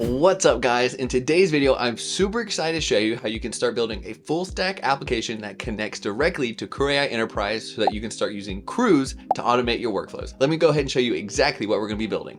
What's up guys? In today's video, I'm super excited to show you how you can start building a full stack application that connects directly to CrewAI Enterprise so that you can start using crews to automate your workflows. Let me go ahead and show you exactly what we're going to be building.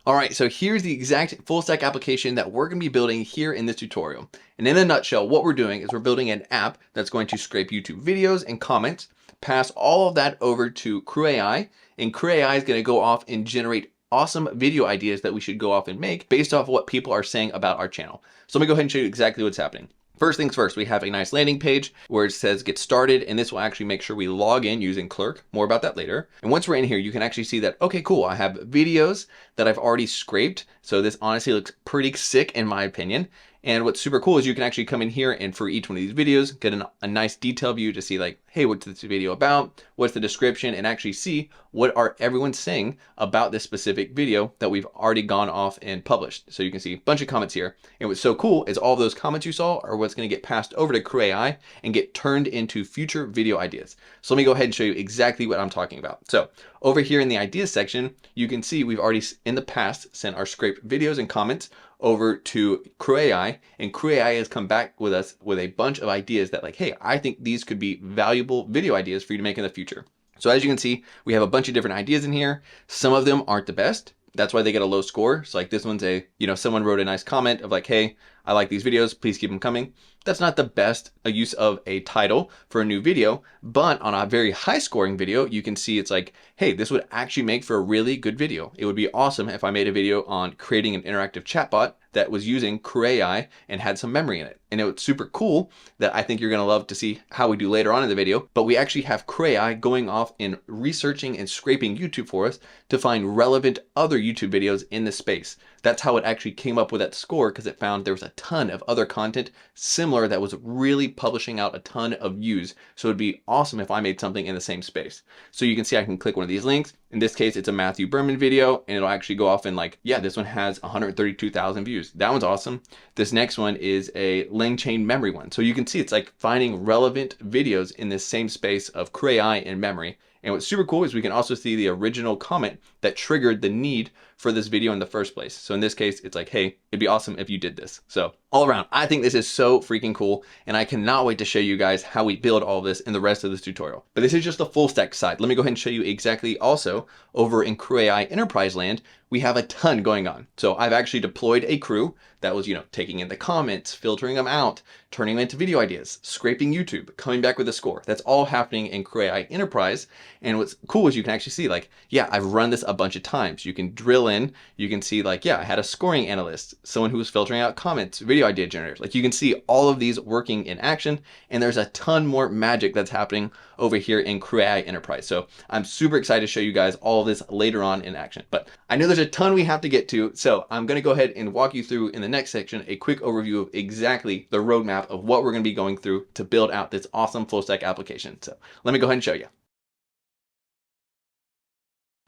All right, so here's the exact full stack application that we're going to be building here in this tutorial. And in a nutshell, what we're doing is we're building an app that's going to scrape YouTube videos and comments, pass all of that over to CrewAI, and CrewAI is going to go off and generate awesome video ideas that we should go off and make based off of what people are saying about our channel. So let me go ahead and show you exactly what's happening. First things first, we have a nice landing page where it says get started, and this will actually make sure we log in using Clerk. More about that later. And once we're in here, you can actually see that, okay, cool, I have videos that I've already scraped. So this honestly looks pretty sick in my opinion. And what's super cool is you can actually come in here and for each one of these videos, get a nice detail view to see like, hey, what's this video about? What's the description? And actually see what are everyone saying about this specific video that we've already gone off and published. So you can see a bunch of comments here. And what's so cool is all of those comments you saw are what's going to get passed over to CrewAI and get turned into future video ideas. So let me go ahead and show you exactly what I'm talking about. So over here in the ideas section, you can see we've already in the past sent our scraped videos and comments over to CrewAI, and CrewAI has come back with us with a bunch of ideas that like, hey, I think these could be valuable video ideas for you to make in the future. So as you can see, we have a bunch of different ideas in here. Some of them aren't the best. That's why they get a low score. So like this one's someone wrote a nice comment of like, hey, I like these videos, please keep them coming. That's not the best use of a title for a new video, but on a very high scoring video, you can see it's like, hey, this would actually make for a really good video. It would be awesome if I made a video on creating an interactive chatbot that was using CrewAI and had some memory in it. And it was super cool that I think you're gonna love to see how we do later on in the video, but we actually have CrewAI going off and researching and scraping YouTube for us to find relevant other YouTube videos in this space. That's how it actually came up with that score, because it found there was a ton of other content similar that was really publishing out a ton of views. So it'd be awesome if I made something in the same space. So you can see I can click one of these links. In this case, it's a Matthew Berman video, and it'll actually go off and like, yeah, this one has 132,000 views. That one's awesome. This next one is a LangChain memory one. So you can see it's like finding relevant videos in this same space of CrewAI and memory. And what's super cool is we can also see the original comment that triggered the need for this video in the first place. So in this case, it's like, hey, it'd be awesome if you did this. So all around, I think this is so freaking cool, and I cannot wait to show you guys how we build all of this in the rest of this tutorial. But this is just the full stack side. Let me go ahead and show you exactly also over in CrewAI Enterprise land, we have a ton going on. So I've actually deployed a crew that was, taking in the comments, filtering them out, turning them into video ideas, scraping YouTube, coming back with a score. That's all happening in CrewAI Enterprise. And what's cool is you can actually see like, yeah, I've run this a bunch of times. You can drill in, you can see like, yeah, I had a scoring analyst, someone who was filtering out comments, video idea generators. Like you can see all of these working in action, and there's a ton more magic that's happening over here in CrewAI Enterprise. So I'm super excited to show you guys all of this later on in action. But I know there's a ton we have to get to, so I'm gonna go ahead and walk you through in the next section a quick overview of exactly the roadmap of what we're gonna be going through to build out this awesome full stack application. So let me go ahead and show you.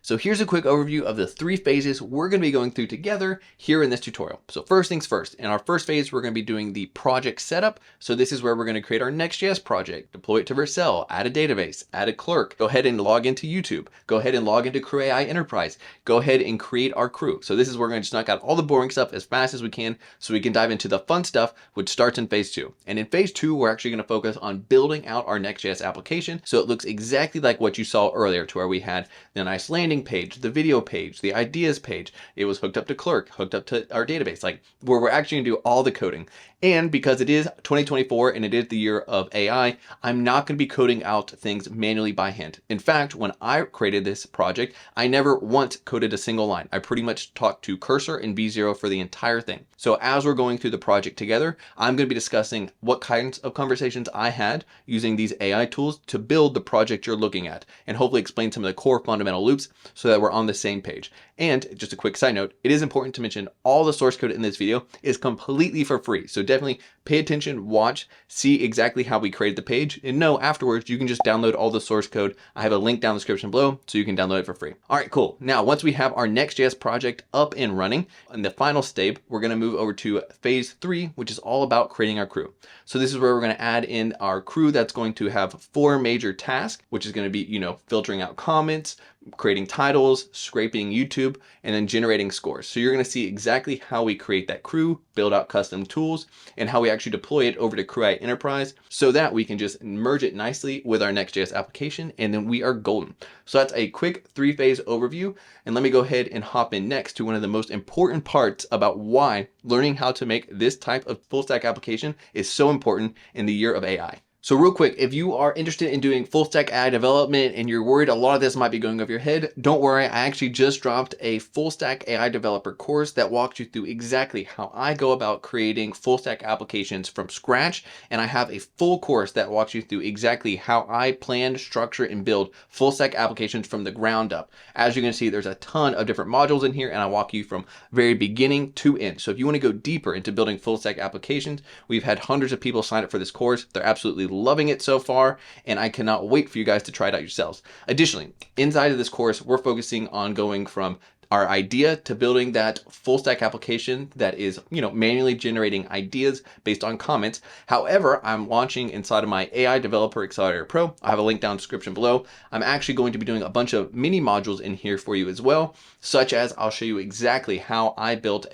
So here's a quick overview of the 3 phases we're going to be going through together here in this tutorial. So first things first, in our first phase, we're going to be doing the project setup. So this is where we're going to create our NextJS project, deploy it to Vercel, add a database, add a Clerk, go ahead and log into YouTube, go ahead and log into CrewAI Enterprise, go ahead and create our crew. So this is where we're going to just knock out all the boring stuff as fast as we can so we can dive into the fun stuff, which starts in phase 2. And in phase 2, we're actually going to focus on building out our NextJS application so it looks exactly like what you saw earlier, to where we had the nice landing page, the video page, the ideas page. It was hooked up to Clerk, hooked up to our database, like where we're actually gonna do all the coding. And because it is 2024 and it is the year of AI, I'm not gonna be coding out things manually by hand. In fact, when I created this project, I never once coded a single line. I pretty much talked to Cursor and B0 for the entire thing. So as we're going through the project together, I'm gonna be discussing what kinds of conversations I had using these AI tools to build the project you're looking at, and hopefully explain some of the core fundamental loops so that we're on the same page. And just a quick side note, it is important to mention all the source code in this video is completely for free. So definitely pay attention, watch, see exactly how we created the page, and know afterwards you can just download all the source code. I have a link down in the description below so you can download it for free. All right, cool. Now, once we have our Next.js project up and running, in the final step, we're gonna move over to phase 3, which is all about creating our crew. So this is where we're gonna add in our crew that's going to have 4 major tasks, which is gonna be, filtering out comments, creating titles, scraping YouTube, and then generating scores. So you're going to see exactly how we create that crew, build out custom tools, and how we actually deploy it over to CrewAI Enterprise so that we can just merge it nicely with our NextJS application, and then we are golden. So that's a quick 3-phase overview. And let me go ahead and hop in next to one of the most important parts about why learning how to make this type of full stack application is so important in the year of AI. So real quick, if you are interested in doing full stack AI development and you're worried a lot of this might be going over your head, don't worry. I actually just dropped a full stack AI developer course that walks you through exactly how I go about creating full stack applications from scratch. And I have a full course that walks you through exactly how I plan, structure, and build full stack applications from the ground up. As you can see, there's a ton of different modules in here, and I walk you from very beginning to end. So if you want to go deeper into building full stack applications, we've had hundreds of people sign up for this course. They're absolutely loving it so far, and I cannot wait for you guys to try it out yourselves. Additionally, inside of this course, we're focusing on going from our idea to building that full stack application that is, manually generating ideas based on comments. However, I'm launching inside of my AI Developer Accelerator Pro. I have a link down in the description below. I'm actually going to be doing a bunch of mini modules in here for you as well, such as I'll show you exactly how I built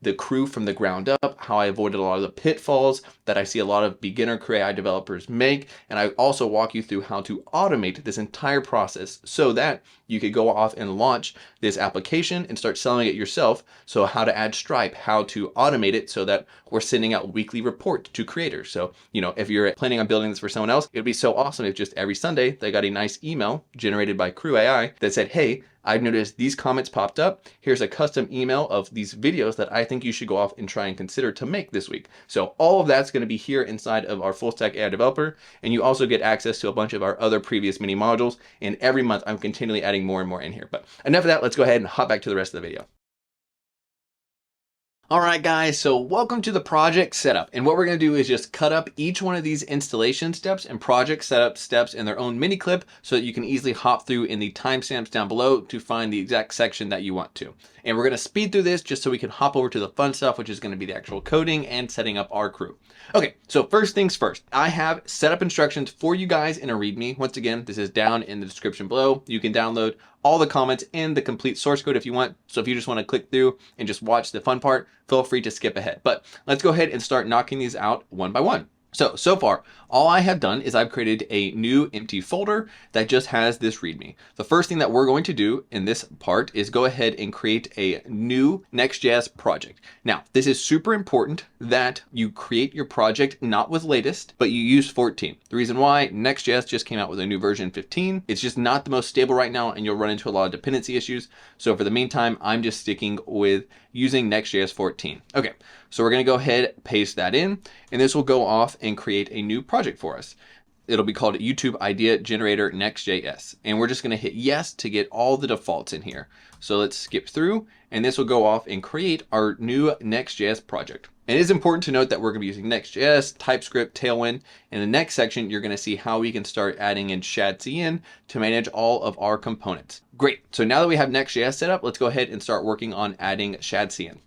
the crew from the ground up, how I avoided a lot of the pitfalls that I see a lot of beginner CrewAI developers make. And I also walk you through how to automate this entire process so that you could go off and launch this application and start selling it yourself. So how to add Stripe, how to automate it so that we're sending out weekly reports to creators. So, if you're planning on building this for someone else, it would be so awesome if just every Sunday they got a nice email generated by CrewAI that said, hey, I've noticed these comments popped up. Here's a custom email of these videos that I think you should go off and try and consider to make this week. So all of that's going to be here inside of our full stack AI developer. And you also get access to a bunch of our other previous mini modules. And every month I'm continually adding more and more in here. But enough of that. Let's go ahead and hop back to the rest of the video. All right, guys, so welcome to the project setup. And what we're going to do is just cut up each one of these installation steps and project setup steps in their own mini clip so that you can easily hop through in the timestamps down below to find the exact section that you want to. And we're going to speed through this just so we can hop over to the fun stuff, which is going to be the actual coding and setting up our crew. Okay, so first things first, I have setup instructions for you guys in a README. Once again, this is down in the description below. You can download all the comments and the complete source code if you want. So if you just want to click through and just watch the fun part, feel free to skip ahead. But let's go ahead and start knocking these out one by one. So far, all I have done is I've created a new empty folder that just has this README. The first thing that we're going to do in this part is go ahead and create a new Next.js project. Now, this is super important that you create your project not with latest, but you use 14. The reason why, Next.js just came out with a new version 15. It's just not the most stable right now, and you'll run into a lot of dependency issues. So for the meantime, I'm just sticking with using Next.js 14. Okay, so we're going to go ahead, paste that in, and this will go off and create a new project for us. It'll be called YouTube Idea Generator Next.js. And we're just going to hit yes to get all the defaults in here. So let's skip through, and this will go off and create our new Next.js project. And it is important to note that we're going to be using Next.js, TypeScript, Tailwind. In the next section, you're going to see how we can start adding in Shadcn to manage all of our components. Great. So now that we have Next.js set up, let's go ahead and start working on adding Shadcn.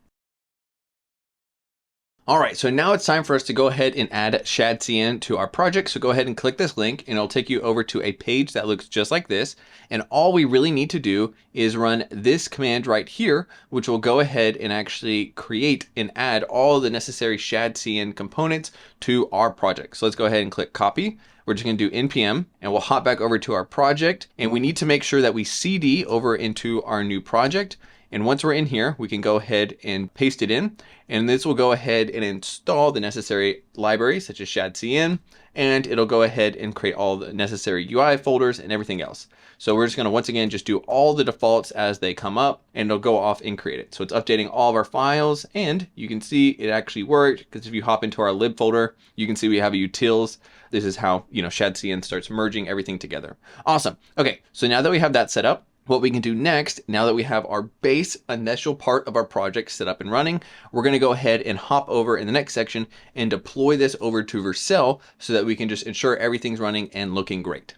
All right, so now it's time for us to go ahead and add Shadcn to our project. So go ahead and click this link and it'll take you over to a page that looks just like this. And all we really need to do is run this command right here, which will go ahead and actually create and add all the necessary Shadcn components to our project. So let's go ahead and click copy. We're just going to do npm and we'll hop back over to our project. And we need to make sure that we cd over into our new project. And once we're in here, we can go ahead and paste it in. And this will go ahead and install the necessary libraries such as Shadcn. And it'll go ahead and create all the necessary UI folders and everything else. So we're just going to once again just do all the defaults as they come up, and it'll go off and create it. So it's updating all of our files, and you can see it actually worked, because if you hop into our lib folder, you can see we have a utils. This is how, Shadcn starts merging everything together. Awesome. Okay, so now that we have that set up, what we can do next, now that we have our base initial part of our project set up and running, we're going to go ahead and hop over in the next section and deploy this over to Vercel so that we can just ensure everything's running and looking great.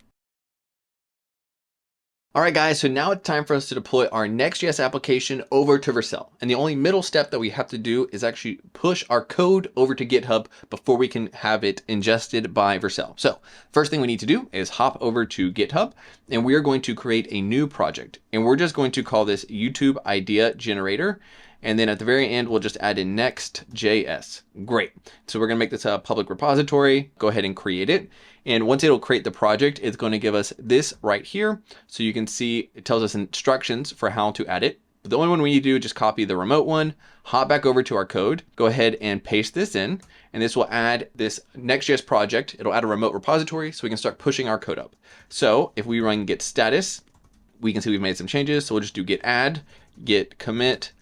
All right, guys, so now it's time for us to deploy our Next.js application over to Vercel. And the only middle step that we have to do is actually push our code over to GitHub before we can have it ingested by Vercel. So first thing we need to do is hop over to GitHub, and we are going to create a new project. And we're just going to call this YouTube Idea Generator. And then at the very end, we'll just add in Next.js. Great. So we're going to make this a public repository. Go ahead and create it. And once it'll create the project, it's going to give us this right here. So you can see it tells us instructions for how to add it. But the only one we need to do is just copy the remote one, hop back over to our code, go ahead and paste this in, and this will add this Next.js project. It'll add a remote repository so we can start pushing our code up. So if we run git status, we can see we've made some changes. So we'll just do git add, git commit,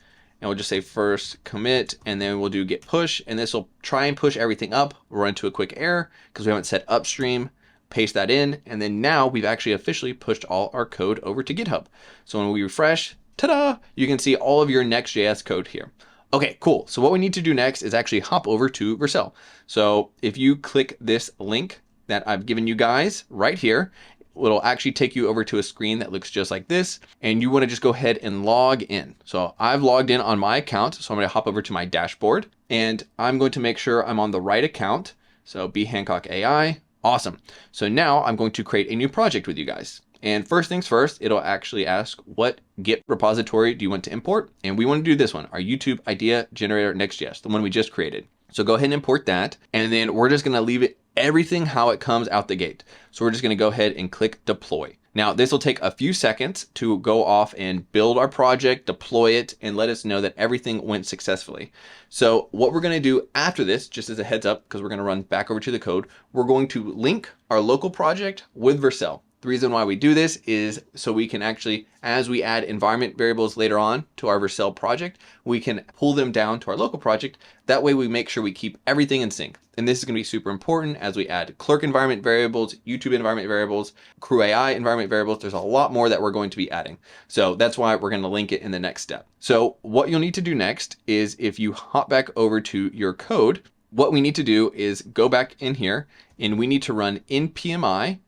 and we'll just say first commit, and then we'll do git push, and this will try and push everything up. We'll run into a quick error because we haven't set upstream, paste that in, and then now we've actually officially pushed all our code over to GitHub. So when we refresh, ta-da, you can see all of your Next.js code here. Okay, cool. So what we need to do next is actually hop over to Vercel. So if you click this link that I've given you guys right here, it'll actually take you over to a screen that looks just like this, and you want to just go ahead and log in. So I've logged in on my account, so I'm going to hop over to my dashboard, and I'm going to make sure I'm on the right account. So B Hancock AI, awesome. So now I'm going to create a new project with you guys. And first things first, it'll actually ask what Git repository do you want to import? And we want to do this one, our YouTube Idea Generator Next.js, the one we just created. So go ahead and import that, and then we're just going to leave it everything how it comes out the gate. So we're just going to go ahead and click deploy. Now this will take a few seconds to go off and build our project, deploy it, and let us know that everything went successfully. So what we're going to do after this, just as a heads up, because we're going to run back over to the code, we're going to link our local project with Vercel. The reason why we do this is so we can actually, as we add environment variables later on to our Vercel project, we can pull them down to our local project. That way we make sure we keep everything in sync. And this is going to be super important as we add Clerk environment variables, YouTube environment variables, CrewAI environment variables. There's a lot more that we're going to be adding. So that's why we're going to link it in the next step. So what you'll need to do next is if you hop back over to your code, what we need to do is go back in here and we need to run npmi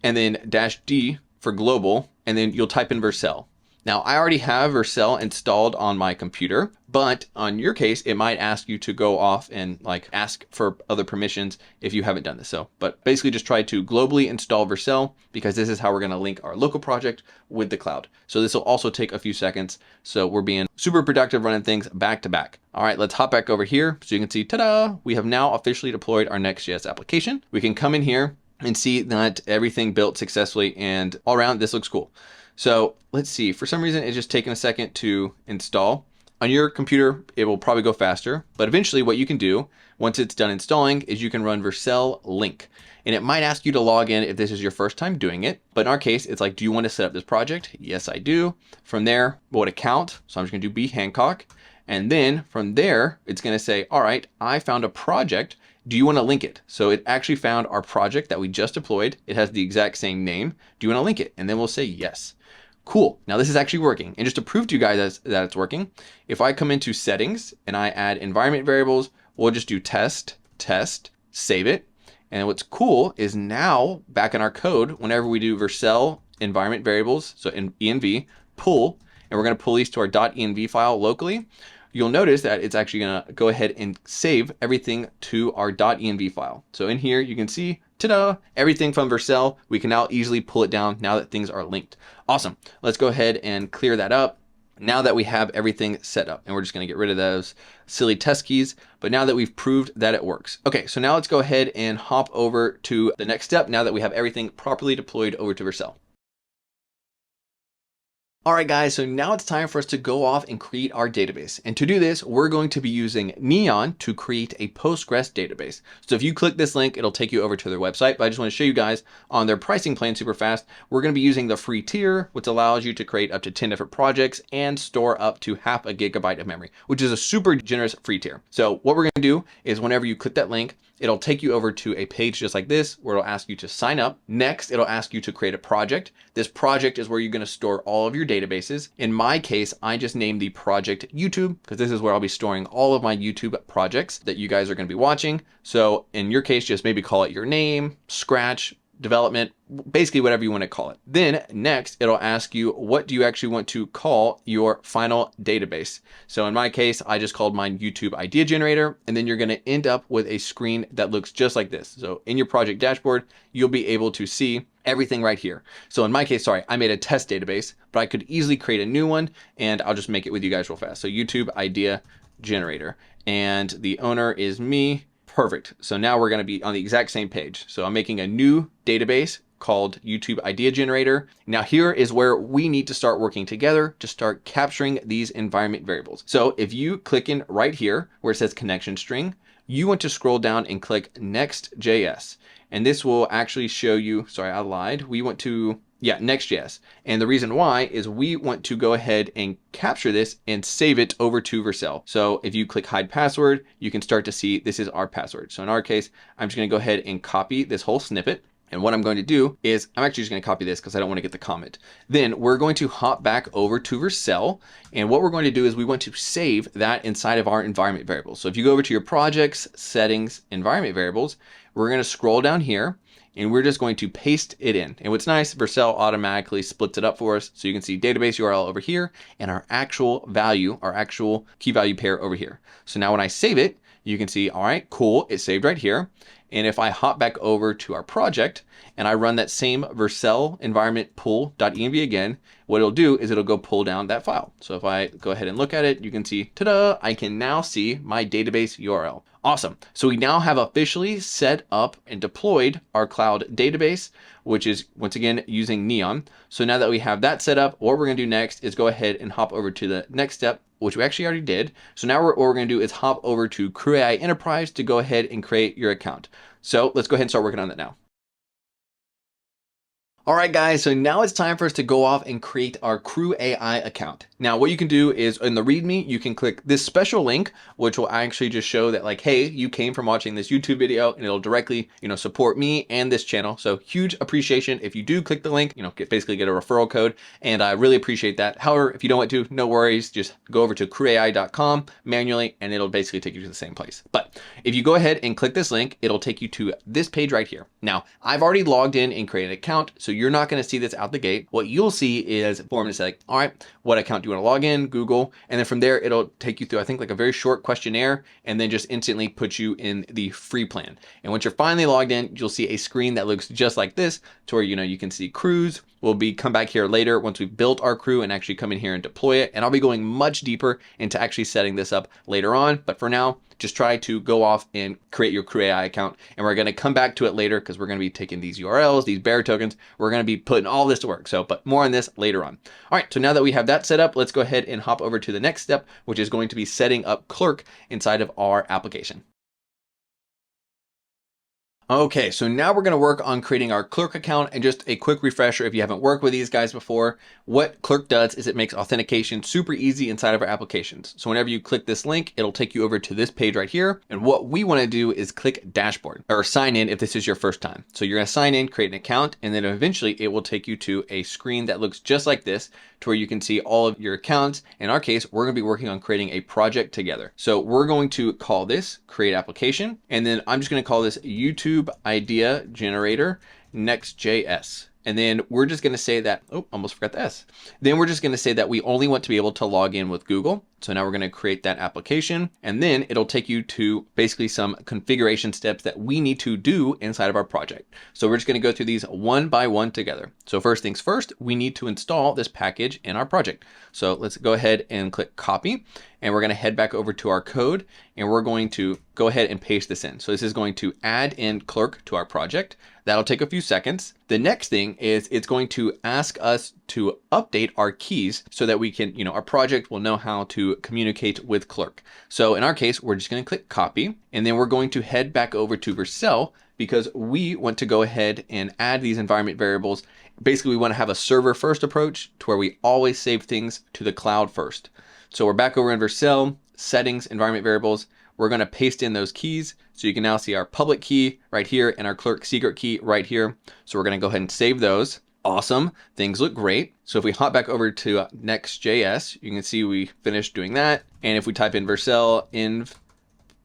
and then -d for global, and then you'll type in Vercel. Now I already have Vercel installed on my computer, but on your case, it might ask you to go off and like ask for other permissions if you haven't done this. So, but basically just try to globally install Vercel because this is how we're going to link our local project with the cloud. So this will also take a few seconds. So we're being super productive running things back to back. All right, let's hop back over here. So you can see, ta-da, we have now officially deployed our Next.js application. We can come in here and see that everything built successfully, and all around this looks cool. So let's see, for some reason it's just taking a second to install. On your computer, it will probably go faster, but eventually what you can do once it's done installing is you can run Vercel link. And it might ask you to log in if this is your first time doing it. But in our case, it's like, do you want to set up this project? Yes, I do. From there, what account? So I'm just gonna do B Hancock. And then from there, it's gonna say, all right, I found a project. Do you want to link it? So it actually found our project that we just deployed. It has the exact same name. Do you want to link it? And then we'll say yes. Cool. Now this is actually working. And just to prove to you guys that it's working, if I come into settings and I add environment variables, we'll just do test, save it. And what's cool is now back in our code, whenever we do Vercel environment variables, so in env, pull, and we're going to pull these to our .env file locally, you'll notice that it's actually going to go ahead and save everything to our .env file. So in here, you can see, ta-da, everything from Vercel. We can now easily pull it down now that things are linked. Awesome. Let's go ahead and clear that up. Now that we have everything set up, and we're just going to get rid of those silly test keys. But now that we've proved that it works. Okay, so now let's go ahead and hop over to the next step now that we have everything properly deployed over to Vercel. All right, guys, so now it's time for us to go off and create our database. And to do this, we're going to be using Neon to create a Postgres database. So if you click this link, it'll take you over to their website, but I just want to show you guys on their pricing plan super fast. We're going to be using the free tier, which allows you to create up to 10 different projects and store up to ½ GB of memory, which is a super generous free tier. So what we're going to do is whenever you click that link, it'll take you over to a page just like this, where it'll ask you to sign up. Next, it'll ask you to create a project. This project is where you're going to store all of your databases. In my case, I just named the project YouTube because this is where I'll be storing all of my YouTube projects that you guys are going to be watching. So in your case, just maybe call it your name, Scratch, development, basically whatever you want to call it. Then next, it'll ask you, what do you actually want to call your final database? So in my case, I just called mine YouTube Idea Generator, and then you're going to end up with a screen that looks just like this. So in your project dashboard, you'll be able to see everything right here. So in my case, sorry, I made a test database, but I could easily create a new one, and I'll just make it with you guys real fast. So YouTube Idea Generator, and the owner is me. Perfect. So now we're going to be on the exact same page. So I'm making a new database called YouTube Idea Generator. Now here is where we need to start working together to start capturing these environment variables. So if you click in right here where it says connection string, you want to scroll down and click NextJS. And this will actually show you, sorry, I lied. We want to, NextJS. And the reason why is we want to go ahead and capture this and save it over to Vercel. So if you click hide password, you can start to see this is our password. So in our case, I'm just going to go ahead and copy this whole snippet. And what I'm going to do is I'm actually just going to copy this because I don't want to get the comment. Then we're going to hop back over to Vercel. And what we're going to do is we want to save that inside of our environment variables. So if you go over to your projects, settings, environment variables, we're going to scroll down here and we're just going to paste it in. And what's nice, Vercel automatically splits it up for us. So you can see database URL over here and our actual value, our actual key value pair over here. So now when I save it, you can see, all right, cool, it's saved right here. And if I hop back over to our project and I run that same Vercel environment pull.env again, what it'll do is it'll go pull down that file. So if I go ahead and look at it, you can see, ta-da, I can now see my database URL. Awesome. So we now have officially set up and deployed our cloud database, which is once again using Neon. So now that we have that set up, what we're going to do next is go ahead and hop over to the next step, which we actually already did. So now what we're going to do is hop over to CrewAI Enterprise to go ahead and create your account. So let's go ahead and start working on that now. All right, guys, so now it's time for us to go off and create our CrewAI account. Now, what you can do is in the README, you can click this special link, which will actually just show that like, hey, you came from watching this YouTube video and it'll directly, support me and this channel. So huge appreciation if you do click the link, basically get a referral code. And I really appreciate that. However, if you don't want to, no worries, just go over to crewai.com manually and it'll basically take you to the same place. But if you go ahead and click this link, it'll take you to this page right here. Now, I've already logged in and created an account, so you're not going to see this out the gate. What you'll see is a form that's like, all right, what account do you want to log in? Google. And then from there, it'll take you through, I think, like a very short questionnaire and then just instantly put you in the free plan. And once you're finally logged in, you'll see a screen that looks just like this to where, you can see crews. We'll come back here later once we've built our crew and actually come in here and deploy it. And I'll be going much deeper into actually setting this up later on. But for now, just try to go off and create your CrewAI account. And we're going to come back to it later because we're going to be taking these URLs, these bearer tokens. We're going to be putting all this to work. So, but more on this later on. All right, so now that we have that set up, let's go ahead and hop over to the next step, which is going to be setting up Clerk inside of our application. Okay, so now we're going to work on creating our Clerk account. And just a quick refresher, if you haven't worked with these guys before, what Clerk does is it makes authentication super easy inside of our applications. So whenever you click this link, it'll take you over to this page right here. And what we want to do is click dashboard or sign in if this is your first time. So you're going to sign in, create an account, and then eventually it will take you to a screen that looks just like this to where you can see all of your accounts. In our case, we're going to be working on creating a project together. So we're going to call this create application. And then I'm just going to call this YouTube Idea Generator NextJS. And then we're just going to say that, oh, almost forgot the S. Then we're just going to say that we only want to be able to log in with Google. So now we're going to create that application and then it'll take you to basically some configuration steps that we need to do inside of our project. So we're just going to go through these one by one together. So first things first, we need to install this package in our project. So let's go ahead and click copy and we're going to head back over to our code and we're going to go ahead and paste this in. So this is going to add in Clerk to our project. That'll take a few seconds. The next thing is it's going to ask us to update our keys so that we can, our project will know how to communicate with Clerk. So in our case, we're just going to click copy and then we're going to head back over to Vercel because we want to go ahead and add these environment variables. Basically, we want to have a server first approach to where we always save things to the cloud first. So we're back over in Vercel, settings, environment variables. We're going to paste in those keys. So you can now see our public key right here and our Clerk secret key right here. So we're going to go ahead and save those. Awesome. Things look great. So if we hop back over to Next.js, you can see we finished doing that. And if we type in Vercel env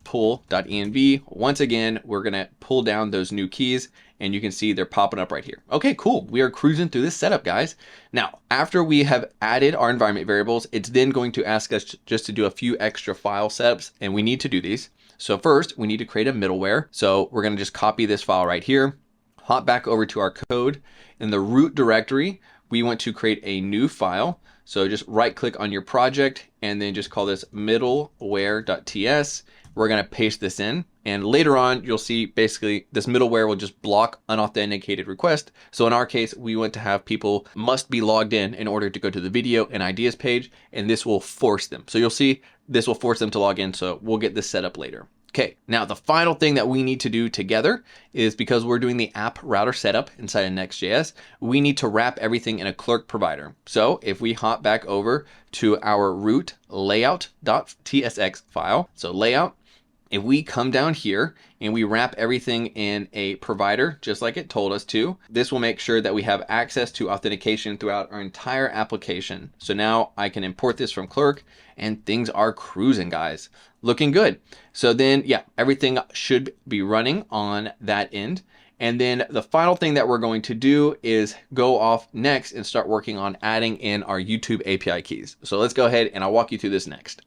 pull.env, once again, we're going to pull down those new keys and you can see they're popping up right here. Okay, cool. We are cruising through this setup, guys. Now, after we have added our environment variables, it's then going to ask us just to do a few extra file setups, and we need to do these. So first, we need to create a middleware. So we're going to just copy this file right here, hop back over to our code. In the root directory, we want to create a new file. So just right click on your project and then just call this middleware.ts. We're going to paste this in, and later on you'll see basically this middleware will just block unauthenticated requests. So in our case, we want to have people must be logged in order to go to the video and ideas page, and this will force them. So you'll see this will force them to log in. So we'll get this set up later. Okay, now the final thing that we need to do together is, because we're doing the app router setup inside of Next.js, we need to wrap everything in a Clerk provider. So if we hop back over to our root layout.tsx file, so layout, if we come down here and we wrap everything in a provider, just like it told us to, this will make sure that we have access to authentication throughout our entire application. So now I can import this from Clerk and things are cruising, guys. Looking good. So then, yeah, everything should be running on that end. And then the final thing that we're going to do is go off next and start working on adding in our YouTube API keys. So let's go ahead and I'll walk you through this next.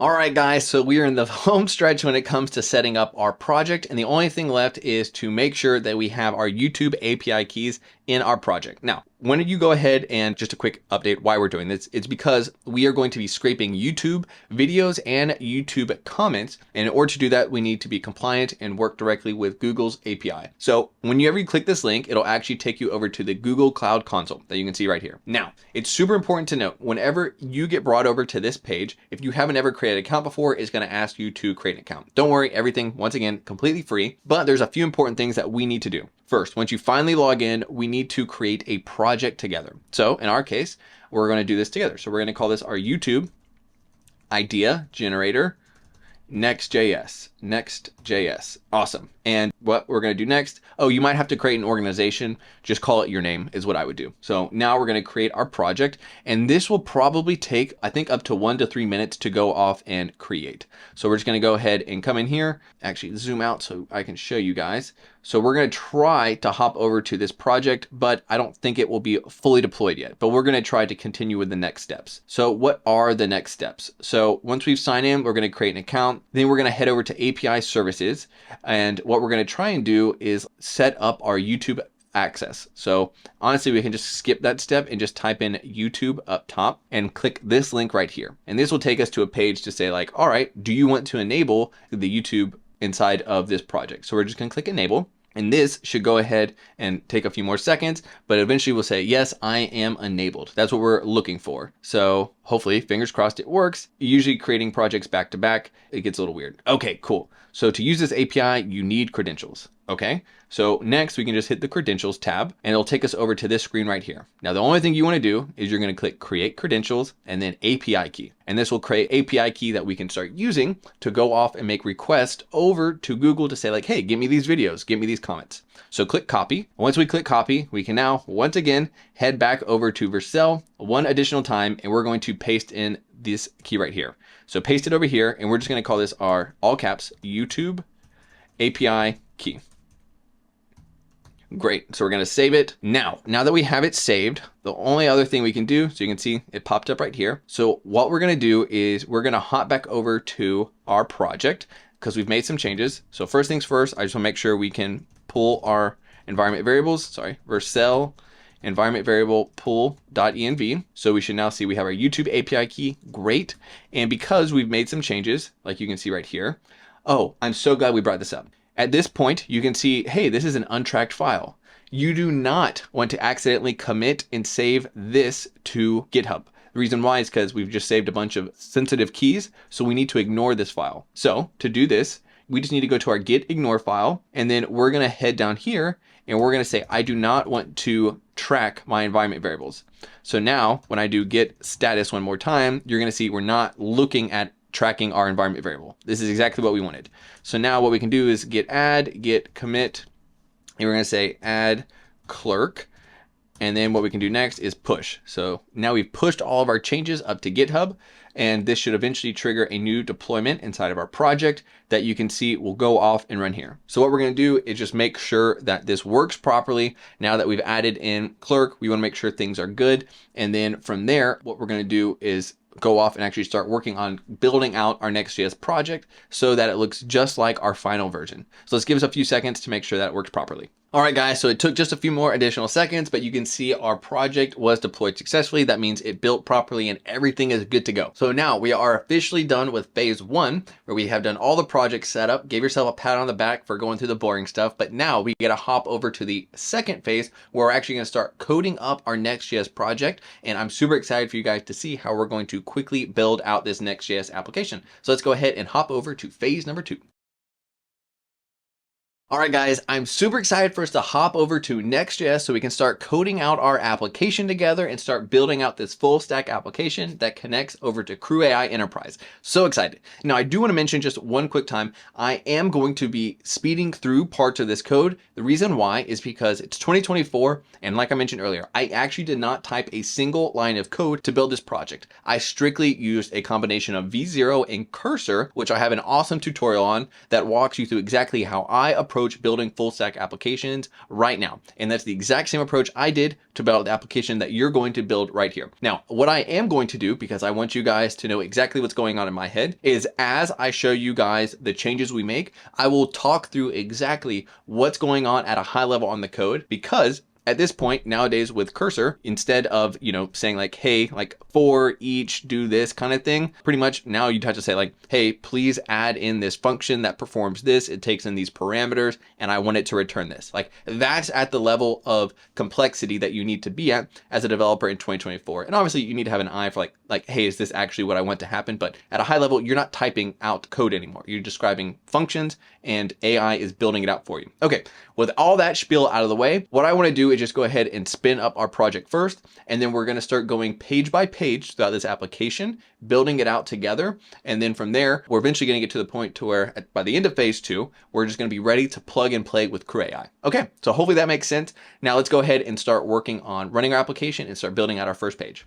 All right, guys, so we are in the home stretch when it comes to setting up our project, and the only thing left is to make sure that we have our YouTube API keys in our project. Now, when you go ahead, and just a quick update why we're doing this, it's because we are going to be scraping YouTube videos and YouTube comments. And in order to do that, we need to be compliant and work directly with Google's API. So whenever you click this link, it'll actually take you over to the Google Cloud Console that you can see right here. Now, it's super important to note, whenever you get brought over to this page, if you haven't ever created an account before, it's going to ask you to create an account. Don't worry, everything, once again, completely free, but there's a few important things that we need to do. First, once you finally log in, we need to create a project together. So in our case, we're going to do this together. So we're going to call this our YouTube idea generator Next.js. Awesome. And what we're going to do next, oh, you might have to create an organization. Just call it your name is what I would do. So now we're going to create our project, and this will probably take, I think, up to 1 to 3 minutes to go off and create. So we're just going to go ahead and come in here, actually zoom out so I can show you guys. So we're going to try to hop over to this project, but I don't think it will be fully deployed yet, but we're going to try to continue with the next steps. So what are the next steps? So once we've signed in, we're going to create an account. Then we're going to head over to API services. And what we're going to try and do is set up our YouTube access. So honestly, we can just skip that step and just type in YouTube up top and click this link right here. And this will take us to a page to say like, all right, do you want to enable the YouTube inside of this project? So we're just going to click enable. And this should go ahead and take a few more seconds, but eventually we'll say, yes, I am enabled. That's what we're looking for. So hopefully, fingers crossed, it works. Usually creating projects back to back, it gets a little weird. Okay, cool. So to use this API, you need credentials. Okay, so next we can just hit the credentials tab and it'll take us over to this screen right here. Now, the only thing you want to do is you're going to click create credentials and then API key. And this will create API key that we can start using to go off and make requests over to Google to say like, hey, give me these videos, give me these comments. So click copy. Once we click copy, we can now once again head back over to Vercel one additional time, and we're going to paste in this key right here. So paste it over here, and we're just going to call this our all caps YouTube API key. Great, so we're gonna save it. Now that we have it saved, the only other thing we can do, so you can see it popped up right here. So what we're gonna do is we're gonna hop back over to our project because we've made some changes. So first things first, I just wanna make sure we can pull our environment variables, Vercel environment variable pool.env. So we should now see we have our YouTube API key, great. And because we've made some changes, like you can see right here, oh, I'm so glad we brought this up. At this point, you can see, hey, this is an untracked file. You do not want to accidentally commit and save this to GitHub. The reason why is because we've just saved a bunch of sensitive keys, so we need to ignore this file. So to do this, we just need to go to our git ignore file, and then we're gonna head down here, and we're gonna say, I do not want to track my environment variables. So now, when I do git status one more time, you're gonna see we're not looking at tracking our environment variable. This is exactly what we wanted. So now what we can do is git add, git commit, and we're gonna say add clerk, And then what we can do next is push. So now we've pushed all of our changes up to GitHub, and this should eventually trigger a new deployment inside of our project that you can see will go off and run here. So what we're going to do is just make sure that this works properly. Now that we've added in Clerk, we want to make sure things are good. And then from there, what we're going to do is go off and actually start working on building out our Next.js project so that it looks just like our final version. So let's give us a few seconds to make sure that it works properly. All right, guys, so it took just a few more additional seconds, but you can see our project was deployed successfully. That means it built properly and everything is good to go. So now we are officially done with phase 1, where we have done all the project setup, gave yourself a pat on the back for going through the boring stuff. But now we get to hop over to the second phase where we're actually going to start coding up our Next.js project. And I'm super excited for you guys to see how we're going to quickly build out this Next.js application. So let's go ahead and hop over to phase number 2. All right, guys, I'm super excited for us to hop over to Next.js so we can start coding out our application together and start building out this full stack application that connects over to CrewAI Enterprise. So excited. Now, I do want to mention just one quick time, I am going to be speeding through parts of this code. The reason why is because it's 2024. And like I mentioned earlier, I actually did not type a single line of code to build this project. I strictly used a combination of V0 and Cursor, which I have an awesome tutorial on that walks you through exactly how I approach building full stack applications right now. And that's the exact same approach I did to build the application that you're going to build right here. Now, what I am going to do, because I want you guys to know exactly what's going on in my head, is as I show you guys the changes we make, I will talk through exactly what's going on at a high level on the code, because at this point nowadays with Cursor, instead of, saying like, hey, like for each do this kind of thing, pretty much now you'd have to say like, hey, please add in this function that performs this. It takes in these parameters and I want it to return this. Like that's at the level of complexity that you need to be at as a developer in 2024. And obviously you need to have an eye for like, hey, is this actually what I want to happen? But at a high level, you're not typing out code anymore. You're describing functions and AI is building it out for you. Okay, with all that spiel out of the way, what I want to do is just go ahead and spin up our project first, and then we're going to start going page by page throughout this application, building it out together. And then from there, we're eventually going to get to the point to where by the end of phase 2, we're just going to be ready to plug and play with CrewAI. Okay, so hopefully that makes sense. Now let's go ahead and start working on running our application and start building out our first page.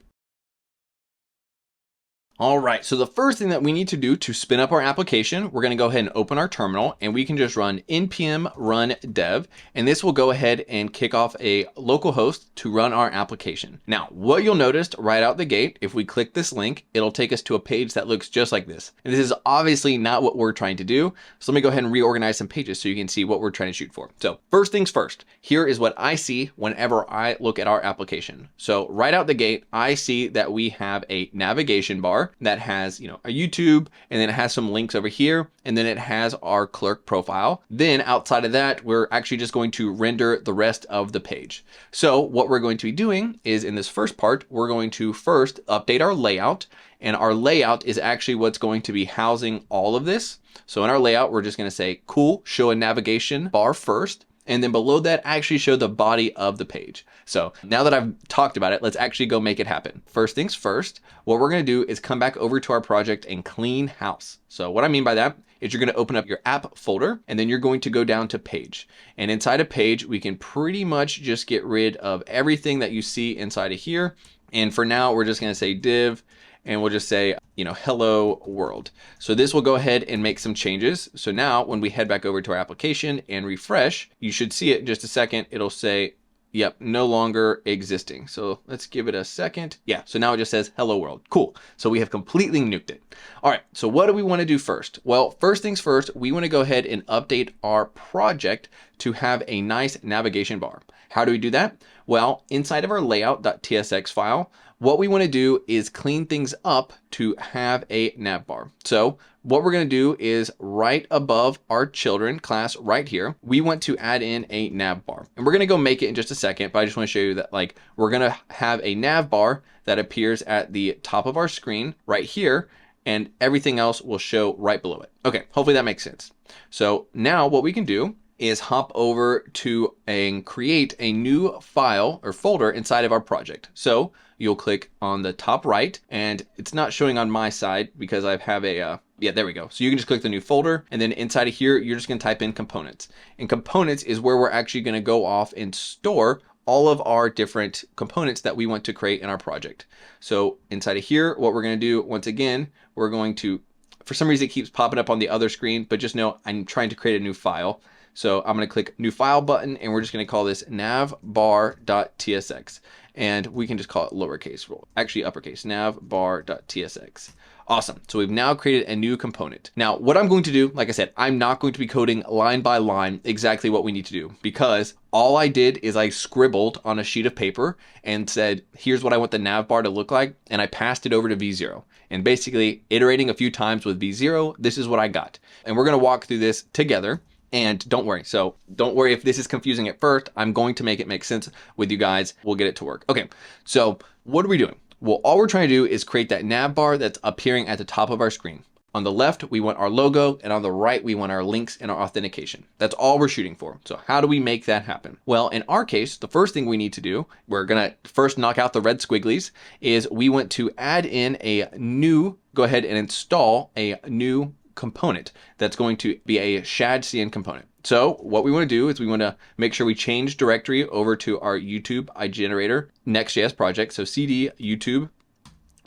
All right, so the first thing that we need to do to spin up our application, we're going to go ahead and open our terminal, and we can just run npm run dev, and this will go ahead and kick off a local host to run our application. Now, what you'll notice right out the gate, if we click this link, it'll take us to a page that looks just like this. And this is obviously not what we're trying to do. So let me go ahead and reorganize some pages so you can see what we're trying to shoot for. So first things first, here is what I see whenever I look at our application. So right out the gate, I see that we have a navigation bar that has, a YouTube, and then it has some links over here, and then it has our Clerk profile. Then outside of that, we're actually just going to render the rest of the page. So what we're going to be doing is in this first part, we're going to first update our layout, and our layout is actually what's going to be housing all of this. So in our layout, we're just going to say, cool, show a navigation bar first. And then below that, actually show the body of the page. So now that I've talked about it, let's actually go make it happen. First things first, what we're going to do is come back over to our project and clean house. So what I mean by that is you're going to open up your app folder, and then you're going to go down to page. And inside of page, we can pretty much just get rid of everything that you see inside of here. And for now, we're just going to say div, and we'll just say, hello world. So this will go ahead and make some changes. So now when we head back over to our application and refresh, you should see it in just a second. It'll say, yep, no longer existing. So let's give it a second. Yeah, so now it just says hello world. Cool. So we have completely nuked it. All right, so what do we want to do first? Well, first things first, we want to go ahead and update our project to have a nice navigation bar. How do we do that? Well, inside of our layout.tsx file, what we want to do is clean things up to have a navbar. So what we're going to do is right above our children class right here, we want to add in a navbar. And we're going to go make it in just a second, but I just want to show you that we're going to have a navbar that appears at the top of our screen right here, and everything else will show right below it. Okay, hopefully that makes sense. So now what we can do is hop over to and create a new file or folder inside of our project. So you'll click on the top right, and it's not showing on my side because I have a, yeah, there we go. So you can just click the new folder, and then inside of here, you're just gonna type in components. And components is where we're actually gonna go off and store all of our different components that we want to create in our project. So inside of here, what we're going to do, once again, we're going to, for some reason it keeps popping up on the other screen, but just know I'm trying to create a new file. So I'm going to click new file button, and we're just going to call this navbar.tsx. And we can just call it lowercase, actually uppercase, navbar.tsx. Awesome. So we've now created a new component. Now, what I'm going to do, like I said, I'm not going to be coding line by line exactly what we need to do, because all I did is I scribbled on a sheet of paper and said, here's what I want the navbar to look like. And I passed it over to V0. And basically iterating a few times with V0, this is what I got. And we're going to walk through this together. And don't worry. So don't worry if this is confusing at first. I'm going to make it make sense with you guys. We'll get it to work. Okay. So what are we doing? Well, all we're trying to do is create that nav bar that's appearing at the top of our screen. On the left, we want our logo, and on the right, we want our links and our authentication. That's all we're shooting for. So how do we make that happen? Well, in our case, the first thing we need to do, we're going to first knock out the red squigglies, is we want to add in a new, go ahead and install a new component that's going to be a Shadcn component. So what we want to do is we want to make sure we change directory over to our YouTube iGenerator NextJS project. So cd YouTube.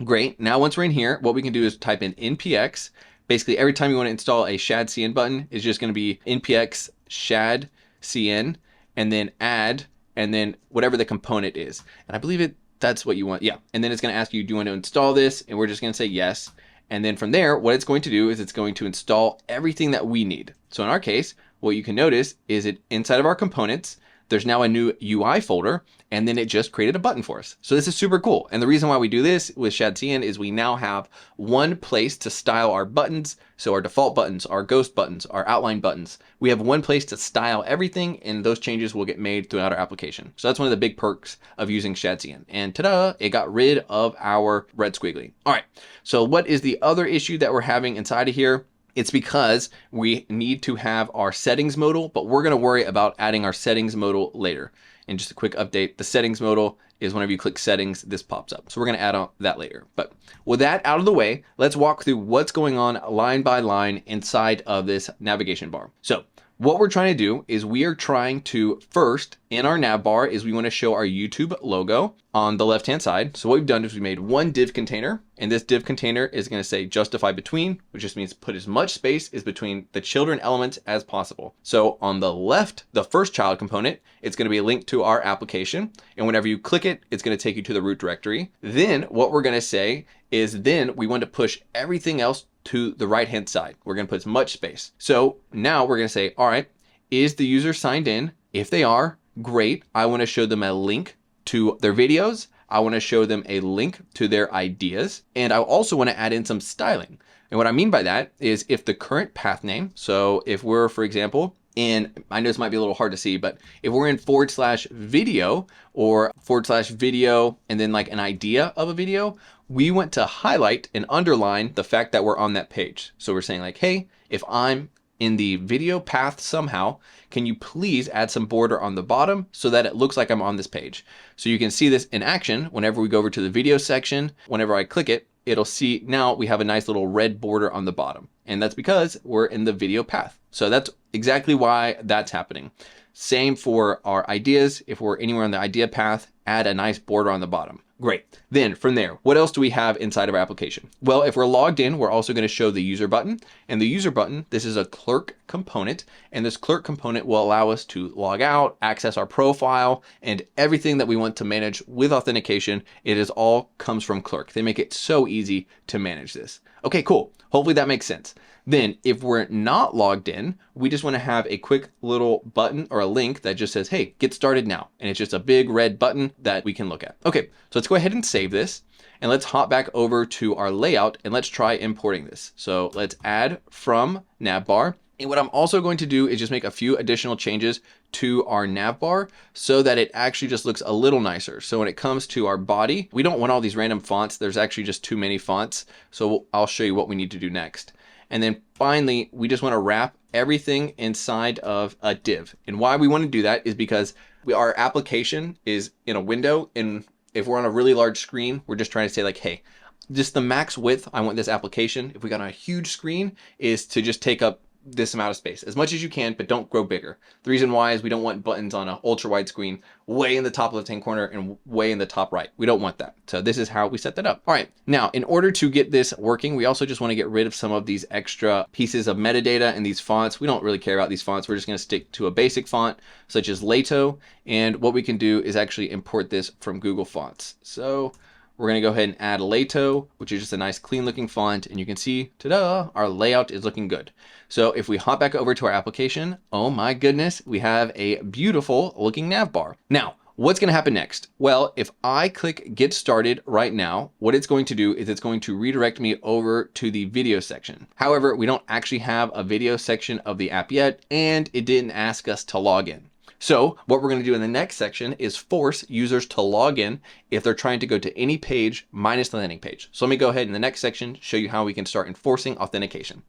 Great. Now, once we're in here, what we can do is type in npx. Basically, every time you want to install a Shadcn button, it's just going to be npx Shadcn and then add and then whatever the component is. And I believe that's what you want. Yeah. And then it's going to ask you, do you want to install this? And we're just going to say yes. And then from there, what it's going to do is it's going to install everything that we need. So in our case, what you can notice is inside of our components, there's now a new UI folder, and then it just created a button for us. So this is super cool. And the reason why we do this with Shadcn is we now have one place to style our buttons. So our default buttons, our ghost buttons, our outline buttons, we have one place to style everything, and those changes will get made throughout our application. So that's one of the big perks of using Shadcn. And ta-da, it got rid of our red squiggly. All right, so what is the other issue that we're having inside of here? It's because we need to have our settings modal, but we're going to worry about adding our settings modal later. And just a quick update, the settings modal is whenever you click settings, this pops up. So we're going to add on that later. But with that out of the way, let's walk through what's going on line by line inside of this navigation bar. So what we're trying to do is we are trying to first in our nav bar is we want to show our YouTube logo on the left-hand side. So what we've done is we made one div container, and this div container is going to say justify between, which just means put as much space as between the children elements as possible. So on the left, the first child component, it's going to be a link to our application. And whenever you click it, it's going to take you to the root directory. Then what we're going to say is then we want to push everything else to the right-hand side. We're going to put as much space. So now we're going to say, all right, is the user signed in? If they are, great. I want to show them a link to their videos. I want to show them a link to their ideas. And I also want to add in some styling. And what I mean by that is if the current path name, so if we're, for example, I know this might be a little hard to see, but if we're in /video or /video and then like an idea of a video, we want to highlight and underline the fact that we're on that page. So we're saying like, hey, if I'm in the video path somehow, can you please add some border on the bottom so that it looks like I'm on this page? So you can see this in action whenever we go over to the video section. Whenever I click it, it'll see now we have a nice little red border on the bottom. And that's because we're in the video path. So that's exactly why that's happening. Same for our ideas. If we're anywhere on the idea path, add a nice border on the bottom. Great. Then from there, what else do we have inside of our application? Well, if we're logged in, we're also going to show the user button. And the user button, this is a Clerk component. And this Clerk component will allow us to log out, access our profile, and everything that we want to manage with authentication. It is all comes from Clerk. They make it so easy to manage this. Okay, cool. Hopefully that makes sense. Then if we're not logged in, we just want to have a quick little button or a link that just says, hey, get started now. And it's just a big red button that we can look at. Okay, so let's go ahead and save this. And let's hop back over to our layout and let's try importing this. So let's add from navbar. And what I'm also going to do is just make a few additional changes to our navbar so that it actually just looks a little nicer. So when it comes to our body, we don't want all these random fonts. There's actually just too many fonts. So I'll show you what we need to do next. And then finally, we just want to wrap everything inside of a div. And why we want to do that is because our application is in a window. And if we're on a really large screen, we're just trying to say like, hey, just the max width I want this application, if we got on a huge screen, is to just take up this amount of space as much as you can, but don't grow bigger. The reason why is we don't want buttons on an ultra wide screen way in the top left-hand corner and way in the top right. We don't want that. So this is how we set that up. All right. Now, in order to get this working, we also just want to get rid of some of these extra pieces of metadata and these fonts. We don't really care about these fonts. We're just going to stick to a basic font such as Lato. And what we can do is actually import this from Google Fonts. So we're going to go ahead and add Lato, which is just a nice clean looking font. And you can see, ta-da, our layout is looking good. So if we hop back over to our application, oh my goodness, we have a beautiful looking navbar. Now, what's going to happen next? Well, if I click get started right now, what it's going to do is it's going to redirect me over to the video section. However, we don't actually have a video section of the app yet, and it didn't ask us to log in. So what we're going to do in the next section is force users to log in if they're trying to go to any page minus the landing page. So let me go ahead in the next section, show you how we can start enforcing authentication.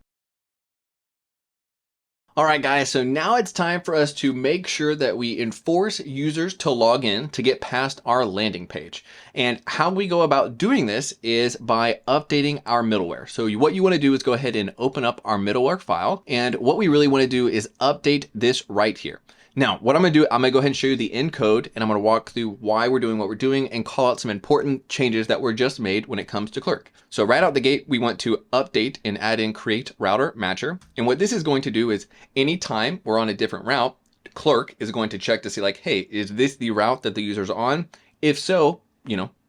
All right, guys, so now it's time for us to make sure that we enforce users to log in to get past our landing page. And how we go about doing this is by updating our middleware. So what you want to do is go ahead and open up our middleware file. And what we really want to do is update this right here. Now, what I'm going to do, I'm going to go ahead and show you the encode, and I'm going to walk through why we're doing what we're doing and call out some important changes that were just made when it comes to Clerk. So right out the gate, we want to update and add in create router matcher. And what this is going to do is anytime we're on a different route, Clerk is going to check to see like, hey, is this the route that the user's on? If so,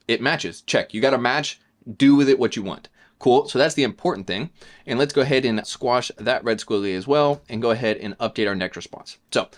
it matches. Check. You got to match. Do with it what you want. Cool, so that's the important thing. And let's go ahead and squash that red squiggly as well and go ahead and update our next response. So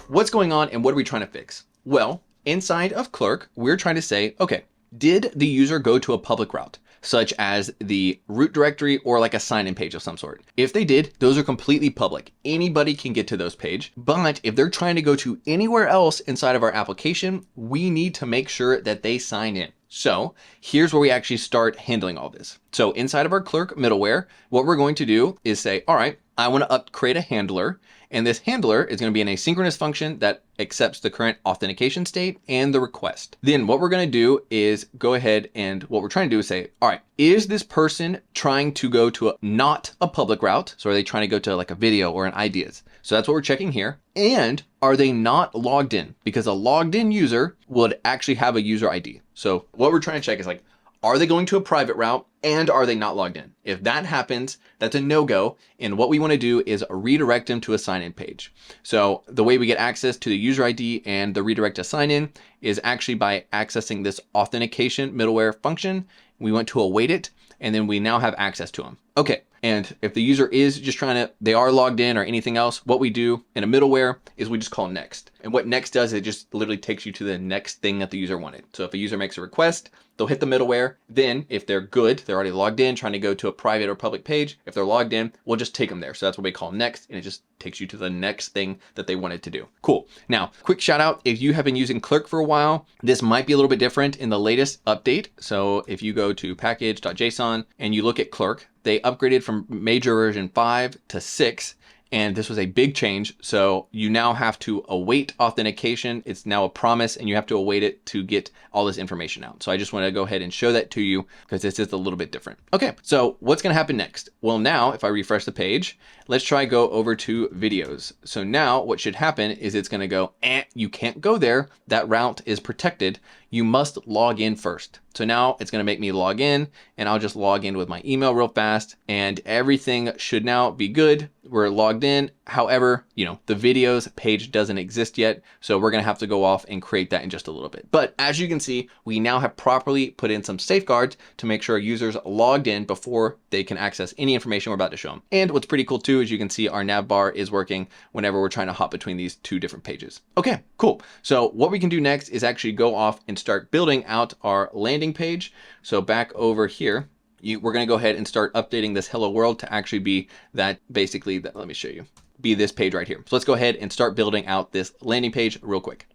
what's going on and what are we trying to fix? Well, inside of Clerk, we're trying to say, okay, did the user go to a public route, such as the root directory or like a sign-in page of some sort? If they did, those are completely public. Anybody can get to those pages. But if they're trying to go to anywhere else inside of our application, we need to make sure that they sign in. So here's where we actually start handling all this. So inside of our Clerk middleware, what we're going to do is say, all right, I want to create a handler. And this handler is going to be an asynchronous function that accepts the current authentication state and the request. Then what we're going to do is go ahead and what we're trying to do is say, all right, is this person trying to go to not a public route? So are they trying to go to like a video or an ideas? So that's what we're checking here. And are they not logged in? Because a logged in user would actually have a user ID. So what we're trying to check is like, are they going to a private route and are they not logged in? If that happens, that's a no-go. And what we want to do is redirect them to a sign-in page. So the way we get access to the user ID and the redirect to sign-in is actually by accessing this authentication middleware function. We want to await it, and then we now have access to them. Okay. And if the user is just they are logged in or anything else, what we do in a middleware is we just call next. And what next does, it just literally takes you to the next thing that the user wanted. So if a user makes a request, they'll hit the middleware. Then if they're good, they're already logged in, trying to go to a private or public page. If they're logged in, we'll just take them there. So that's what we call next. And it just takes you to the next thing that they wanted to do. Cool. Now, quick shout out. If you have been using Clerk for a while, this might be a little bit different in the latest update. So if you go to package.json and you look at Clerk, they upgraded from major version 5 to 6. And this was a big change. So you now have to await authentication. It's now a promise and you have to await it to get all this information out. So I just want to go ahead and show that to you because this is a little bit different. Okay, so what's going to happen next? Well, now if I refresh the page, let's try go over to videos. So now what should happen is it's going to go, you can't go there. That route is protected. You must log in first. So now it's going to make me log in and I'll just log in with my email real fast and everything should now be good. We're logged in. However, the videos page doesn't exist yet. So we're going to have to go off and create that in just a little bit. But as you can see, we now have properly put in some safeguards to make sure users logged in before they can access any information we're about to show them. And what's pretty cool too, is you can see our navbar is working whenever we're trying to hop between these two different pages. Okay, cool. So what we can do next is actually go off and start building out our landing page. So back over here, we're going to go ahead and start updating this hello world to actually be that basically that. Let me show you, be this page right here. So let's go ahead and start building out this landing page real quick.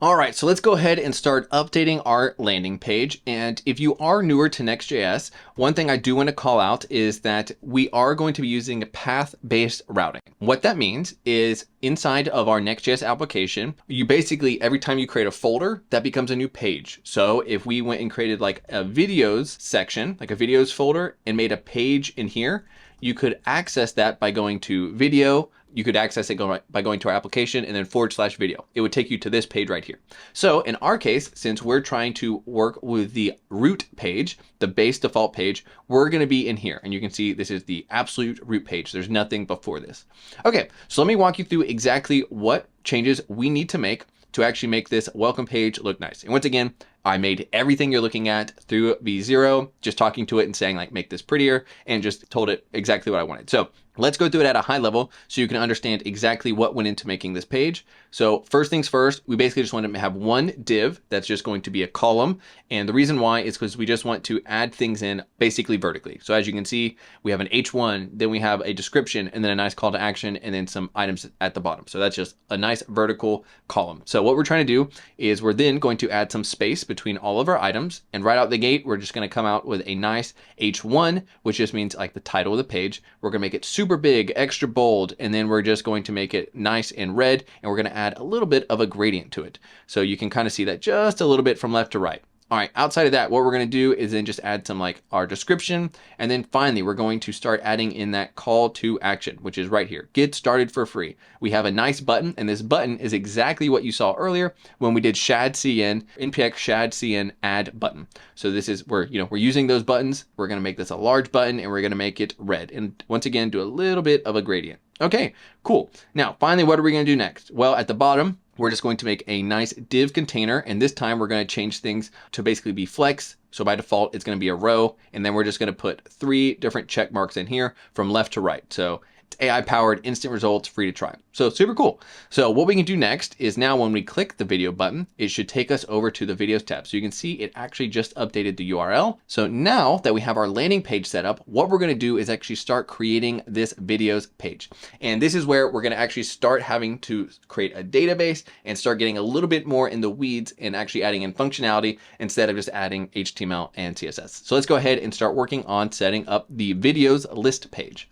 All right, so let's go ahead and start updating our landing page. And if you are newer to Next.js, one thing I do want to call out is that we are going to be using path-based routing. What that means is inside of our Next.js application, you basically, every time you create a folder, that becomes a new page. So if we went and created like a videos section, like a videos folder, and made a page in here, you could access that by going to video. You could access it by going to our application and then /video. It would take you to this page right here. So in our case, since we're trying to work with the root page, the base default page, we're going to be in here. And you can see this is the absolute root page. There's nothing before this. Okay, so let me walk you through exactly what changes we need to make to actually make this welcome page look nice. And once again, I made everything you're looking at through V0, just talking to it and saying like, make this prettier, and just told it exactly what I wanted. So let's go through it at a high level so you can understand exactly what went into making this page. So first things first, we basically just want to have one div that's just going to be a column. And the reason why is because we just want to add things in basically vertically. So as you can see, we have an H1, then we have a description, and then a nice call to action, and then some items at the bottom. So that's just a nice vertical column. So what we're trying to do is we're then going to add some space between all of our items. And right out the gate, we're just going to come out with a nice H1, which just means like the title of the page. We're going to make it super big, extra bold, and then we're just going to make it nice and red, and we're going to add a little bit of a gradient to it. So you can kind of see that just a little bit from left to right. All right, outside of that, what we're going to do is then just add some like our description. And then finally, we're going to start adding in that call to action, which is right here. Get started for free. We have a nice button, and this button is exactly what you saw earlier when we did Shadcn, npx Shadcn add button. So this is where, we're using those buttons. We're going to make this a large button, and we're going to make it red. And once again, do a little bit of a gradient. Okay, cool. Now, finally, what are we going to do next? Well, at the bottom, we're just going to make a nice div container, and this time we're going to change things to basically be flex. So by default, it's going to be a row, and then we're just going to put 3 different check marks in here from left to right. So it's AI powered, instant results, free to try. So super cool. So what we can do next is now when we click the video button, it should take us over to the videos tab. So you can see it actually just updated the URL. So now that we have our landing page set up, what we're going to do is actually start creating this videos page. And this is where we're going to actually start having to create a database and start getting a little bit more in the weeds and actually adding in functionality instead of just adding HTML and CSS. So let's go ahead and start working on setting up the videos list page.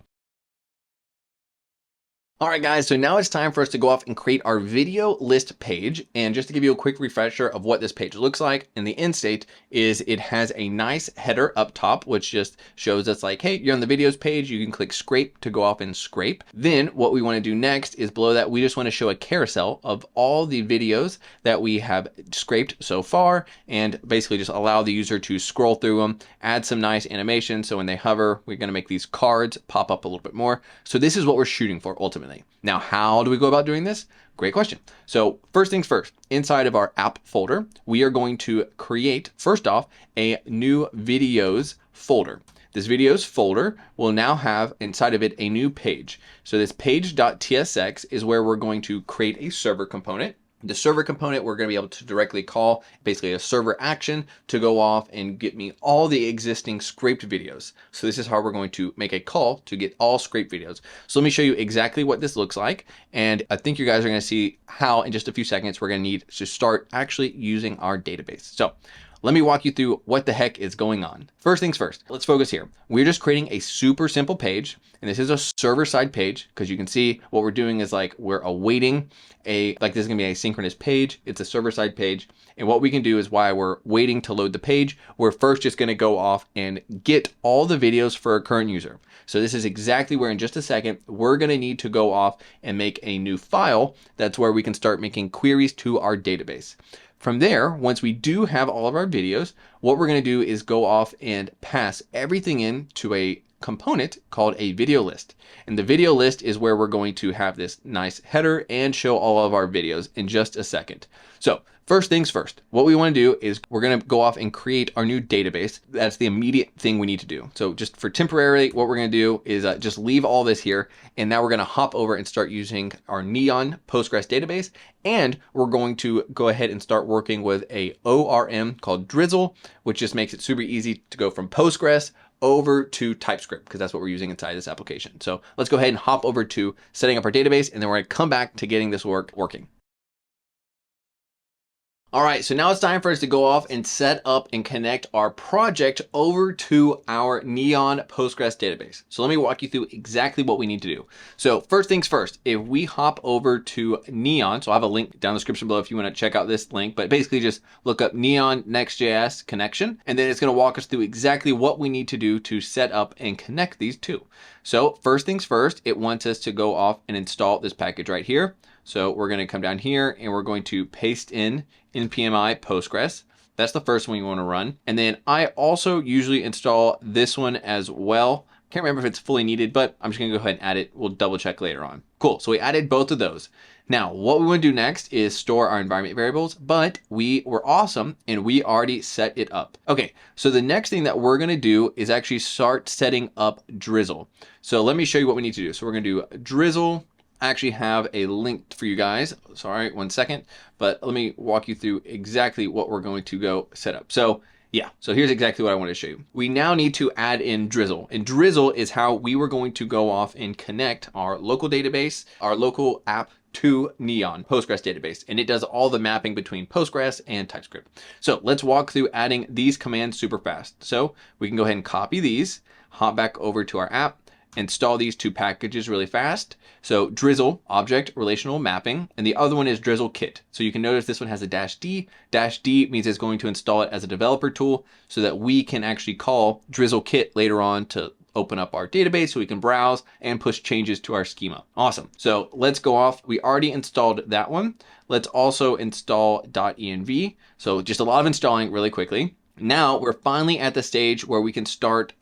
All right, guys, so now it's time for us to go off and create our video list page. And just to give you a quick refresher of what this page looks like in the end state is it has a nice header up top, which just shows us like, hey, you're on the videos page. You can click scrape to go off and scrape. Then what we want to do next is below that, we just want to show a carousel of all the videos that we have scraped so far and basically just allow the user to scroll through them, add some nice animation. So when they hover, we're going to make these cards pop up a little bit more. So this is what we're shooting for ultimately. Now, how do we go about doing this? Great question. So first things first, inside of our app folder, we are going to create, first off, a new videos folder. This videos folder will now have inside of it a new page. So this page.tsx is where we're going to create a server component. The server component, we're going to be able to directly call basically a server action to go off and get me all the existing scraped videos. So this is how we're going to make a call to get all scraped videos. So let me show you exactly what this looks like. And I think you guys are going to see how in just a few seconds we're going to need to start actually using our database. So let me walk you through what the heck is going on. First things first, let's focus here. We're just creating a super simple page, and this is a server-side page because you can see what we're doing is like we're awaiting this is gonna be a synchronous page. It's a server-side page, and what we can do is while we're waiting to load the page, we're first just gonna go off and get all the videos for a current user. So this is exactly where in just a second, we're gonna need to go off and make a new file. That's where we can start making queries to our database. From there, once we do have all of our videos, what we're going to do is go off and pass everything into a component called a video list. And the video list is where we're going to have this nice header and show all of our videos in just a second. So first things first, what we want to do is we're going to go off and create our new database. That's the immediate thing we need to do. So just for temporarily, what we're going to do is just leave all this here. And now we're going to hop over and start using our Neon Postgres database. And we're going to go ahead and start working with a ORM called Drizzle, which just makes it super easy to go from Postgres over to Typescript, because that's what we're using inside this application. So let's go ahead and hop over to setting up our database, and then we're going to come back to getting this working. All right, so now it's time for us to go off and set up and connect our project over to our Neon Postgres database. So let me walk you through exactly what we need to do. So first things first, if we hop over to Neon, so I have a link down in the description below if you want to check out this link, but basically just look up Neon NextJS connection, and then it's going to walk us through exactly what we need to do to set up and connect these two. So first things first, it wants us to go off and install this package right here. So we're going to come down here and we're going to paste in npmi Postgres. That's the first one you want to run. And then I also usually install this one as well. Can't remember if it's fully needed, but I'm just gonna go ahead and add it. We'll double check later on. Cool, so we added both of those. Now, what we wanna do next is store our environment variables, but we were awesome and we already set it up. Okay, so the next thing that we're gonna do is actually start setting up Drizzle. So let me show you what we need to do. So we're gonna do Drizzle. I actually have a link for you guys. Sorry, 1 second, but let me walk you through exactly what we're going to go set up. So yeah, so here's exactly what I want to show you. We now need to add in Drizzle, and Drizzle is how we were going to go off and connect our local database, our local app to Neon Postgres database, and it does all the mapping between Postgres and Typescript. So let's walk through adding these commands super fast. So we can go ahead and copy these, hop back over to our app, install these two packages really fast. So Drizzle, object relational mapping, and the other one is Drizzle kit. So you can notice this one has a -d. -d means it's going to install it as a developer tool so that we can actually call Drizzle kit later on to open up our database so we can browse and push changes to our schema. Awesome. So let's go off. We already installed that one. Let's also install .env. So just a lot of installing really quickly. Now we're finally at the stage where we can start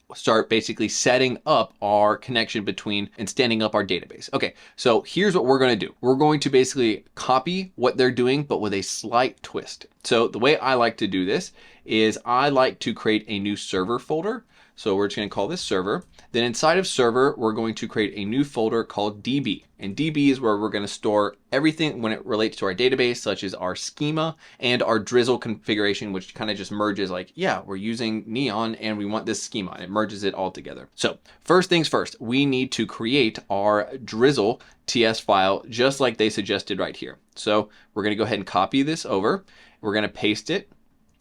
basically setting up our connection between and standing up our database. Okay, so here's what we're going to do. We're going to basically copy what they're doing, but with a slight twist. So the way I like to do this is I like to create a new server folder. So we're just going to call this server. Then inside of server, we're going to create a new folder called DB. And DB is where we're going to store everything when it relates to our database, such as our schema and our Drizzle configuration, which kind of just merges like, yeah, we're using Neon and we want this schema. And it merges it all together. So first things first, we need to create our Drizzle TS file, just like they suggested right here. So we're going to go ahead and copy this over. We're going to paste it.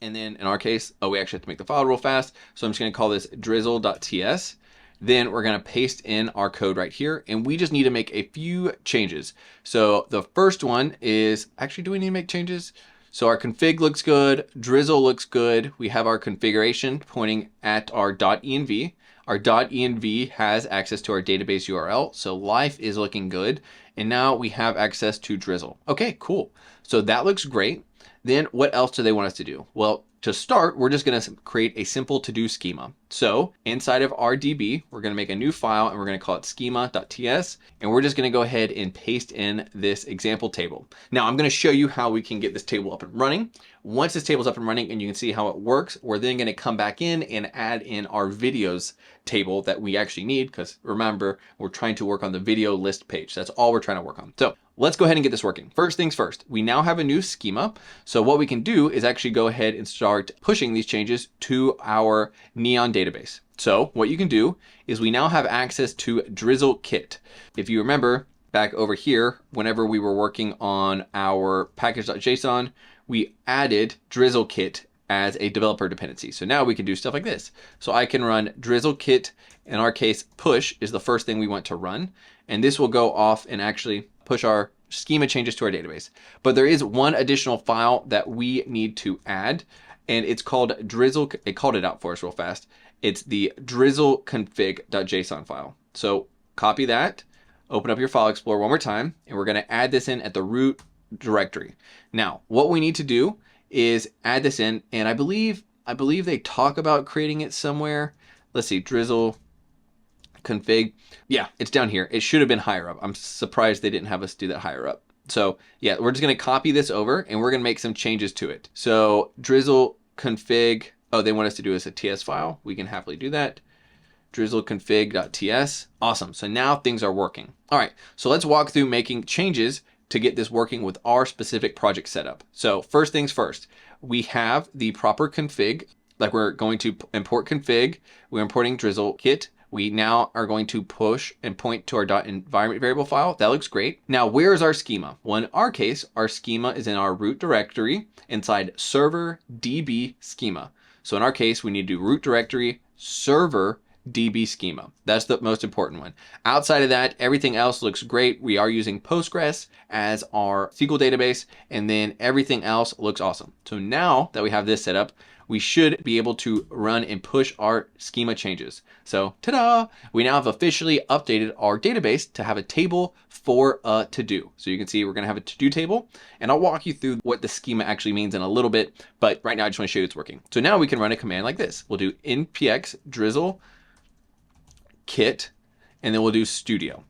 And then in our case, we actually have to make the file real fast. So I'm just going to call this drizzle.ts. Then we're going to paste in our code right here. And we just need to make a few changes. So the first one is, actually, do we need to make changes? So our config looks good. Drizzle looks good. We have our configuration pointing at our .env. Our .env has access to our database URL. So life is looking good. And now we have access to Drizzle. Okay, cool. So that looks great. Then what else do they want us to do? Well, to start, we're just going to create a simple to-do schema. So inside of our DB, we're going to make a new file and we're going to call it schema.ts. And we're just going to go ahead and paste in this example table. Now I'm going to show you how we can get this table up and running. Once this table's up and running and you can see how it works, we're then going to come back in and add in our videos table that we actually need. Because remember, we're trying to work on the video list page. That's all we're trying to work on. So let's go ahead and get this working. First things first, we now have a new schema. So what we can do is actually go ahead and start pushing these changes to our Neon database. So what you can do is we now have access to Drizzle kit. If you remember back over here, whenever we were working on our package.json, we added Drizzle kit as a developer dependency. So now we can do stuff like this. So I can run Drizzle kit. In our case, push is the first thing we want to run. And this will go off and actually push our schema changes to our database. But there is one additional file that we need to add, and it's called Drizzle. It called it out for us real fast. It's the drizzle config.json file. So copy that, open up your file explorer one more time, and we're going to add this in at the root directory. Now, what we need to do is add this in, and I believe they talk about creating it somewhere. Let's see, drizzle config. Yeah, it's down here. It should have been higher up. I'm surprised they didn't have us do that higher up. So yeah, we're just going to copy this over and we're going to make some changes to it. So drizzle config. Oh, they want us to do this a TS file. We can happily do that. Drizzle config.ts. Awesome. So now things are working. All right. So let's walk through making changes to get this working with our specific project setup. So first things first, we have the proper config. Like we're going to import config. We're importing Drizzle kit. We now are going to push and point to our .environment variable file. That looks great. Now, where is our schema? Well, in our case, our schema is in our root directory inside server db schema. So in our case, we need to do root directory server db schema. That's the most important one. Outside of that, everything else looks great. We are using Postgres as our SQL database, and then everything else looks awesome. So now that we have this set up, we should be able to run and push our schema changes. So ta-da! We now have officially updated our database to have a table for a to-do. So you can see we're going to have a to-do table, and I'll walk you through what the schema actually means in a little bit, but right now I just want to show you it's working. So now we can run a command like this. We'll do npx drizzle kit, and then we'll do studio.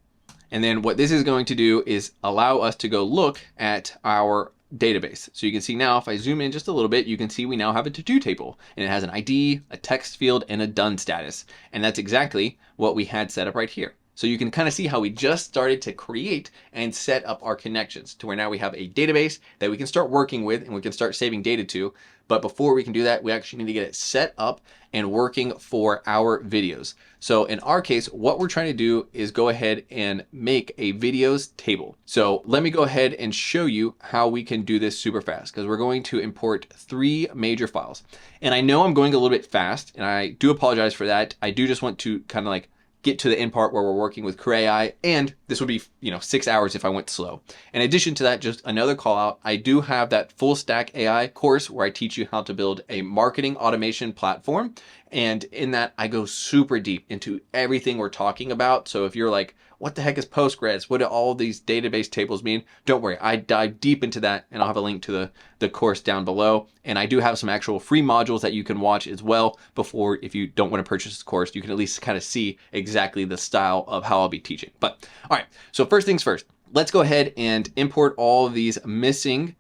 And then what this is going to do is allow us to go look at our database. So you can see now, if I zoom in just a little bit, you can see we now have a to-do table, and it has an ID, a text field, and a done status. And that's exactly what we had set up right here. So you can kind of see how we just started to create and set up our connections to where now we have a database that we can start working with and we can start saving data to. But before we can do that, we actually need to get it set up and working for our videos. So in our case, what we're trying to do is go ahead and make a videos table. So let me go ahead and show you how we can do this super fast, because we're going to import 3 major files. And I know I'm going a little bit fast, and I do apologize for that. I do just want to kind of like get to the end part where we're working with CrewAI, and this would be 6 hours if I went slow. In addition to that, just another call out, I do have that Fullstack AI course where I teach you how to build a marketing automation platform, and in that I go super deep into everything we're talking about. So if you're like, what the heck is Postgres? What do all these database tables mean? Don't worry, I dive deep into that, and I'll have a link to the course down below. And I do have some actual free modules that you can watch as well before, if you don't want to purchase this course, you can at least kind of see exactly the style of how I'll be teaching. But all right, so first things first, let's go ahead and import all of these missing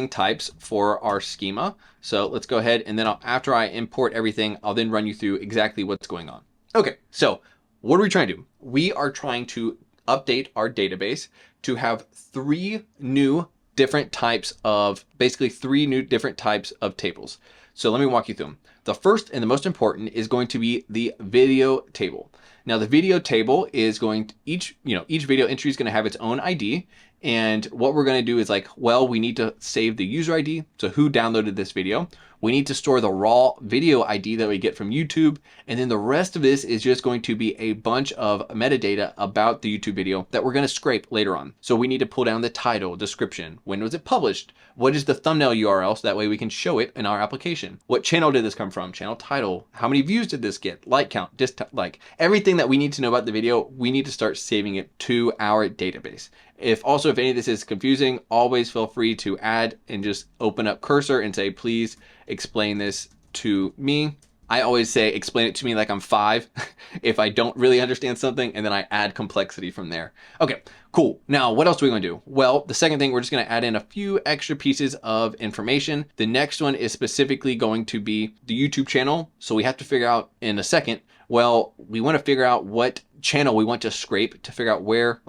types for our schema. So let's go ahead, and then after I import everything, I'll then run you through exactly what's going on. Okay, so what are we trying to do? We are trying to update our database to have 3 new different types of, basically 3 new different types of tables. So let me walk you through them. The first and the most important is going to be the video table. Now the video table is going to, each video entry is going to have its own ID. And what we're going to do is we need to save the user ID. So who downloaded this video? We need to store the raw video ID that we get from YouTube. And then the rest of this is just going to be a bunch of metadata about the YouTube video that we're going to scrape later on. So we need to pull down the title, description, when was it published? What is the thumbnail URL? So that way we can show it in our application. What channel did this come from? Channel title. How many views did this get? Like count, everything that we need to know about the video, we need to start saving it to our database. If any of this is confusing, always feel free to add and just open up Cursor and say, please explain this to me. I always say, explain it to me like I'm 5 if I don't really understand something, and then I add complexity from there. Okay, cool. Now, what else are we going to do? Well, the second thing, we're just going to add in a few extra pieces of information. The next one is specifically going to be the YouTube channel. So we have to figure out in a second, well, we want to figure out what channel we want to scrape to figure out where,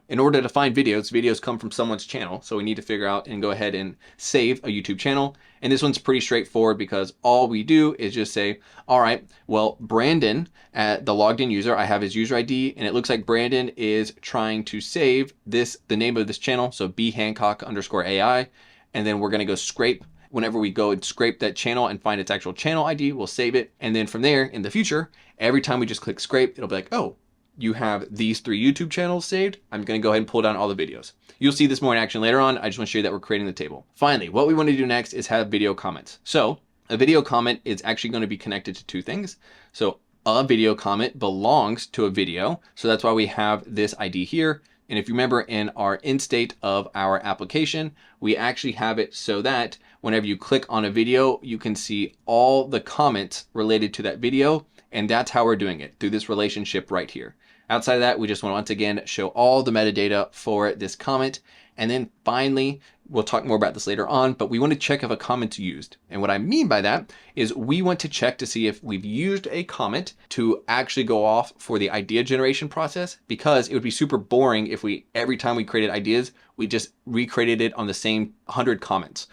in order to find videos come from someone's channel. So we need to figure out and go ahead and save a YouTube channel. And this one's pretty straightforward, because all we do is just say, all right, well, Brandon, the logged in user, I have his user ID, and it looks like Brandon is trying to save the name of this channel. So bhancock_AI. And then we're going to go scrape. Whenever we go and scrape that channel and find its actual channel ID, we'll save it. And then from there, in the future, every time we just click scrape, it'll be like, oh, you have these 3 YouTube channels saved. I'm going to go ahead and pull down all the videos. You'll see this more in action later on. I just want to show you that we're creating the table. Finally, what we want to do next is have video comments. So a video comment is actually going to be connected to 2 things. So a video comment belongs to a video. So that's why we have this ID here. And if you remember, in our end state of our application, we actually have it so that whenever you click on a video, you can see all the comments related to that video. And that's how we're doing it, through this relationship right here. Outside of that, we just want to once again show all the metadata for this comment. And then finally, we'll talk more about this later on, but we want to check if a comment's used. And what I mean by that is we want to check to see if we've used a comment to actually go off for the idea generation process, because it would be super boring if every time we created ideas, we just recreated it on the same 100 comments.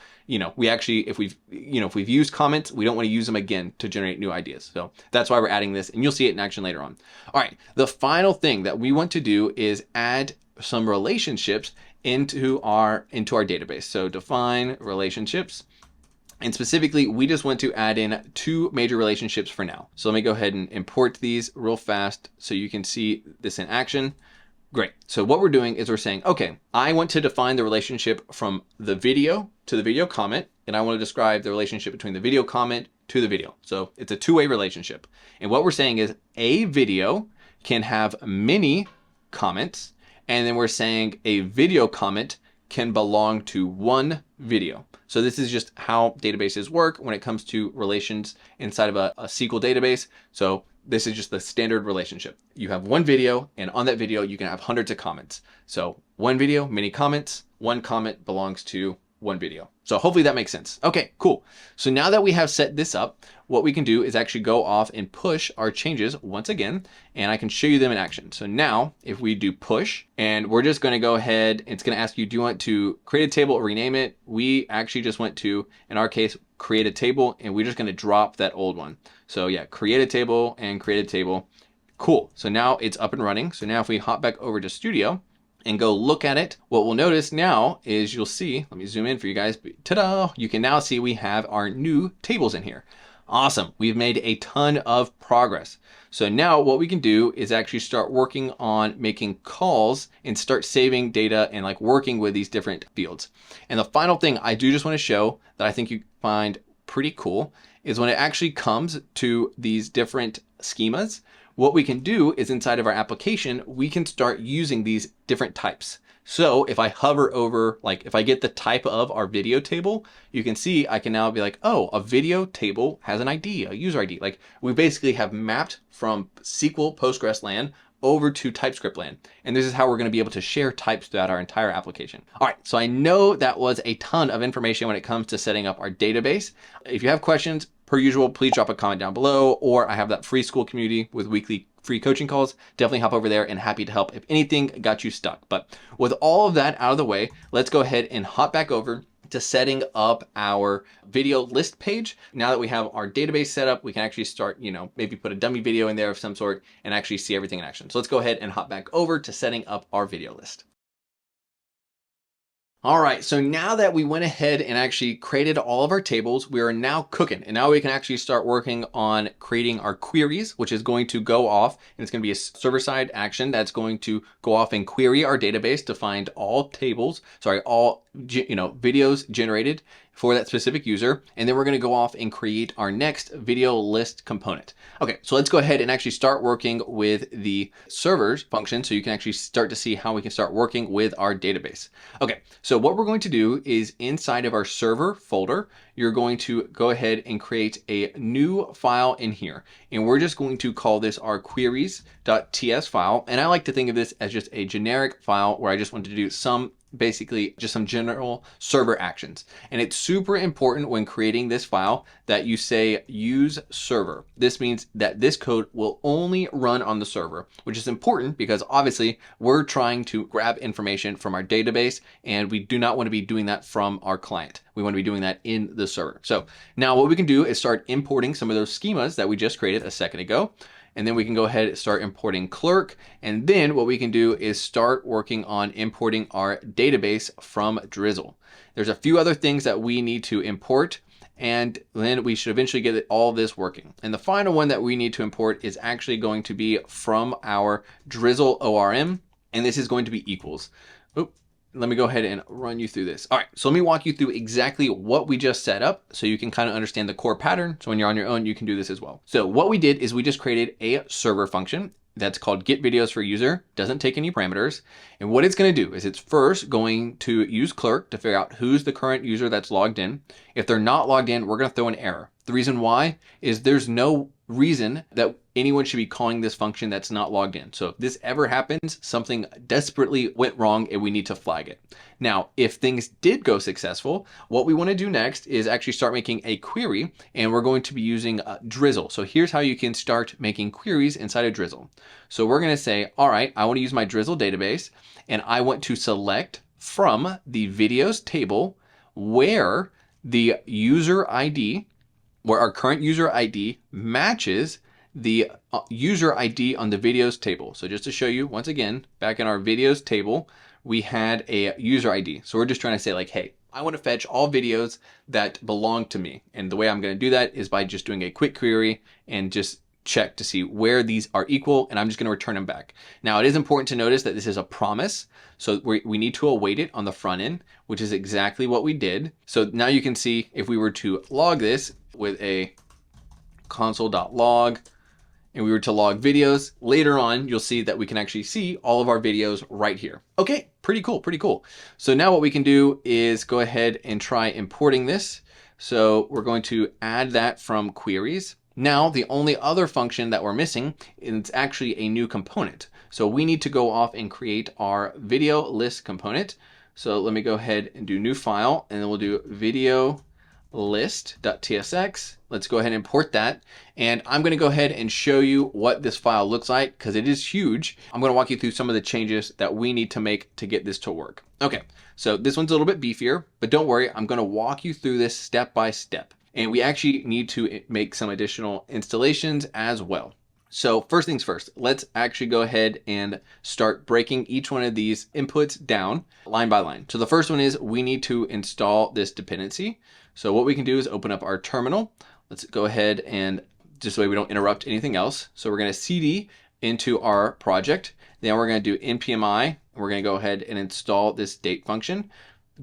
We actually, if we've used comments, we don't want to use them again to generate new ideas. So that's why we're adding this, and you'll see it in action later on. All right, the final thing that we want to do is add some relationships into our database. So define relationships. And specifically, we just want to add in 2 major relationships for now. So let me go ahead and import these real fast so you can see this in action. Great. So what we're doing is we're saying, okay, I want to define the relationship from the video to the video comment, and I want to describe the relationship between the video comment to the video. So it's a two-way relationship. And what we're saying is a video can have many comments, and then we're saying a video comment can belong to one video. So this is just how databases work when it comes to relations inside of a SQL database. So this is just the standard relationship. You have one video, and on that video, you can have hundreds of comments. So one video, many comments, one comment belongs to one video. So hopefully that makes sense. Okay, cool. So now that we have set this up, what we can do is actually go off and push our changes once again, and I can show you them in action. So now if we do push, and we're just going to go ahead, it's going to ask you, do you want to create a table or rename it? We actually just went to, in our case, create a table, and we're just going to drop that old one. So yeah, create a table and create a table. Cool. So now it's up and running. So now if we hop back over to Studio and go look at it, what we'll notice now is you'll see, let me zoom in for you guys. Ta-da! You can now see we have our new tables in here. Awesome. We've made a ton of progress. So now what we can do is actually start working on making calls and start saving data and like working with these different fields. And the final thing I do just want to show that I think you find pretty cool is when it actually comes to these different schemas, what we can do is inside of our application, we can start using these different types. So if I hover over, like if I get the type of our video table, you can see I can now be like, oh, a video table has an ID, a user ID. Like we basically have mapped from SQL Postgres land over to TypeScript land. And this is how we're going to be able to share types throughout our entire application. All right, so I know that was a ton of information when it comes to setting up our database. If you have questions, per usual, please drop a comment down below, or I have that free Skool community with weekly free coaching calls. Definitely hop over there and happy to help if anything got you stuck. But with all of that out of the way, let's go ahead and hop back over to setting up our video list page. Now that we have our database set up, we can actually start, maybe put a dummy video in there of some sort and actually see everything in action. So let's go ahead and hop back over to setting up our video list. All right, so now that we went ahead and actually created all of our tables, we are now cooking. And now we can actually start working on creating our queries, which is going to go off, and it's going to be a server-side action that's going to go off and query our database to find all videos generated for that specific user. And then we're going to go off and create our next video list component. Okay, so let's go ahead and actually start working with the servers function so you can actually start to see how we can start working with our database. Okay, so what we're going to do is inside of our server folder, you're going to go ahead and create a new file in here. And we're just going to call this our queries.ts file. And I like to think of this as just a generic file where I just want to do basically just some general server actions. And it's super important when creating this file that you say use server. This means that this code will only run on the server, which is important because obviously we're trying to grab information from our database and we do not want to be doing that from our client. We want to be doing that in the server. So now what we can do is start importing some of those schemas that we just created a second ago. And then we can go ahead and start importing Clerk. And then what we can do is start working on importing our database from Drizzle. There's a few other things that we need to import, and then we should eventually get all this working. And the final one that we need to import is actually going to be from our Drizzle ORM, and this is going to be equals. Let me go ahead and run you through this. All right, so let me walk you through exactly what we just set up so you can kind of understand the core pattern. So when you're on your own, you can do this as well. So what we did is we just created a server function that's called get videos for user, doesn't take any parameters. And what it's going to do is it's first going to use Clerk to figure out who's the current user that's logged in. If they're not logged in, we're going to throw an error. The reason why is there's no reason that anyone should be calling this function that's not logged in. So if this ever happens, something desperately went wrong and we need to flag it. Now, if things did go successful, what we want to do next is actually start making a query, and we're going to be using Drizzle. So here's how you can start making queries inside of Drizzle. So we're going to say, all right, I want to use my Drizzle database, and I want to select from the videos table where the user ID, where our current user ID matches the user ID on the videos table. So just to show you, once again, back in our videos table, we had a user ID. So we're just trying to say like, hey, I want to fetch all videos that belong to me. And the way I'm going to do that is by just doing a quick query and just check to see where these are equal, and I'm just going to return them back. Now, it is important to notice that this is a promise. So we need to await it on the front end, which is exactly what we did. So now you can see if we were to log this with a console.log, and we were to log videos, later on, you'll see that we can actually see all of our videos right here. Okay, pretty cool, pretty cool. So now what we can do is go ahead and try importing this. So we're going to add that from queries. Now, the only other function that we're missing is actually a new component. So we need to go off and create our video list component. So let me go ahead and do new file, and then we'll do video list.tsx. Let's go ahead and import that. And I'm going to go ahead and show you what this file looks like because it is huge. I'm going to walk you through some of the changes that we need to make to get this to work. Okay, so this one's a little bit beefier, but don't worry, I'm going to walk you through this step by step. And we actually need to make some additional installations as well. So first things first, let's actually go ahead and start breaking each one of these inputs down line by line. So the first one is we need to install this dependency. So what we can do is open up our terminal. Let's go ahead and just so we don't interrupt anything else. So we're going to cd into our project. Then we're going to do npmi, and we're going to go ahead and install this date function.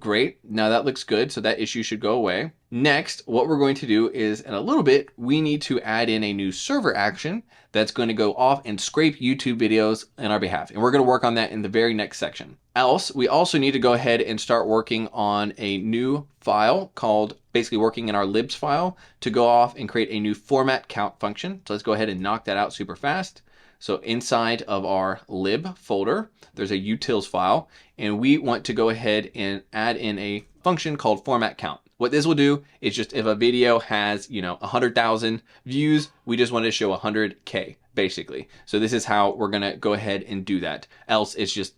Great. Now that looks good. So that issue should go away. Next, what we're going to do is in a little bit, we need to add in a new server action that's going to go off and scrape YouTube videos on our behalf. And we're going to work on that in the very next section. Else, we also need to go ahead and start working on a new file called basically working in our libs file to go off and create a new format count function. So let's go ahead and knock that out super fast. So inside of our lib folder, there's a utils file, and we want to go ahead and add in a function called format count. What this will do is just if a video has, 100,000 views, we just want to show 100K basically. So this is how we're going to go ahead and do that. Else it's just,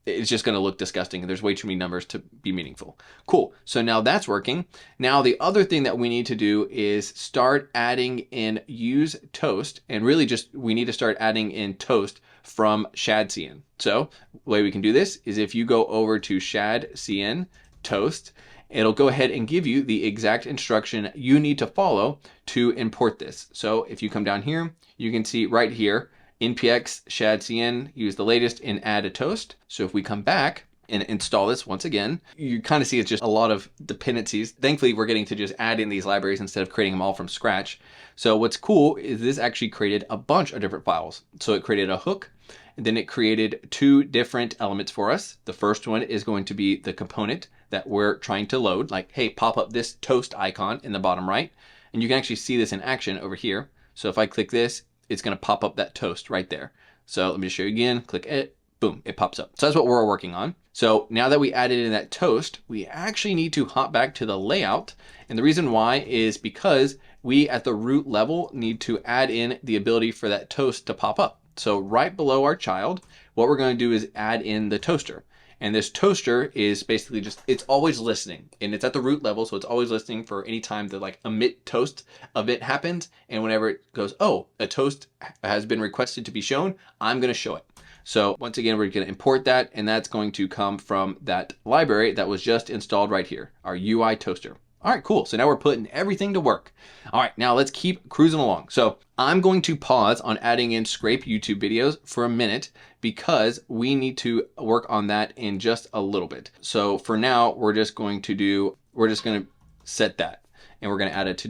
it's just going to look disgusting and there's way too many numbers to be meaningful. Cool. So now that's working. Now the other thing that we need to do is start adding in use toast, and really just we need to start adding in toast from Shadcn. So the way we can do this is if you go over to Shadcn toast, it'll go ahead and give you the exact instruction you need to follow to import this. So if you come down here, you can see right here, npx Shadcn, use the latest and add a toast. So if we come back and install this once again, you kind of see it's just a lot of dependencies. Thankfully, we're getting to just add in these libraries instead of creating them all from scratch. So what's cool is this actually created a bunch of different files. So it created a hook, and then it created two different elements for us. The first one is going to be the component that we're trying to load, like, hey, pop up this toast icon in the bottom right. And you can actually see this in action over here. So if I click this, it's going to pop up that toast right there. So let me just show you again, click it, boom, it pops up. So that's what we're working on. So now that we added in that toast, we actually need to hop back to the layout. And the reason why is because we at the root level need to add in the ability for that toast to pop up. So right below our child, what we're going to do is add in the toaster. And this toaster is basically just, it's always listening, and it's at the root level. So it's always listening for any time the like emit toast event happens. And whenever it goes, oh, a toast has been requested to be shown, I'm going to show it. So once again, we're going to import that, and that's going to come from that library that was just installed right here, our UI toaster. All right, cool. So now we're putting everything to work. All right, now let's keep cruising along. So I'm going to pause on adding in scrape YouTube videos for a minute because we need to work on that in just a little bit. So for now, we're just going to set that, and we're going to add a to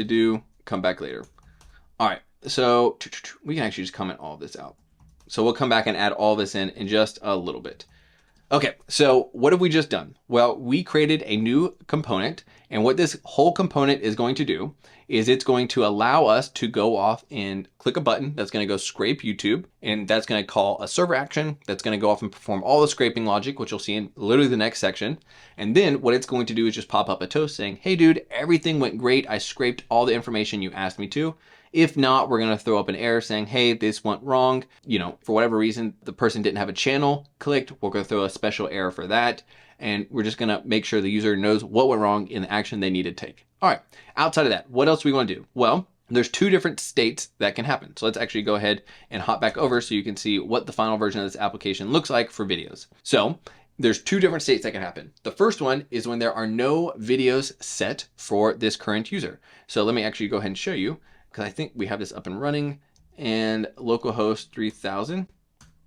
do, come back later. All right, so we can actually just comment all of this out. So we'll come back and add all this in just a little bit. Okay, so what have we just done? Well, we created a new component, and what this whole component is going to do is it's going to allow us to go off and click a button that's going to go scrape YouTube, and that's going to call a server action that's going to go off and perform all the scraping logic, which you'll see in literally the next section. And then what it's going to do is just pop up a toast saying, hey dude, everything went great. I scraped all the information you asked me to. If not, we're going to throw up an error saying, hey, this went wrong. For whatever reason, the person didn't have a channel clicked. We're going to throw a special error for that. And we're just going to make sure the user knows what went wrong in the action they need to take. All right. Outside of that, what else do we want to do? Well, there's two different states that can happen. So let's actually go ahead and hop back over so you can see what the final version of this application looks like for videos. So there's two different states that can happen. The first one is when there are no videos set for this current user. So let me actually go ahead and show you, because I think we have this up and running, and localhost 3000.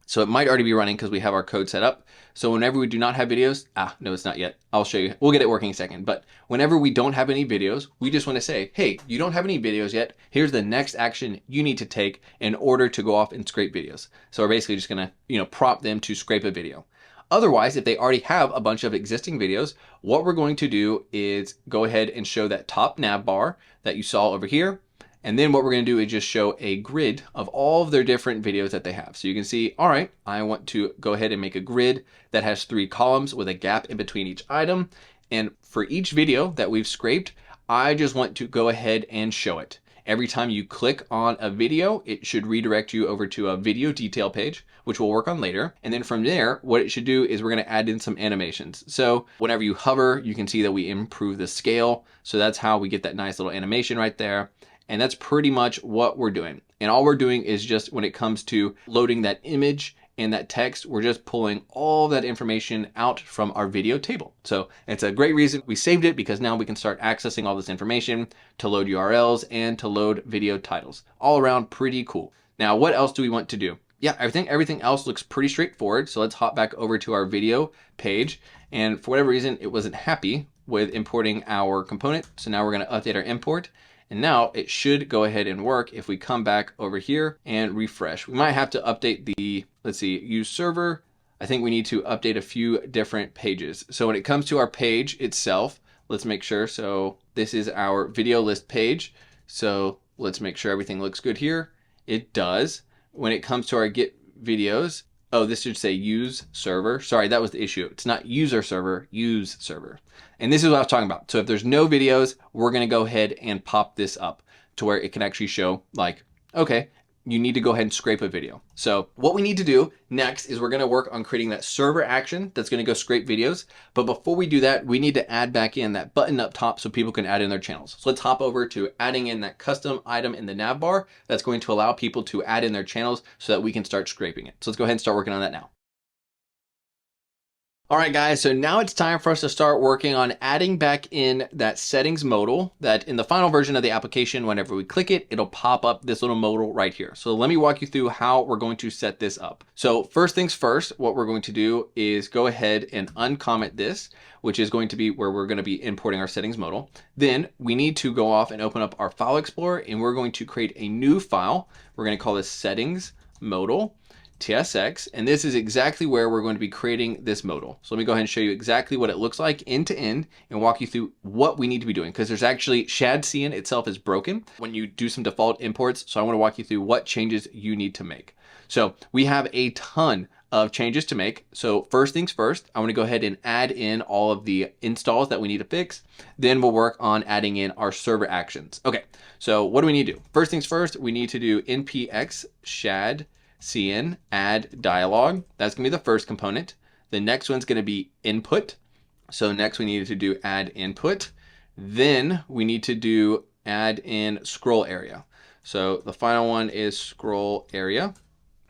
So it might already be running because we have our code set up. So whenever we do not have videos, no, it's not yet. I'll show you. We'll get it working in a second. But whenever we don't have any videos, we just want to say, hey, you don't have any videos yet. Here's the next action you need to take in order to go off and scrape videos. So we're basically just going to, prompt them to scrape a video. Otherwise, if they already have a bunch of existing videos, what we're going to do is go ahead and show that top nav bar that you saw over here. And then what we're going to do is just show a grid of all of their different videos that they have. So you can see, all right, I want to go ahead and make a grid that has 3 columns with a gap in between each item. And for each video that we've scraped, I just want to go ahead and show it. Every time you click on a video, it should redirect you over to a video detail page, which we'll work on later. And then from there, what it should do is we're going to add in some animations. So whenever you hover, you can see that we improve the scale. So that's how we get that nice little animation right there. And that's pretty much what we're doing. And all we're doing is just when it comes to loading that image and that text, we're just pulling all that information out from our video table. So it's a great reason we saved it, because now we can start accessing all this information to load URLs and to load video titles. All around pretty cool. Now, what else do we want to do? Yeah, I think everything else looks pretty straightforward. So let's hop back over to our video page. And for whatever reason, it wasn't happy with importing our component. So now we're going to update our import. And now it should go ahead and work if we come back over here and refresh. We might have to update the, let's see, use server. I think we need to update a few different pages. So when it comes to our page itself, let's make sure. So this is our video list page. So let's make sure everything looks good here. It does. When it comes to our Git videos, oh, this should say use server. Sorry, that was the issue. It's not user server, use server. And this is what I was talking about. So if there's no videos, we're going to go ahead and pop this up to where it can actually show like, okay, you need to go ahead and scrape a video. So what we need to do next is we're going to work on creating that server action that's going to go scrape videos. But before we do that, we need to add back in that button up top so people can add in their channels. So let's hop over to adding in that custom item in the nav bar that's going to allow people to add in their channels so that we can start scraping it. So let's go ahead and start working on that now. All right, guys, so now it's time for us to start working on adding back in that settings modal that in the final version of the application, whenever we click it, it'll pop up this little modal right here. So let me walk you through how we're going to set this up. So first things first, what we're going to do is go ahead and uncomment this, which is going to be where we're going to be importing our settings modal. Then we need to go off and open up our file explorer, and we're going to create a new file. We're going to call this settings modal. TSX, and this is exactly where we're going to be creating this modal. So let me go ahead and show you exactly what it looks like end to end and walk you through what we need to be doing, because there's actually Shadcn itself is broken when you do some default imports. So I want to walk you through what changes you need to make. So we have a ton of changes to make. So first things first, I want to go ahead and add in all of the installs that we need to fix. Then we'll work on adding in our server actions. Okay, so what do we need to do? First things first, we need to do npx shadcn add dialog. That's gonna be the first component. The next one's gonna be input. So next we need to do add input. Then we need to do add in scroll area. So the final one is scroll area.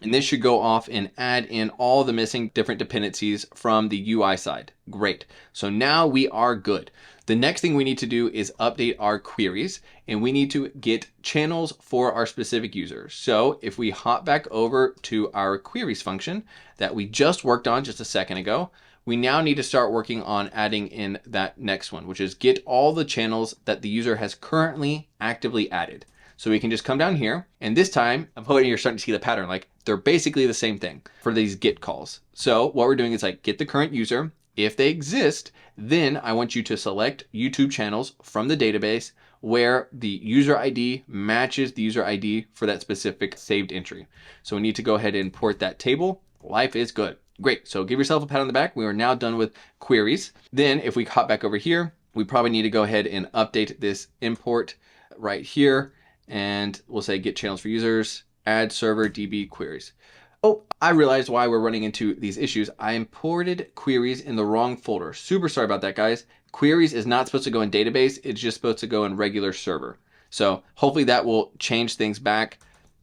And this should go off and add in all the missing different dependencies from the UI side. Great. So now we are good. The next thing we need to do is update our queries, and we need to get channels for our specific users. So if we hop back over to our queries function that we just worked on just a second ago, we now need to start working on adding in that next one, which is get all the channels that the user has currently actively added. So we can just come down here, and this time, I'm hoping you're starting to see the pattern, like they're basically the same thing for these get calls. So what we're doing is like get the current user. If they exist, then I want you to select YouTube channels from the database where the user ID matches the user ID for that specific saved entry. So we need to go ahead and import that table. Life is good. Great. So give yourself a pat on the back. We are now done with queries. Then if we hop back over here, we probably need to go ahead and update this import right here. And we'll say get channels for users, add server DB queries. Oh, I realized why we're running into these issues. I imported queries in the wrong folder. Super sorry about that, guys. Queries is not supposed to go in database. It's just supposed to go in regular server. So hopefully that will change things back.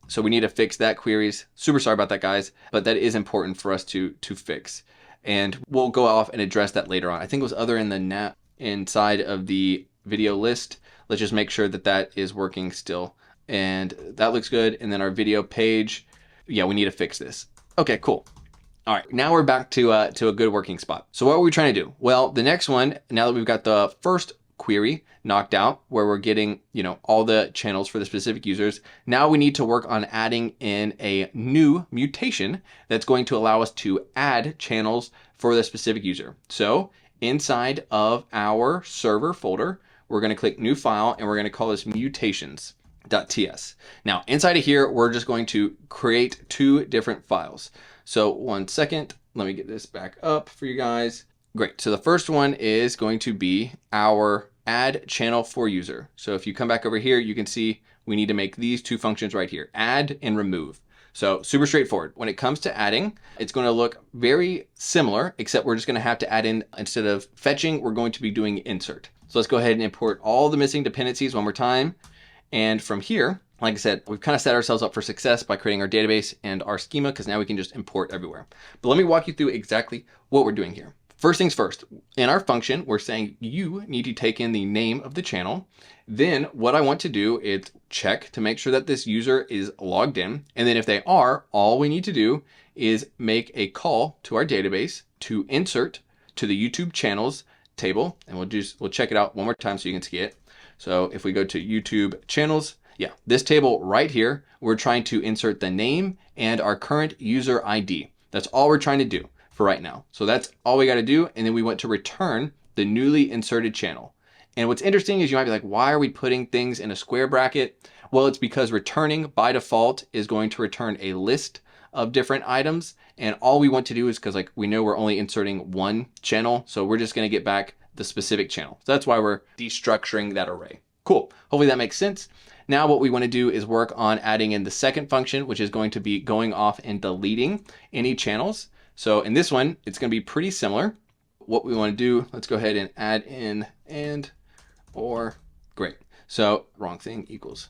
So we need to fix that queries. Super sorry about that, guys, but that is important for us to fix. And we'll go off and address that later on. I think it was other in the inside of the video list. Let's just make sure that that is working still. And that looks good. And then our video page, yeah, we need to fix this. Okay, cool. All right, now we're back to a good working spot. So what are we trying to do? Well, the next one, now that we've got the first query knocked out where we're getting, all the channels for the specific users, now we need to work on adding in a new mutation that's going to allow us to add channels for the specific user. So inside of our server folder, we're going to click new file and we're going to call this mutations.ts. Now inside of here, we're just going to create two different files. So 1 second, let me get this back up for you guys. Great, so the first one is going to be our add channel for user. So if you come back over here, you can see we need to make these two functions right here, add and remove. So super straightforward. When it comes to adding, it's going to look very similar, except we're just going to have to add in, instead of fetching, we're going to be doing insert. So let's go ahead and import all the missing dependencies one more time. And from here, like I said, we've kind of set ourselves up for success by creating our database and our schema, because now we can just import everywhere. But let me walk you through exactly what we're doing here. First things first, in our function, we're saying you need to take in the name of the channel. Then what I want to do is check to make sure that this user is logged in. And then if they are, all we need to do is make a call to our database to insert to the YouTube channels table. And we'll check it out one more time so you can see it. So if we go to YouTube channels, yeah, this table right here, we're trying to insert the name and our current user ID. That's all we're trying to do for right now. So that's all we got to do. And then we want to return the newly inserted channel. And what's interesting is you might be like, why are we putting things in a square bracket? Well, it's because returning by default is going to return a list of different items. And all we want to do is, because we know we're only inserting one channel, so we're just going to get back the specific channel. So that's why we're destructuring that array. Cool. Hopefully that makes sense. Now what we want to do is work on adding in the second function, which is going to be going off and deleting any channels. So in this one, it's going to be pretty similar. What we want to do, let's go ahead and add in great. So wrong thing equals.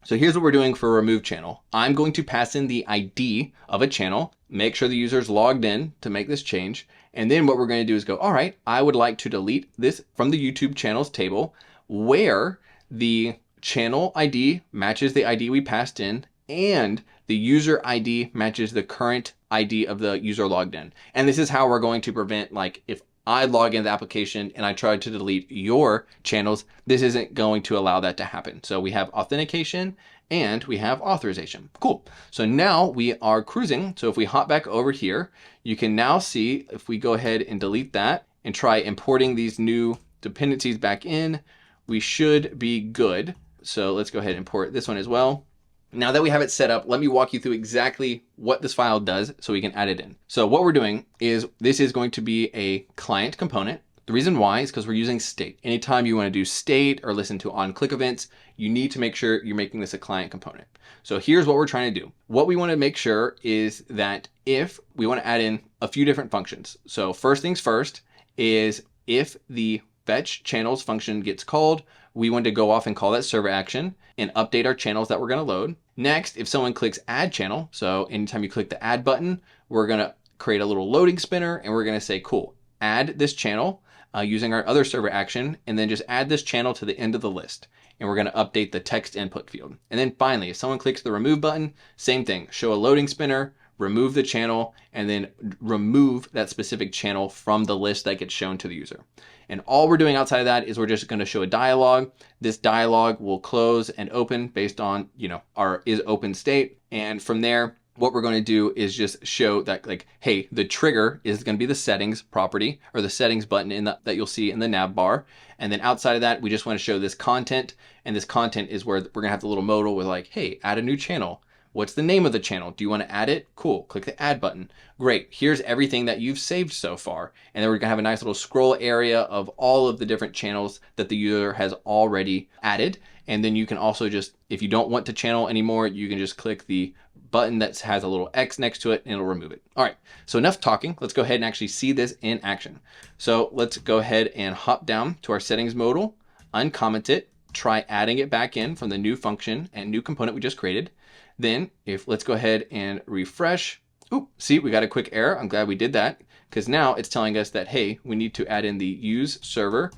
So here's what we're doing for remove channel. I'm going to pass in the ID of a channel, make sure the user is logged in to make this change. And then what we're going to do is go, all right, I would like to delete this from the YouTube channels table where the channel ID matches the ID we passed in and the user ID matches the current ID of the user logged in. And this is how we're going to prevent, if I log into the application and I try to delete your channels, this isn't going to allow that to happen. So we have authentication and we have authorization. Cool. So now we are cruising. So if we hop back over here, you can now see if we go ahead and delete that and try importing these new dependencies back in, we should be good. So let's go ahead and import this one as well. Now that we have it set up, let me walk you through exactly what this file does so we can add it in. So what we're doing is this is going to be a client component. The reason why is because we're using state. Anytime you want to do state or listen to on-click events, you need to make sure you're making this a client component. So here's what we're trying to do. What we want to make sure is that if we want to add in a few different functions. So first things first is if the fetch channels function gets called, we want to go off and call that server action and update our channels that we're going to load. Next, if someone clicks add channel, so anytime you click the add button, we're going to create a little loading spinner and we're going to say, cool, add this channel using our other server action, and then just add this channel to the end of the list. And we're going to update the text input field. And then finally, if someone clicks the remove button, same thing, show a loading spinner, remove the channel, and then remove that specific channel from the list that gets shown to the user. And all we're doing outside of that is we're just going to show a dialog. This dialog will close and open based on, our is open state. And from there, what we're going to do is just show that hey, the trigger is going to be the settings property or the settings button that you'll see in the Navbar. And then outside of that, we just want to show this content. And this content is where we're going to have the little modal with hey, add a new channel. What's the name of the channel? Do you want to add it? Cool. Click the add button. Great. Here's everything that you've saved so far. And then we're going to have a nice little scroll area of all of the different channels that the user has already added. And then you can also just, if you don't want to channel anymore, you can just click the button that has a little X next to it and it'll remove it. All right. So enough talking. Let's go ahead and actually see this in action. So let's go ahead and hop down to our settings modal, uncomment it, try adding it back in from the new function and new component we just created. Then let's go ahead and refresh. Oop, see, we got a quick error. I'm glad we did that because now it's telling us that, hey, we need to add in the use server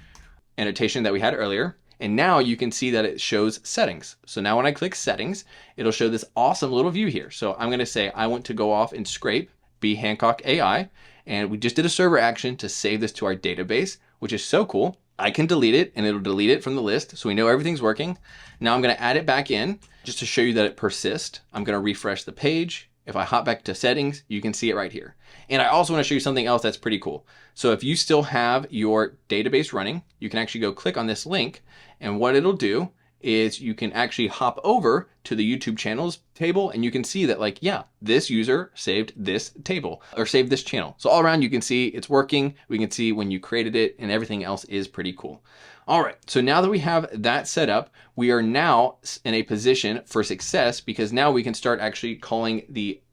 annotation that we had earlier. And now you can see that it shows settings. So now when I click settings, it'll show this awesome little view here. So I'm going to say I want to go off and scrape B Hancock AI. And we just did a server action to save this to our database, which is so cool. I can delete it and it'll delete it from the list. So we know everything's working. Now I'm going to add it back in just to show you that it persists. I'm going to refresh the page. If I hop back to settings, you can see it right here. And I also want to show you something else that's pretty cool. So if you still have your database running, you can actually go click on this link. And what it'll do is you can actually hop over to the YouTube channels table and you can see that, like, yeah, this user saved this table or saved this channel. So all around you can see it's working. We can see when you created it and everything else is pretty cool. All right, so now that we have that set up, we are now in a position for success because now we can start actually calling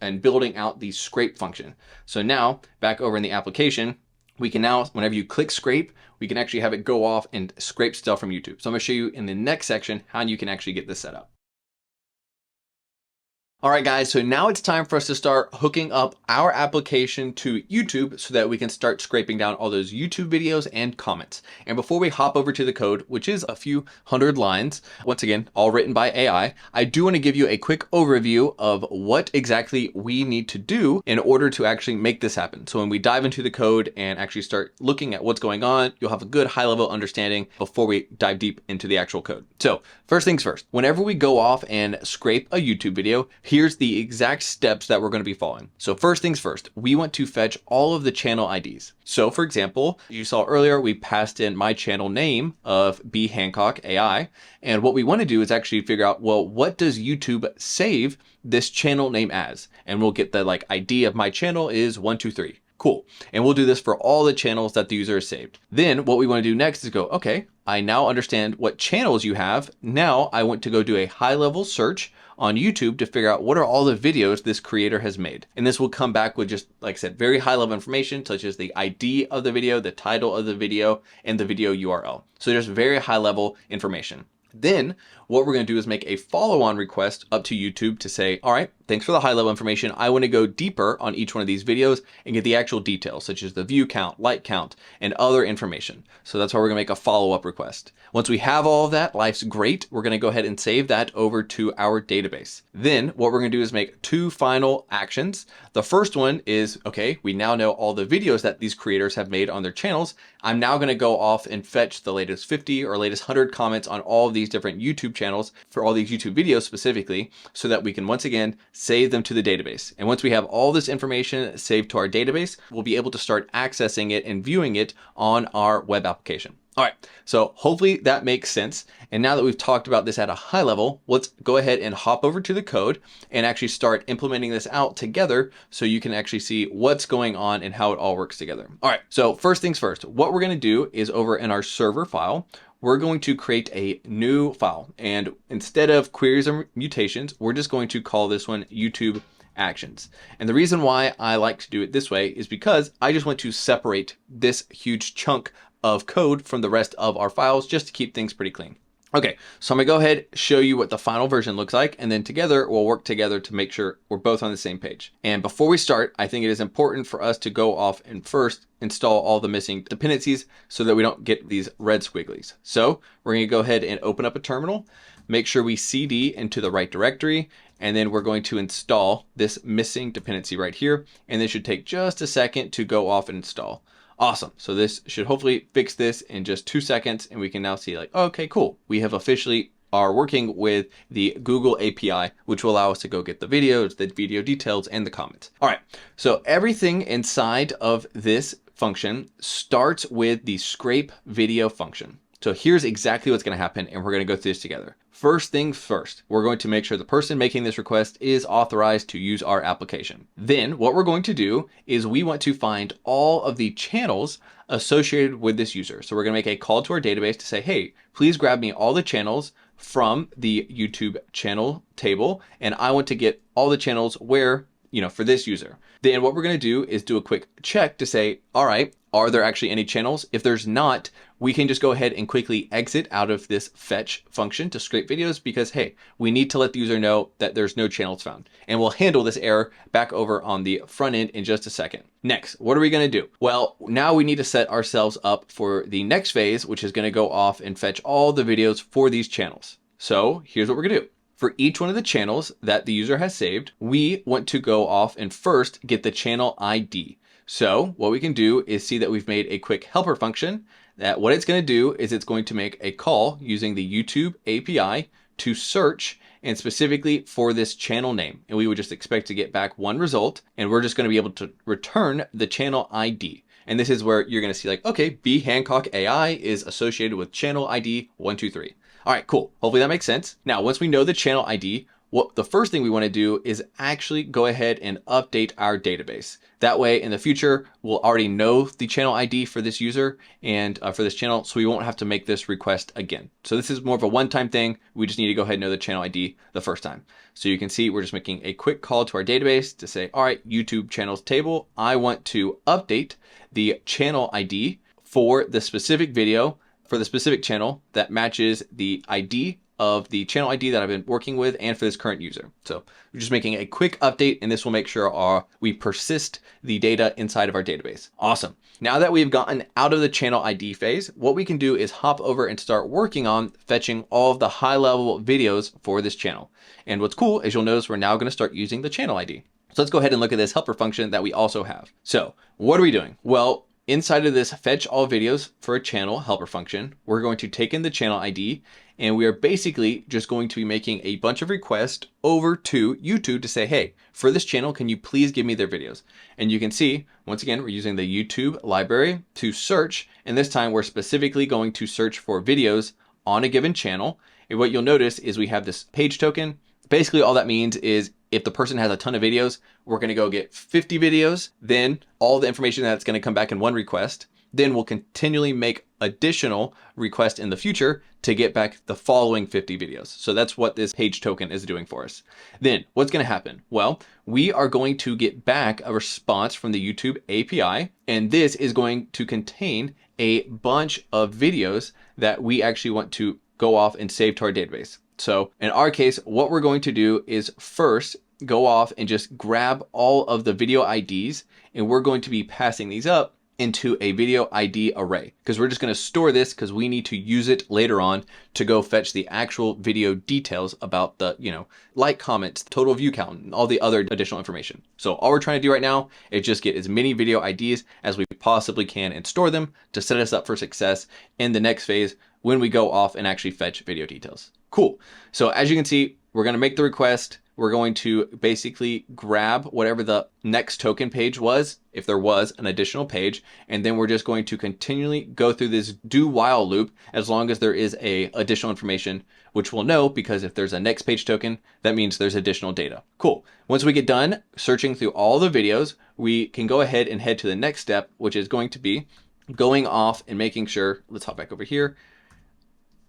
and building out the scrape function. So now back over in the application, we can now, whenever you click scrape, we can actually have it go off and scrape stuff from YouTube. So I'm gonna show you in the next section how you can actually get this set up. All right, guys, so now it's time for us to start hooking up our application to YouTube so that we can start scraping down all those YouTube videos and comments. And before we hop over to the code, which is a few hundred lines, once again, all written by AI, I do want to give you a quick overview of what exactly we need to do in order to actually make this happen. So when we dive into the code and actually start looking at what's going on, you'll have a good high-level understanding before we dive deep into the actual code. So first things first, whenever we go off and scrape a YouTube video, here's the exact steps that we're going to be following. So first things first, we want to fetch all of the channel IDs. So for example, you saw earlier, we passed in my channel name of B Hancock AI. And what we want to do is actually figure out, well, what does YouTube save this channel name as? And we'll get the ID of my channel is 123. Cool. And we'll do this for all the channels that the user has saved. Then what we want to do next is go, okay, I now understand what channels you have. Now I want to go do a high-level search on YouTube to figure out what are all the videos this creator has made. And this will come back with just, like I said, very high-level information, such as the ID of the video, the title of the video, and the video URL. So just very high-level information. Then what we're going to do is make a follow-on request up to YouTube to say, all right, thanks for the high-level information. I want to go deeper on each one of these videos and get the actual details, such as the view count, like count, and other information. So that's why we're going to make a follow-up request. Once we have all of that, life's great. We're going to go ahead and save that over to our database. Then what we're going to do is make two final actions. The first one is, okay, we now know all the videos that these creators have made on their channels. I'm now going to go off and fetch the latest 50 or latest 100 comments on all of these different YouTube channels for all these YouTube videos specifically, so that we can once again save them to the database. And once we have all this information saved to our database, we'll be able to start accessing it and viewing it on our web application. All right, so hopefully that makes sense. And now that we've talked about this at a high level, let's go ahead and hop over to the code and actually start implementing this out together so you can actually see what's going on and how it all works together. All right, so first things first, what we're going to do is over in our server file, we're going to create a new file. And instead of queries and mutations, we're just going to call this one YouTube actions. And the reason why I like to do it this way is because I just want to separate this huge chunk of code from the rest of our files just to keep things pretty clean. Okay, so I'm gonna go ahead, show you what the final version looks like, and then together we'll work together to make sure we're both on the same page. And before we start, I think it is important for us to go off and first install all the missing dependencies so that we don't get these red squigglies. So we're gonna go ahead and open up a terminal, make sure we CD into the right directory, and then we're going to install this missing dependency right here. And this should take just a second to go off and install. Awesome. So this should hopefully fix this in just 2 seconds. And we can now see like, okay, cool. We have officially are working with the Google API, which will allow us to go get the videos, the video details, and the comments. All right. So everything inside of this function starts with the scrape video function. So here's exactly what's going to happen. And we're going to go through this together. First things first, we're going to make sure the person making this request is authorized to use our application. Then what we're going to do is we want to find all of the channels associated with this user. So we're going to make a call to our database to say, hey, please grab me all the channels from the YouTube channel table. And I want to get all the channels where for this user. Then what we're going to do is do a quick check to say, all right, are there actually any channels? If there's not, we can just go ahead and quickly exit out of this fetch function to scrape videos because, hey, we need to let the user know that there's no channels found. And we'll handle this error back over on the front end in just a second. Next, what are we going to do? Well, now we need to set ourselves up for the next phase, which is going to go off and fetch all the videos for these channels. So here's what we're going to do. For each one of the channels that the user has saved, we want to go off and first get the channel ID. So what we can do is see that we've made a quick helper function that what it's going to do is it's going to make a call using the YouTube API to search and specifically for this channel name. And we would just expect to get back one result, and we're just going to be able to return the channel ID. And this is where you're going to see like, okay, B Hancock AI is associated with channel ID 123. All right, cool. Hopefully that makes sense. Now, once we know the channel ID, what the first thing we want to do is actually go ahead and update our database. That way in the future, we'll already know the channel ID for this user and for this channel, so we won't have to make this request again. So this is more of a one-time thing. We just need to go ahead and know the channel ID the first time. So you can see we're just making a quick call to our database to say, all right, YouTube channels table, I want to update the channel ID for the specific video for the specific channel that matches the ID of the channel ID that I've been working with and for this current user. So we're just making a quick update, and this will make sure we persist the data inside of our database. Awesome. Now that we've gotten out of the channel ID phase, what we can do is hop over and start working on fetching all of the high-level videos for this channel. And what's cool is you'll notice we're now going to start using the channel ID. So let's go ahead and look at this helper function that we also have. So what are we doing? Well, inside of this fetch all videos for a channel helper function, we're going to take in the channel ID, and we are basically just going to be making a bunch of requests over to YouTube to say, hey, for this channel, can you please give me their videos? And you can see, once again, we're using the YouTube library to search. And this time we're specifically going to search for videos on a given channel. And what you'll notice is we have this page token. Basically, all that means is if the person has a ton of videos, we're going to go get 50 videos, then all the information that's going to come back in one request. Then we'll continually make additional requests in the future to get back the following 50 videos. So that's what this page token is doing for us. Then what's going to happen? Well, we are going to get back a response from the YouTube API, and this is going to contain a bunch of videos that we actually want to go off and save to our database. So in our case, what we're going to do is first go off and just grab all of the video IDs, and we're going to be passing these up into a video ID array, because we're just going to store this because we need to use it later on to go fetch the actual video details about the, like, comments, total view count, and all the other additional information. So all we're trying to do right now is just get as many video IDs as we possibly can and store them to set us up for success in the next phase when we go off and actually fetch video details. Cool. So as you can see, we're going to make the request. We're going to basically grab whatever the next token page was, if there was an additional page, and then we're just going to continually go through this do while loop as long as there is a additional information, which we'll know because if there's a next page token, that means there's additional data. Cool. Once we get done searching through all the videos, we can go ahead and head to the next step, which is going to be going off and making sure, let's hop back over here.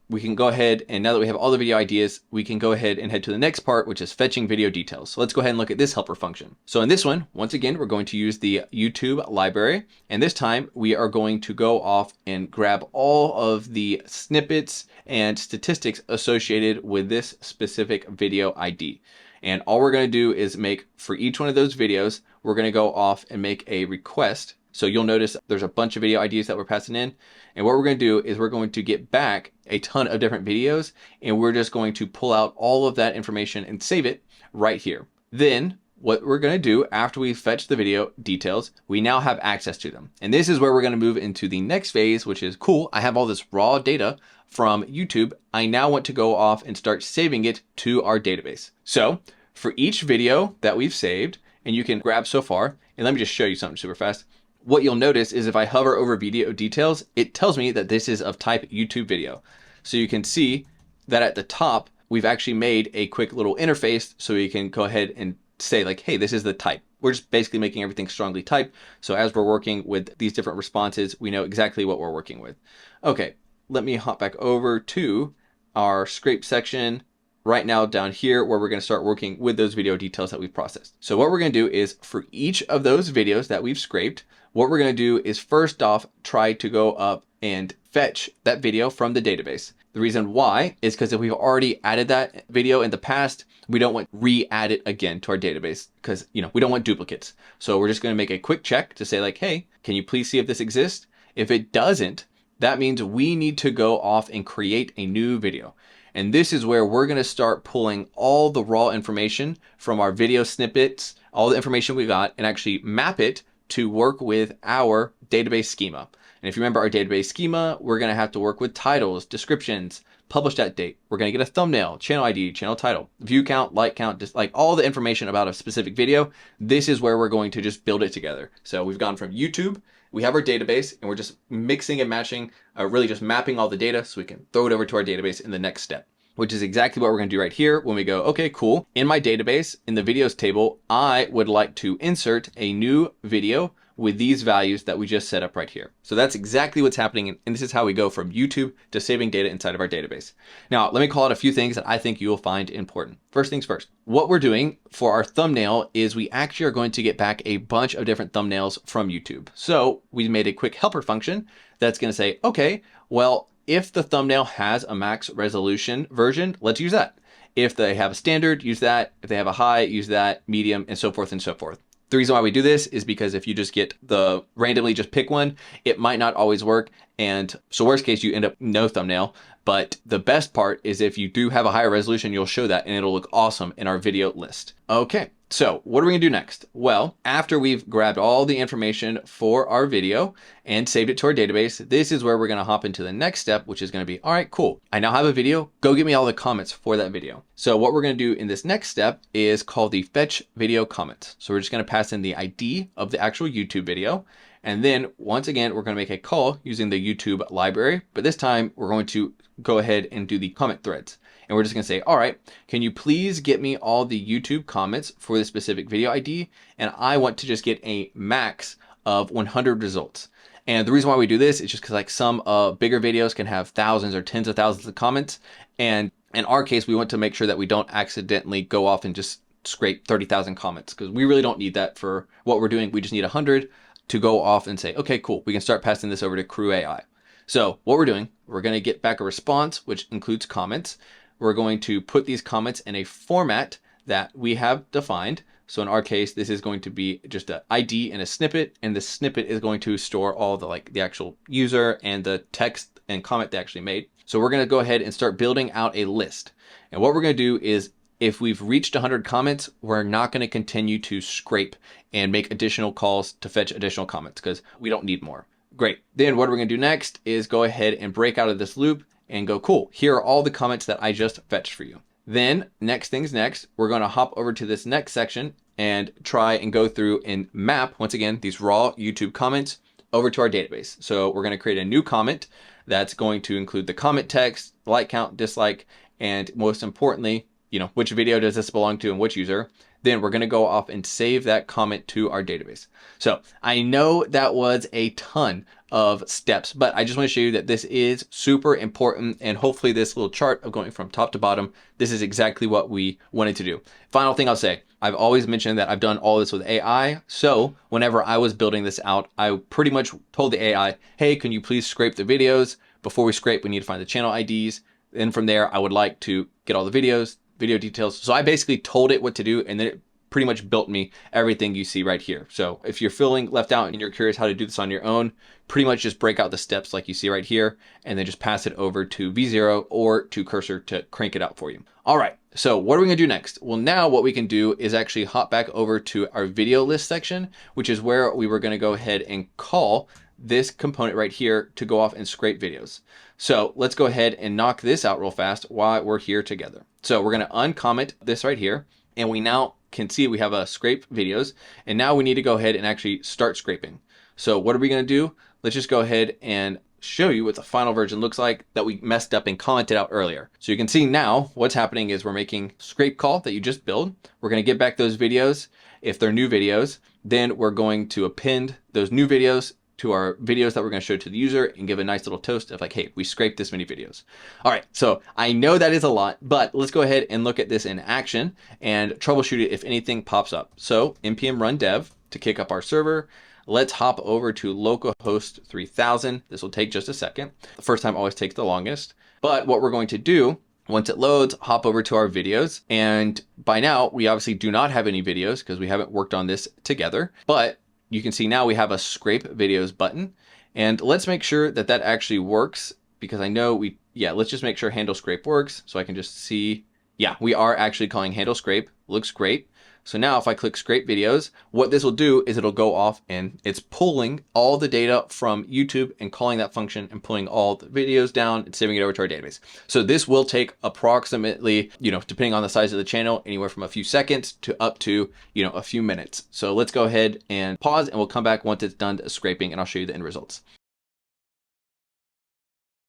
We can go ahead, and now that we have all the video ideas, we can go ahead and head to the next part, which is fetching video details. So let's go ahead and look at this helper function. So in this one, once again, we're going to use the YouTube library. And this time we are going to go off and grab all of the snippets and statistics associated with this specific video ID. And all we're going to do is make, for each one of those videos, we're going to go off and make a request. So you'll notice there's a bunch of video IDs that we're passing in. And what we're going to do is we're going to get back a ton of different videos, and we're just going to pull out all of that information and save it right here. Then what we're going to do after we fetch the video details, we now have access to them. And this is where we're going to move into the next phase, which is cool. I have all this raw data from YouTube. I now want to go off and start saving it to our database. So for each video that we've saved, and you can grab so far, and let me just show you something super fast. What you'll notice is if I hover over video details, it tells me that this is of type YouTube video. So you can see that at the top, we've actually made a quick little interface so you can go ahead and say like, hey, this is the type. We're just basically making everything strongly typed. So as we're working with these different responses, we know exactly what we're working with. Okay, let me hop back over to our scrape section. right now down here where we're going to start working with those video details that we've processed. So what we're going to do is for each of those videos that we've scraped, what we're going to do is first off, try to go up and fetch that video from the database. The reason why is because if we've already added that video in the past, we don't want to re-add it again to our database because, we don't want duplicates. So we're just going to make a quick check to say like, hey, can you please see if this exists? If it doesn't, that means we need to go off and create a new video. And this is where we're going to start pulling all the raw information from our video snippets, all the information we got, and actually map it to work with our database schema. And if you remember our database schema, we're going to have to work with titles, descriptions, publish that date. We're going to get a thumbnail, channel ID, channel title, view count, like count, just like all the information about a specific video. This is where we're going to just build it together. So we've gone from YouTube, we have our database, and we're just mixing and matching, really just mapping all the data so we can throw it over to our database in the next step, which is exactly what we're going to do right here when we go, okay, cool. In my database, in the videos table, I would like to insert a new video with these values that we just set up right here. So that's exactly what's happening. And this is how we go from YouTube to saving data inside of our database. Now, let me call out a few things that I think you will find important. First things first, what we're doing for our thumbnail is we actually are going to get back a bunch of different thumbnails from YouTube. So we made a quick helper function that's going to say, okay, well, if the thumbnail has a max resolution version, let's use that. If they have a standard, use that. If they have a high, use that, medium, and so forth and so forth. The reason why we do this is because if you just get the randomly just pick one, it might not always work. And so worst case, you end up no thumbnail. But the best part is if you do have a higher resolution, you'll show that and it'll look awesome in our video list. Okay, so what are we gonna do next? Well, after we've grabbed all the information for our video and saved it to our database, this is where we're gonna hop into the next step, which is gonna be, all right, cool. I now have a video, go get me all the comments for that video. So what we're gonna do in this next step is called the fetch video comments. So we're just gonna pass in the ID of the actual YouTube video. And then once again, we're going to make a call using the YouTube library, but this time we're going to go ahead and do the comment threads. And we're just going to say, all right, can you please get me all the YouTube comments for the specific video ID? And I want to just get a max of 100 results. And the reason why we do this is just because like some bigger videos can have thousands or tens of thousands of comments. And in our case, we want to make sure that we don't accidentally go off and just scrape 30,000 comments because we really don't need that for what we're doing. We just need 100 to go off and say, okay, cool, we can start passing this over to CrewAI. So what we're doing, we're going to get back a response, which includes comments. We're going to put these comments in a format that we have defined. So in our case, this is going to be just an ID and a snippet, and the snippet is going to store all the actual user and the text and comment they actually made. So we're going to go ahead and start building out a list. And what we're going to do is, if we've reached 100 comments, we're not going to continue to scrape and make additional calls to fetch additional comments because we don't need more. Great. Then what we're going to do next is go ahead and break out of this loop and go, cool, here are all the comments that I just fetched for you. Then next things next, we're going to hop over to this next section and try and go through and map, once again, these raw YouTube comments over to our database. So we're going to create a new comment that's going to include the comment text, like count, dislike, and most importantly, which video does this belong to and which user. Then we're going to go off and save that comment to our database. So I know that was a ton of steps, but I just want to show you that this is super important. And hopefully this little chart of going from top to bottom, this is exactly what we wanted to do. Final thing I'll say, I've always mentioned that I've done all this with AI. So whenever I was building this out, I pretty much told the AI, hey, can you please scrape the videos? Before we scrape, we need to find the channel IDs. Then from there, I would like to get all the videos, video details. So I basically told it what to do, and then it pretty much built me everything you see right here. So if you're feeling left out and you're curious how to do this on your own, pretty much just break out the steps like you see right here, and then just pass it over to V0 or to Cursor to crank it out for you. All right, so what are we gonna do next? Well, now what we can do is actually hop back over to our video list section, which is where we were gonna go ahead and call this component right here to go off and scrape videos. So let's go ahead and knock this out real fast while we're here together. So we're going to uncomment this right here, and we now can see we have a scrape videos, and now we need to go ahead and actually start scraping. So what are we going to do? Let's just go ahead and show you what the final version looks like that we messed up and commented out earlier. So you can see now what's happening is we're making scrape call that you just built. We're going to get back those videos if they're new videos. Then we're going to append those new videos to our videos that we're going to show to the user and give a nice little toast of like, hey, we scraped this many videos. All right, so I know that is a lot, but let's go ahead and look at this in action and troubleshoot it if anything pops up. So npm run dev to kick up our server. Let's hop over to localhost 3000. This will take just a second. The first time always takes the longest. But what we're going to do, once it loads, hop over to our videos. And by now, we obviously do not have any videos because we haven't worked on this together. But you can see now we have a scrape videos button. And let's make sure that that actually works because I know let's just make sure handle scrape works. So I can just see, yeah, we are actually calling handle scrape. Looks great. So now if I click scrape videos, what this will do is it'll go off and it's pulling all the data from YouTube and calling that function and pulling all the videos down and saving it over to our database. So this will take approximately, depending on the size of the channel, anywhere from a few seconds to up to, a few minutes. So let's go ahead and pause and we'll come back once it's done scraping and I'll show you the end results.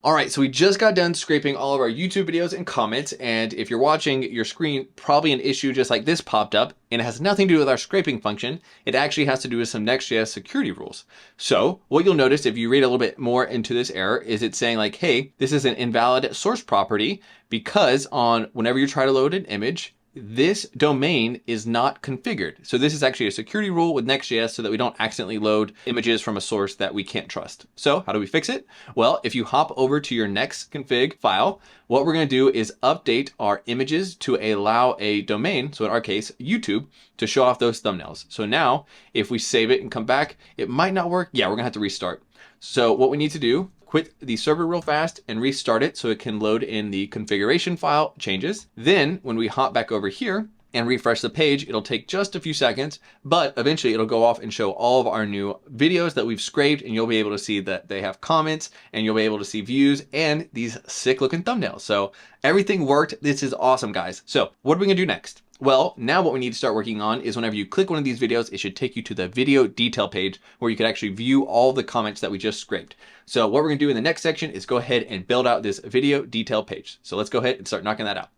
All right, so we just got done scraping all of our YouTube videos and comments. And if you're watching your screen, probably an issue just like this popped up and it has nothing to do with our scraping function. It actually has to do with some NextJS security rules. So what you'll notice if you read a little bit more into this error is it's saying like, hey, this is an invalid source property because whenever you try to load an image, this domain is not configured. So this is actually a security rule with NextJS so that we don't accidentally load images from a source that we can't trust. So how do we fix it? Well, if you hop over to your next config file, what we're going to do is update our images to allow a domain, so in our case, YouTube, to show off those thumbnails. So now if we save it and come back, it might not work. Yeah, we're gonna have to restart. So what we need to do, quit the server real fast and restart it so it can load in the configuration file changes. Then when we hop back over here and refresh the page, it'll take just a few seconds, but eventually it'll go off and show all of our new videos that we've scraped and you'll be able to see that they have comments and you'll be able to see views and these sick looking thumbnails. So everything worked. This is awesome, guys. So what are we gonna do next? Well, now what we need to start working on is whenever you click one of these videos, it should take you to the video detail page where you can actually view all the comments that we just scraped. So what we're gonna do in the next section is go ahead and build out this video detail page. So let's go ahead and start knocking that out.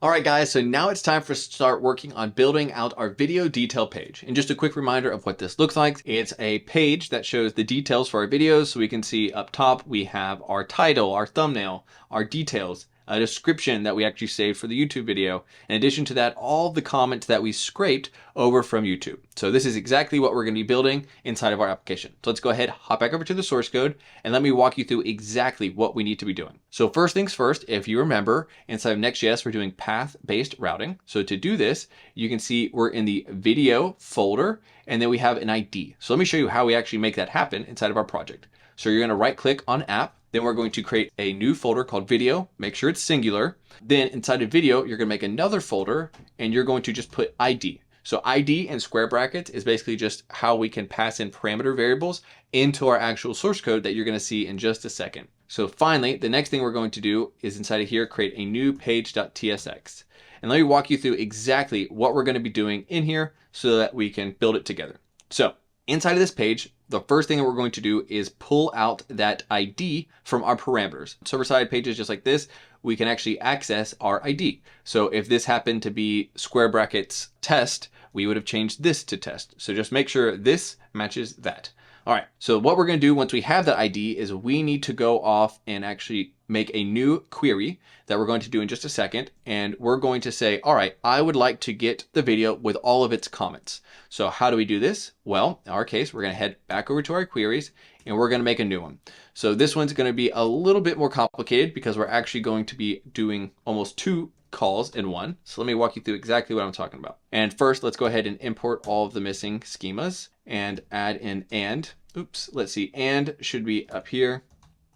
All right, guys, so now it's time for us to start working on building out our video detail page. And just a quick reminder of what this looks like. It's a page that shows the details for our videos. So we can see up top, we have our title, our thumbnail, our details, a description that we actually saved for the YouTube video. In addition to that, all the comments that we scraped over from YouTube. So this is exactly what we're gonna be building inside of our application. So let's go ahead, hop back over to the source code, and let me walk you through exactly what we need to be doing. So first things first, if you remember, inside of NextJS, we're doing path-based routing. So to do this, you can see we're in the video folder, and then we have an ID. So let me show you how we actually make that happen inside of our project. So you're gonna right click on app, then we're going to create a new folder called video, make sure it's singular. Then inside of video, you're gonna make another folder and you're going to just put ID. So ID and square brackets is basically just how we can pass in parameter variables into our actual source code that you're gonna see in just a second. So finally, the next thing we're going to do is inside of here, create a new page.tsx. And let me walk you through exactly what we're gonna be doing in here so that we can build it together. So inside of this page, the first thing that we're going to do is pull out that ID from our parameters. Server-side pages just like this, we can actually access our ID. So if this happened to be square brackets test, we would have changed this to test. So just make sure this matches that. All right, so what we're gonna do once we have that ID is we need to go off and actually make a new query that we're going to do in just a second. And we're going to say, all right, I would like to get the video with all of its comments. So how do we do this? Well, in our case, we're gonna head back over to our queries and we're gonna make a new one. So this one's gonna be a little bit more complicated because we're actually going to be doing almost two calls in one. So let me walk you through exactly what I'm talking about. And first, let's go ahead and import all of the missing schemas and add in and. Oops, let's see, and should be up here.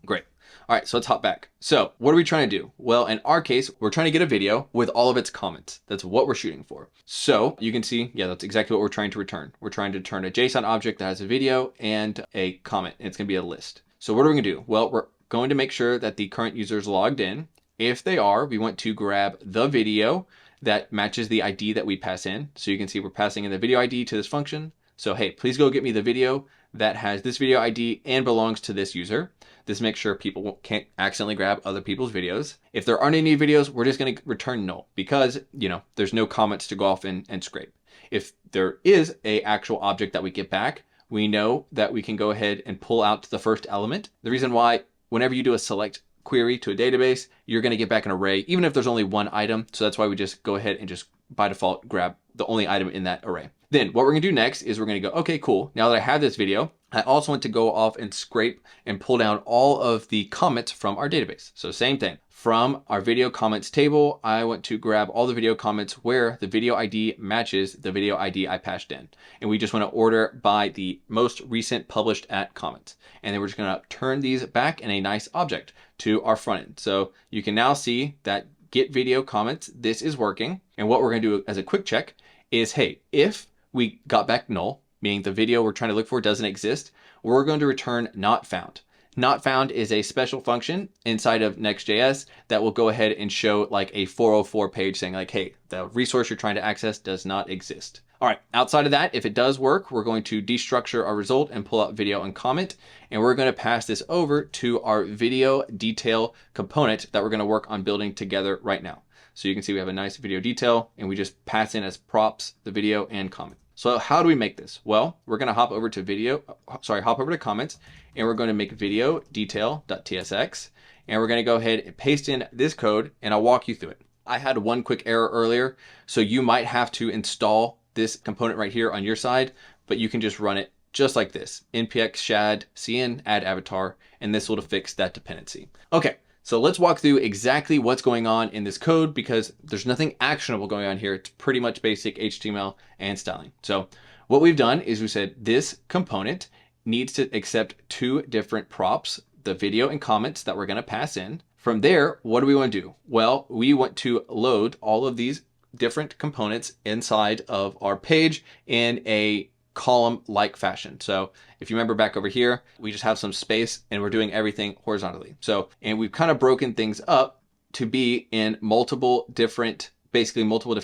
Great. All right, so let's hop back. So what are we trying to do? Well, in our case, we're trying to get a video with all of its comments. That's what we're shooting for. So you can see, yeah, that's exactly what we're trying to return. We're trying to return a JSON object that has a video and a comment, and it's gonna be a list. So what are we gonna do? Well, we're going to make sure that the current user is logged in. If they are, we want to grab the video that matches the ID that we pass in. So you can see we're passing in the video ID to this function. So hey, please go get me the video that has this video ID and belongs to this user. This makes sure people can't accidentally grab other people's videos. If there aren't any videos, we're just gonna return null because, you know, there's no comments to go off and scrape. If there is a actual object that we get back, we know that we can go ahead and pull out the first element. The reason why, whenever you do a select query to a database, you're going to get back an array, even if there's only one item. So that's why we just go ahead and just by default grab the only item in that array. Then what we're going to do next is we're going to go, okay, cool. Now that I have this video, I also want to go off and scrape and pull down all of the comments from our database. So same thing. From our video comments table, I want to grab all the video comments where the video ID matches the video ID I passed in. And we just want to order by the most recent published at comments. And then we're just going to turn these back in a nice object to our front end. So you can now see that get video comments, this is working. And what we're going to do as a quick check is, hey, if we got back null, meaning the video we're trying to look for doesn't exist, we're going to return not found. Not found is a special function inside of Next.js that will go ahead and show like a 404 page saying like, hey, the resource you're trying to access does not exist. All right, outside of that, if it does work, we're going to destructure our result and pull out video and comment, and we're going to pass this over to our video detail component that we're going to work on building together right now. So you can see we have a nice video detail, and we just pass in as props the video and comment. So how do we make this? Well, we're going to hop over to comments, and we're going to make video detail.tsx, and we're going to go ahead and paste in this code, and I'll walk you through it. I had one quick error earlier, so you might have to install this component right here on your side, but you can just run it just like this, npx shadcn add avatar, and this will fix that dependency. Okay, so let's walk through exactly what's going on in this code because there's nothing actionable going on here. It's pretty much basic HTML and styling. So what we've done is we said this component needs to accept two different props, the video and comments that we're going to pass in. From there, what do we want to do? Well, we want to load all of these different components inside of our page in a column-like fashion. So if you remember back over here, we just have some space and we're doing everything horizontally. So, and we've kind of broken things up to be in multiple different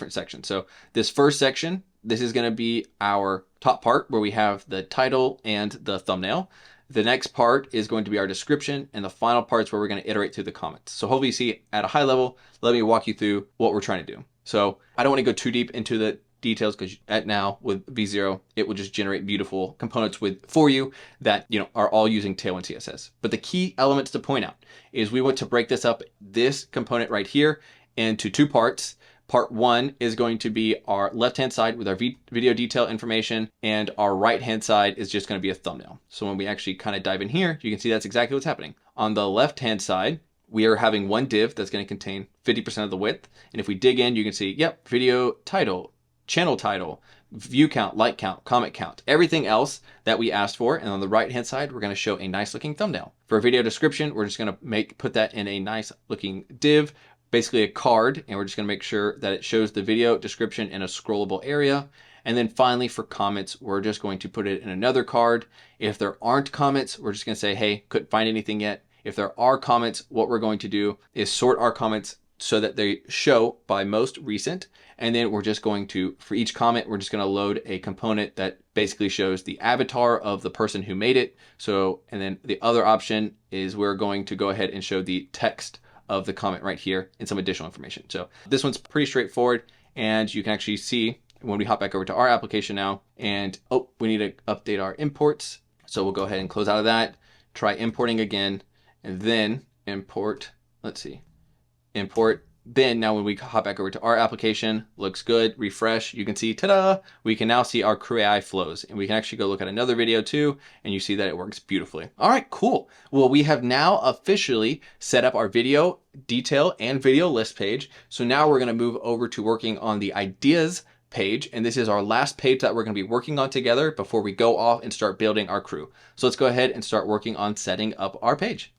sections. So this first section, this is going to be our top part where we have the title and the thumbnail. The next part is going to be our description, and the final part is where we're going to iterate through the comments. So hopefully you see at a high level, let me walk you through what we're trying to do. So I don't want to go too deep into the details because at now with V0, it will just generate beautiful components for you that are all using Tailwind CSS. But the key elements to point out is we want to break this component right here into two parts. Part one is going to be our left-hand side with our video detail information, and our right-hand side is just going to be a thumbnail. So when we actually kind of dive in here, you can see that's exactly what's happening. On the left-hand side, we are having one div that's going to contain 50% of the width. And if we dig in, you can see, yep, video title, channel title, view count, like count, comment count, everything else that we asked for. And on the right-hand side, we're going to show a nice looking thumbnail. For a video description, we're just going to put that in a nice looking div, basically a card, and we're just going to make sure that it shows the video description in a scrollable area. And then finally for comments, we're just going to put it in another card. If there aren't comments, we're just going to say, hey, couldn't find anything yet. If there are comments, what we're going to do is sort our comments so that they show by most recent. And then we're just going to, for each comment, we're just going to load a component that basically shows the avatar of the person who made it. So, and then the other option is we're going to go ahead and show the text of the comment right here and some additional information. So this one's pretty straightforward, and you can actually see when we hop back over to our application now, and we need to update our imports. So we'll go ahead and close out of that, try importing again, and then import, import. Then now when we hop back over to our application, looks good, refresh, you can see, ta-da, we can now see our CrewAI flows, and we can actually go look at another video too, and you see that it works beautifully. All right, cool. Well, we have now officially set up our video detail and video list page. So now we're gonna move over to working on the ideas page, and this is our last page that we're going to be working on together before we go off and start building our crew. So let's go ahead and start working on setting up our page.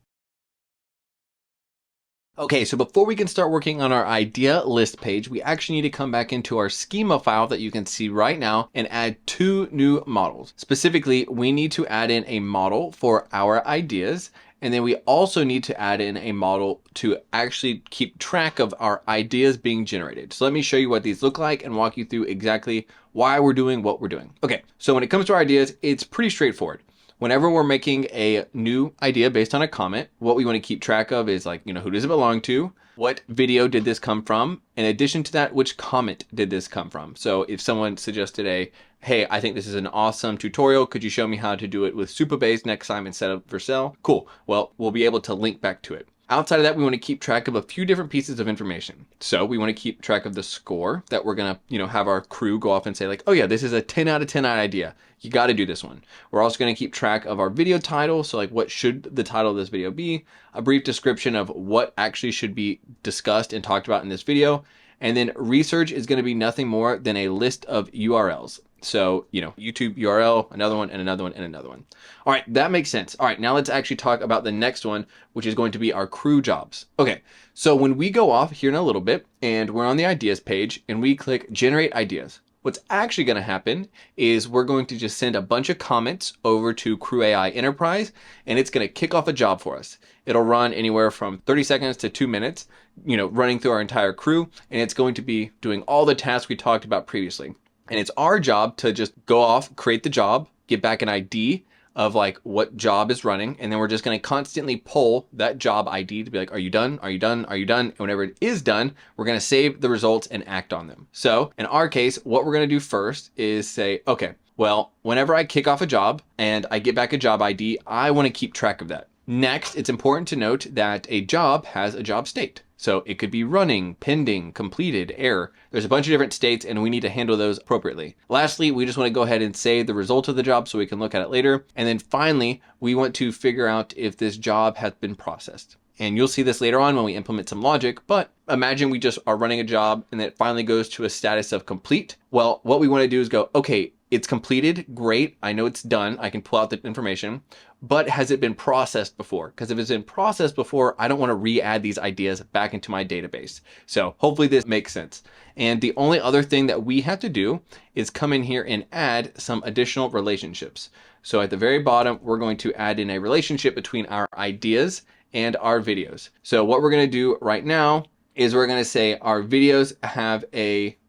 Okay, so before we can start working on our idea list page, we actually need to come back into our schema file that you can see right now and add two new models. Specifically, we need to add in a model for our ideas, and then we also need to add in a model to actually keep track of our ideas being generated. So let me show you what these look like and walk you through exactly why we're doing what we're doing. Okay, so when it comes to our ideas, it's pretty straightforward. Whenever we're making a new idea based on a comment, what we want to keep track of is who does it belong to? what video did this come from? In addition to that, which comment did this come from? So if someone suggested hey, I think this is an awesome tutorial, could you show me how to do it with Supabase next time instead of Vercel? Cool. Well, we'll be able to link back to it. Outside of that, we want to keep track of a few different pieces of information. So we want to keep track of the score that we're going to, have our crew go off and say like, oh yeah, this is a 10 out of 10 idea. You got to do this one. We're also going to keep track of our video title. So like, what should the title of this video be? A brief description of what actually should be discussed and talked about in this video. And then research is going to be nothing more than a list of URLs. So, YouTube URL, another one, and another one, and another one. All right, that makes sense. All right, now let's actually talk about the next one, which is going to be our crew jobs. Okay, so when we go off here in a little bit, and we're on the ideas page, and we click generate ideas, what's actually going to happen is we're going to just send a bunch of comments over to CrewAI Enterprise, and it's going to kick off a job for us. It'll run anywhere from 30 seconds to 2 minutes, running through our entire crew, and it's going to be doing all the tasks we talked about previously. And it's our job to just go off, create the job, get back an ID of like what job is running. And then we're just going to constantly pull that job ID to be like, are you done? Are you done? Are you done? And whenever it is done, we're going to save the results and act on them. So in our case, what we're going to do first is say, okay, well, whenever I kick off a job and I get back a job ID, I want to keep track of that. Next, it's important to note that a job has a job state. So it could be running, pending, completed, error. There's a bunch of different states and we need to handle those appropriately. Lastly, we just want to go ahead and save the result of the job so we can look at it later. And then finally, we want to figure out if this job has been processed. And you'll see this later on when we implement some logic, but imagine we just are running a job and then it finally goes to a status of complete. Well, what we want to do is go, okay, it's completed, great. I know it's done. I can pull out the information, but has it been processed before? Because if it's been processed before, I don't want to re-add these ideas back into my database. So hopefully this makes sense. And the only other thing that we have to do is come in here and add some additional relationships. So at the very bottom, we're going to add in a relationship between our ideas and our videos. So what we're going to do right now is we're going to say our videos have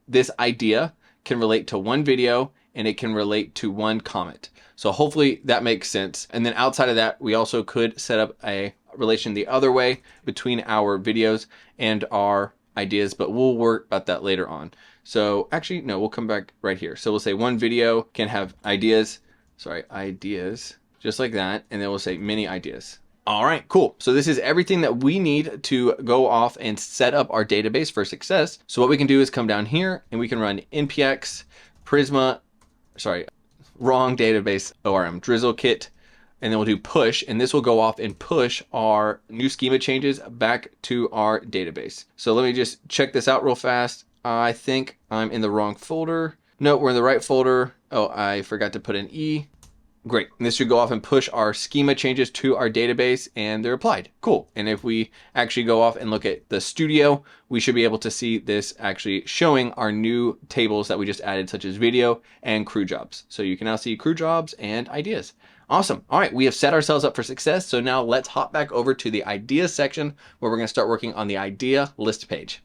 this idea can relate to one video and it can relate to one comment. So hopefully that makes sense. And then outside of that, we also could set up a relation the other way between our videos and our ideas, but we'll work about that later on. So actually, no, we'll come back right here. So we'll say one video can have ideas, just like that. And then we'll say many ideas. All right, cool. So this is everything that we need to go off and set up our database for success. So what we can do is come down here and we can run npx wrong database ORM Drizzle kit, and then we'll do push, and this will go off and push our new schema changes back to our database. So let me just check this out real fast. I think I'm in the wrong folder. No, we're in the right folder. Oh, I forgot to put an E. Great. And this should go off and push our schema changes to our database and they're applied. Cool. And if we actually go off and look at the studio, we should be able to see this actually showing our new tables that we just added, such as video and crew jobs. So you can now see crew jobs and ideas. Awesome. All right. We have set ourselves up for success. So now let's hop back over to the ideas section where we're going to start working on the idea list page.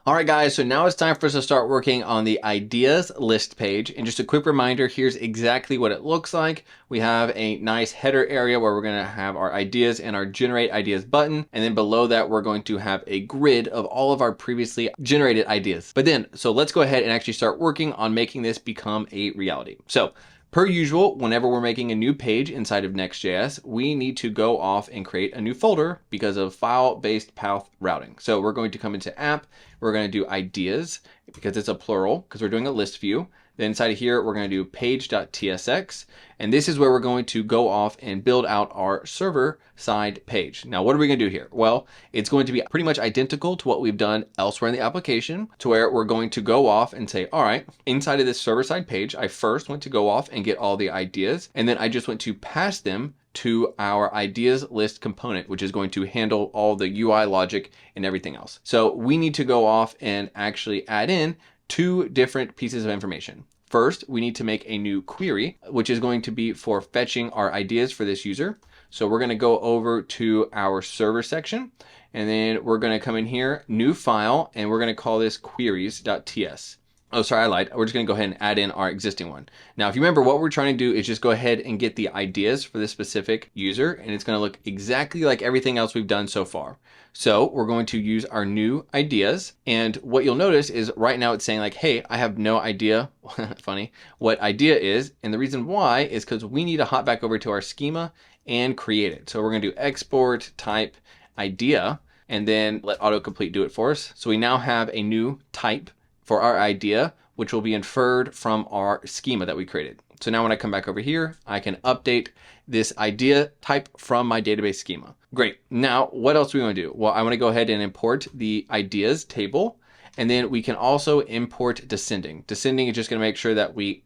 All right, guys, so now it's time for us to start working on the ideas list page. And just a quick reminder, here's exactly what it looks like. We have a nice header area where we're going to have our ideas and our generate ideas button. And then below that, we're going to have a grid of all of our previously generated ideas. So let's go ahead and actually start working on making this become a reality. So per usual, whenever we're making a new page inside of Next.js, we need to go off and create a new folder because of file-based path routing. So we're going to come into app, we're going to do ideas because it's a plural because we're doing a list view. Then inside of here, we're going to do page.tsx. And this is where we're going to go off and build out our server side page. Now, what are we going to do here? Well, it's going to be pretty much identical to what we've done elsewhere in the application, to where we're going to go off and say, all right, inside of this server side page, I first went to go off and get all the ideas. And then I just went to pass them to our ideas list component, which is going to handle all the UI logic and everything else. So we need to go off and actually add in two different pieces of information. First, we need to make a new query, which is going to be for fetching our ideas for this user. So we're going to go over to our server section, and then we're going to come in here, new file, and we're going to call this queries.ts. Oh, sorry, I lied. We're just going to go ahead and add in our existing one. Now, if you remember, what we're trying to do is just go ahead and get the ideas for this specific user, and it's going to look exactly like everything else we've done so far. So we're going to use our new ideas. And what you'll notice is right now it's saying like, hey, I have no idea, funny, what idea is. And the reason why is because we need to hop back over to our schema and create it. So we're going to do export type idea, and then let autocomplete do it for us. So we now have a new type for our idea, which will be inferred from our schema that we created. So now when I come back over here, I can update this idea type from my database schema. Great. Now, what else do we want to do? Well, I want to go ahead and import the ideas table, and then we can also import descending. Descending is just going to make sure that we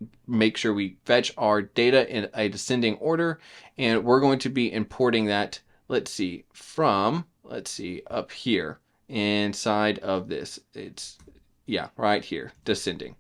fetch our data in a descending order, and we're going to be importing that, let's see, up here inside of this. Yeah, right here, descending.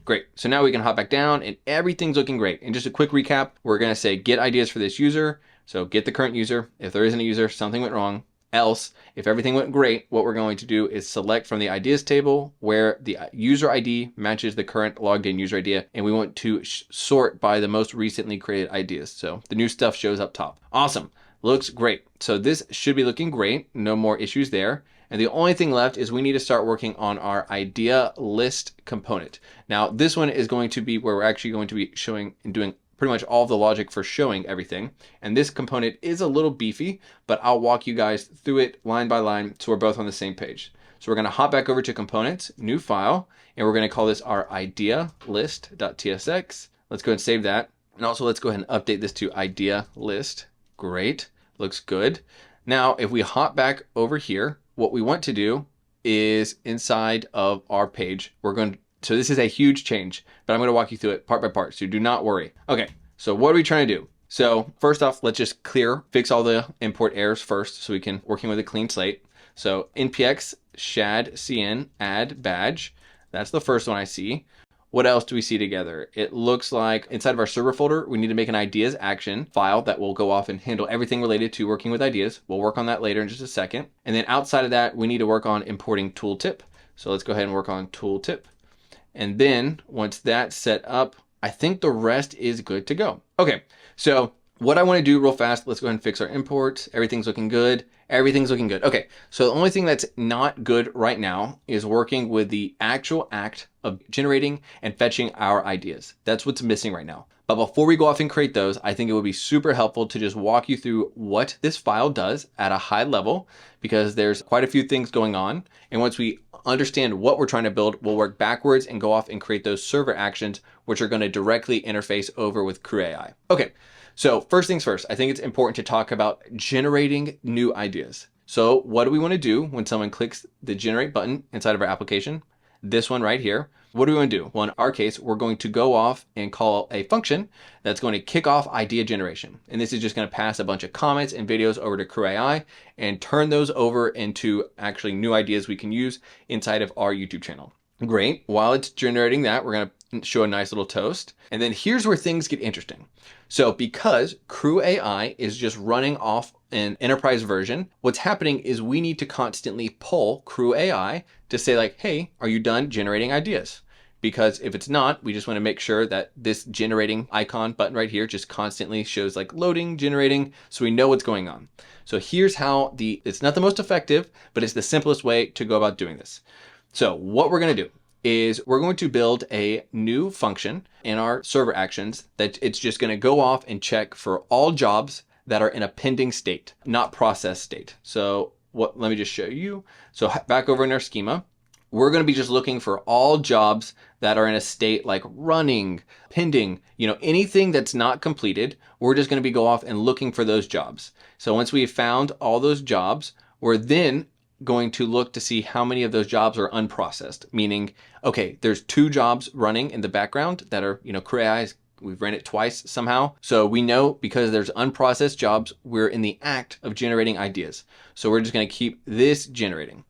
Great. So now we can hop back down and everything's looking great. And just a quick recap, we're going to say get ideas for this user. So get the current user. If there isn't a user, something went wrong. Else, if everything went great, what we're going to do is select from the ideas table where the user ID matches the current logged in user ID. And we want to sort by the most recently created ideas. So the new stuff shows up top. Awesome. Looks great. So this should be looking great. No more issues there. And the only thing left is we need to start working on our idea list component. Now, this one is going to be where we're actually going to be showing and doing pretty much all of the logic for showing everything. And this component is a little beefy, but I'll walk you guys through it line by line so we're both on the same page. So we're going to hop back over to components, new file, and we're going to call this our idea list.tsx. Let's go ahead and save that. And also let's go ahead and update this to idea list. Great, looks good. Now, if we hop back over here, what we want to do is inside of our page, so this is a huge change, but I'm going to walk you through it part by part. So do not worry. Okay. So what are we trying to do? So first off, let's just fix all the import errors first so we can working with a clean slate. So npx Shadcn add badge. That's the first one I see. What else do we see together? It looks like inside of our server folder, we need to make an ideas action file that will go off and handle everything related to working with ideas. We'll work on that later in just a second. And then outside of that, we need to work on importing tooltip. So let's go ahead and work on tooltip. And then once that's set up, I think the rest is good to go. Okay, so what I want to do real fast, let's go ahead and fix our imports. Everything's looking good. Everything's looking good. Okay, so the only thing that's not good right now is working with the actual act of generating and fetching our ideas. That's what's missing right now. But before we go off and create those, I think it would be super helpful to just walk you through what this file does at a high level, because there's quite a few things going on. And once we understand what we're trying to build, we'll work backwards and go off and create those server actions, which are going to directly interface over with CrewAI. Okay. So first things first, I think it's important to talk about generating new ideas. So what do we want to do when someone clicks the generate button inside of our application? This one right here. What do we want to do? Well, in our case, we're going to go off and call a function that's going to kick off idea generation. And this is just going to pass a bunch of comments and videos over to CrewAI and turn those over into actually new ideas we can use inside of our YouTube channel. Great. While it's generating that, we're going to show a nice little toast. And then here's where things get interesting. So because CrewAI is just running off an enterprise version, what's happening is we need to constantly pull CrewAI to say like, hey, are you done generating ideas? Because if it's not, we just want to make sure that this generating icon button right here just constantly shows like loading, generating, so we know what's going on. So here's how it's not the most effective, but it's the simplest way to go about doing this. So what we're going to do is we're going to build a new function in our server actions that it's just going to go off and check for all jobs that are in a pending state, not process state. So let me just show you. So back over in our schema, we're going to be just looking for all jobs that are in a state like running, pending, anything that's not completed. We're just going to go off and looking for those jobs. So once we've found all those jobs, we're then going to look to see how many of those jobs are unprocessed, meaning, okay, there's 2 jobs running in the background that are, CrewAI, we've ran it twice somehow. So we know because there's unprocessed jobs, we're in the act of generating ideas. So we're just going to keep this generating.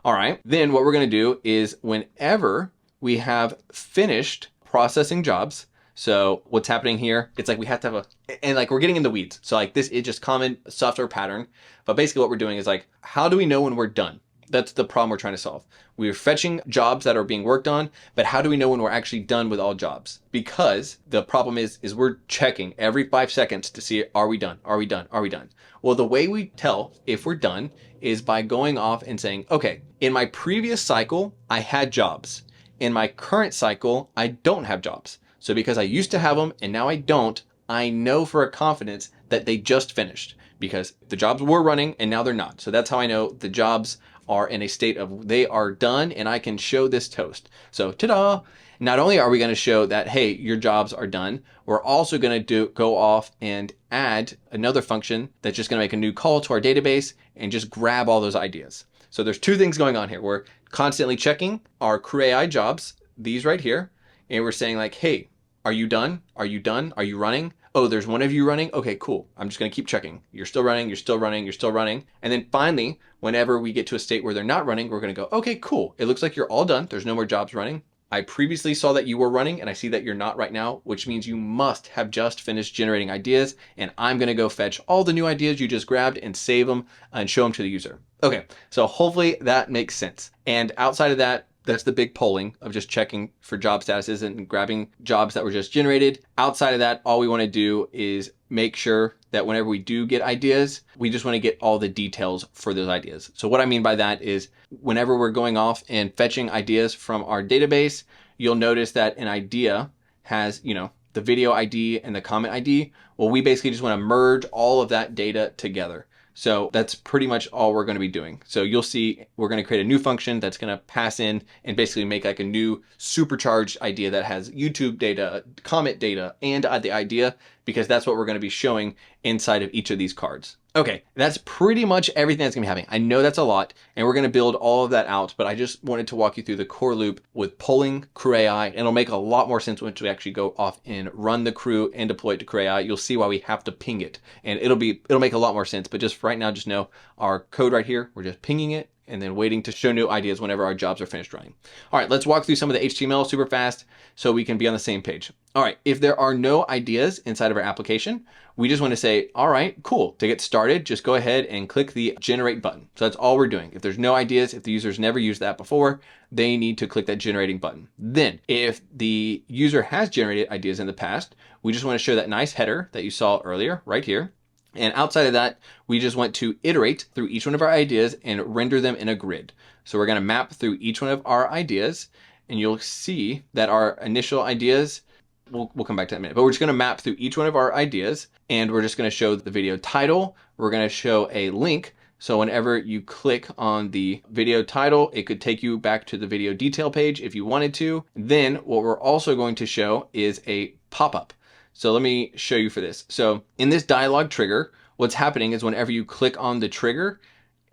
All right. Then what we're going to do is whenever we have finished processing jobs, so what's happening here, it's like we have to have and like we're getting in the weeds. So like this is just common software pattern. But basically what we're doing is like, how do we know when we're done? That's the problem we're trying to solve. We're fetching jobs that are being worked on, but how do we know when we're actually done with all jobs? Because the problem is we're checking every 5 seconds to see, are we done? Are we done? Are we done? Well, the way we tell if we're done is by going off and saying, okay, in my previous cycle, I had jobs. In my current cycle, I don't have jobs. So because I used to have them and now I don't, I know for a confidence that they just finished because the jobs were running and now they're not. So that's how I know the jobs are in a state of they are done and I can show this toast. So ta-da! Not only are we going to show that, hey, your jobs are done, we're also going to go off and add another function that's just going to make a new call to our database and just grab all those ideas. So there's two things going on here. We're constantly checking our CrewAI jobs, these right here, and we're saying like, hey, are you done? Are you done? Are you running? Oh, there's one of you running. Okay, cool. I'm just going to keep checking. You're still running. You're still running. You're still running. And then finally, whenever we get to a state where they're not running, we're going to go, okay, cool. It looks like you're all done. There's no more jobs running. I previously saw that you were running and I see that you're not right now, which means you must have just finished generating ideas. And I'm going to go fetch all the new ideas you just grabbed and save them and show them to the user. Okay, so hopefully that makes sense. And outside of that, that's the big polling of just checking for job statuses and grabbing jobs that were just generated. Outside of that, all we want to do is make sure that whenever we do get ideas, we just want to get all the details for those ideas. So what I mean by that is whenever we're going off and fetching ideas from our database, you'll notice that an idea has, the video ID and the comment ID. Well, we basically just want to merge all of that data together. So that's pretty much all we're going to be doing. So you'll see we're going to create a new function that's going to pass in and basically make like a new supercharged idea that has YouTube data, comment data, and the idea, because that's what we're going to be showing inside of each of these cards. Okay, that's pretty much everything that's going to be happening. I know that's a lot, and we're going to build all of that out, but I just wanted to walk you through the core loop with pulling CrewAI, and it'll make a lot more sense once we actually go off and run the crew and deploy it to CrewAI. You'll see why we have to ping it, and it'll make a lot more sense. But just for right now, just know our code right here, we're just pinging it and then waiting to show new ideas whenever our jobs are finished running. All right, let's walk through some of the HTML super fast so we can be on the same page. All right, if there are no ideas inside of our application, we just want to say, all right, cool. To get started, just go ahead and click the generate button. So that's all we're doing. If there's no ideas, if the user's never used that before, they need to click that generating button. Then if the user has generated ideas in the past, we just want to show that nice header that you saw earlier right here. And outside of that, we just want to iterate through each one of our ideas and render them in a grid. So we're going to map through each one of our ideas, and you'll see that our initial ideas, we'll come back to that in a minute, but we're just going to map through each one of our ideas, and we're just going to show the video title. We're going to show a link. So whenever you click on the video title, it could take you back to the video detail page if you wanted to. Then what we're also going to show is a pop-up. So let me show you for this. So in this dialog trigger, what's happening is whenever you click on the trigger,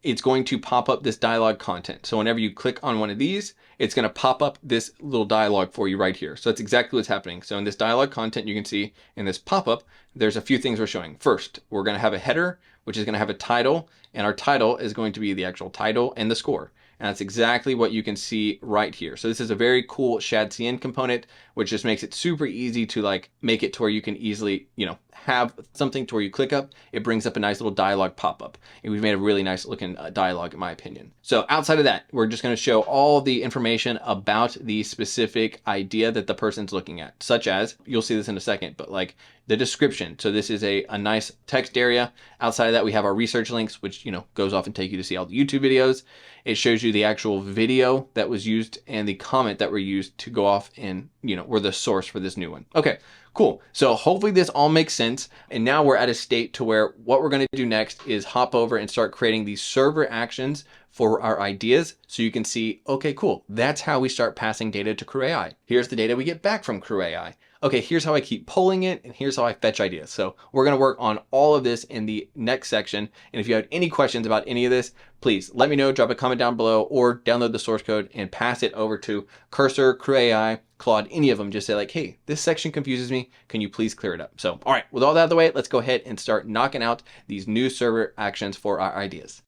it's going to pop up this dialog content. So whenever you click on one of these, it's going to pop up this little dialog for you right here. So that's exactly what's happening. So in this dialog content, you can see in this pop-up, there's a few things we're showing. First, we're going to have a header, which is going to have a title, and our title is going to be the actual title and the score. And that's exactly what you can see right here. So this is a very cool Shadcn component, which just makes it super easy to like make it to where you can easily, have something to where you click up, it brings up a nice little dialog pop-up. And we've made a really nice looking dialog in my opinion. So outside of that, we're just going to show all the information about the specific idea that the person's looking at, such as, you'll see this in a second, but like the description. So this is a nice text area. Outside of that, we have our research links, which, goes off and take you to see all the YouTube videos. It shows you the actual video that was used and the comment that were used to go off and, were the source for this new one. Okay, cool. So hopefully this all makes sense. And now we're at a state to where what we're going to do next is hop over and start creating these server actions for our ideas. So you can see, okay, cool. That's how we start passing data to CrewAI. Here's the data we get back from CrewAI. Okay, here's how I keep pulling it, and here's how I fetch ideas. So we're going to work on all of this in the next section. And if you have any questions about any of this, please let me know, drop a comment down below, or download the source code and pass it over to Cursor, CrewAI, Claude, any of them. Just say like, hey, this section confuses me. Can you please clear it up? So, all right, with all that out of the way, let's go ahead and start knocking out these new server actions for our ideas.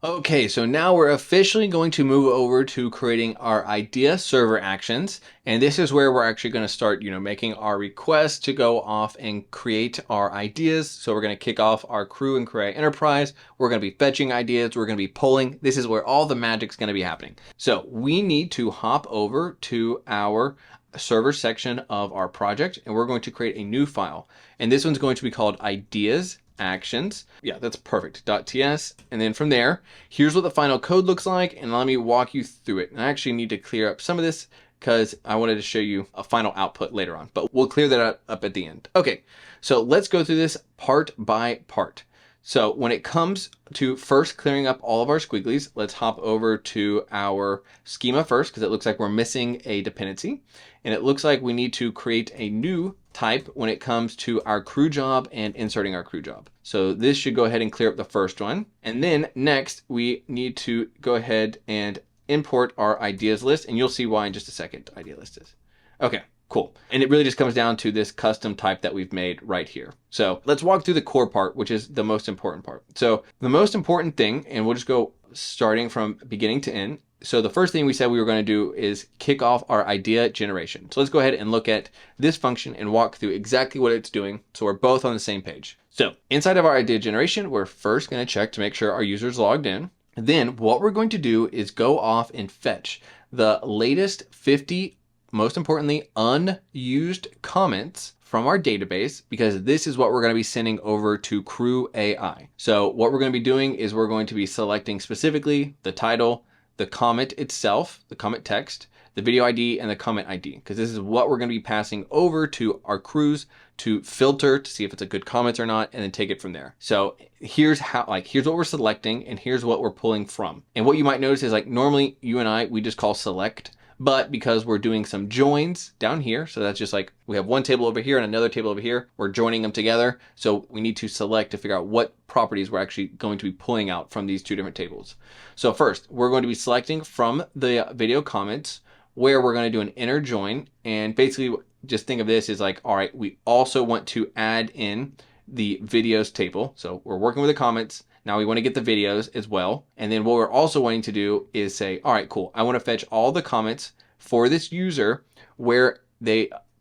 Okay, so now we're officially going to move over to creating our idea server actions. And this is where we're actually going to start, making our requests to go off and create our ideas. So we're going to kick off our Crew and CrewAI Enterprise. We're going to be fetching ideas. We're going to be polling. This is where all the magic's going to be happening. So we need to hop over to our server section of our project, and we're going to create a new file. And this one's going to be called ideas actions. Yeah, that's perfect. .ts. And then from there, here's what the final code looks like. And let me walk you through it. And I actually need to clear up some of this because I wanted to show you a final output later on, but we'll clear that up at the end. Okay, so let's go through this part by part. So when it comes to first clearing up all of our squigglies, let's hop over to our schema first, because it looks like we're missing a dependency. And it looks like we need to create a new type when it comes to our crew job and inserting our crew job. So this should go ahead and clear up the first one. And then next we need to go ahead and import our ideas list, and you'll see why in just a second. Idea list is. Okay, cool. And it really just comes down to this custom type that we've made right here. So let's walk through the core part, which is the most important part. So the most important thing, and we'll just go starting from beginning to end. So the first thing we said we were going to do is kick off our idea generation. So let's go ahead and look at this function and walk through exactly what it's doing, so we're both on the same page. So inside of our idea generation, we're first going to check to make sure our user's logged in. Then what we're going to do is go off and fetch the latest 50, most importantly, unused comments from our database, because this is what we're going to be sending over to CrewAI. So what we're going to be doing is we're going to be selecting specifically the title, the comment itself, the comment text, the video ID, and the comment ID, because this is what we're going to be passing over to our crews to filter to see if it's a good comment or not, and then take it from there. So here's here's what we're selecting, and here's what we're pulling from. And what you might notice is, like, normally you and I, we just call select, but because we're doing some joins down here, so that's just like we have one table over here and another table over here, we're joining them together. So we need to select to figure out what properties we're actually going to be pulling out from these two different tables. So first, we're going to be selecting from the video comments where we're going to do an inner join. And basically just think of this as like, all right, we also want to add in the videos table. So we're working with the comments. Now we want to get the videos as well. And then what we're also wanting to do is say, all right, cool. I want to fetch all the comments for this user where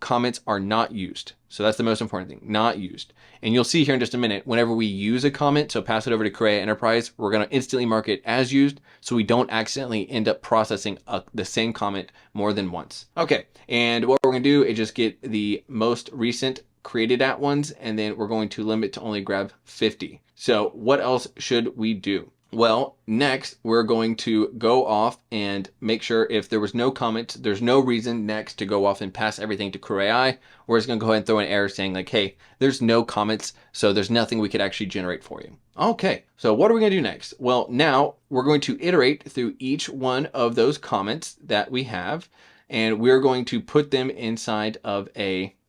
comments are not used. So that's the most important thing, not used. And you'll see here in just a minute, whenever we use a comment, so pass it over to CrewAI Enterprise, we're going to instantly mark it as used, so we don't accidentally end up processing the same comment more than once. Okay, and what we're going to do is just get the most recent created at ones, and then we're going to limit to only grab 50. So what else should we do? Well, next we're going to go off and make sure if there was no comments, there's no reason next to go off and pass everything to CrewAI. We're just going to go ahead and throw an error saying like, hey, there's no comments, so there's nothing we could actually generate for you. Okay, so what are we going to do next? Well, now we're going to iterate through each one of those comments that we have, and we're going to put them inside of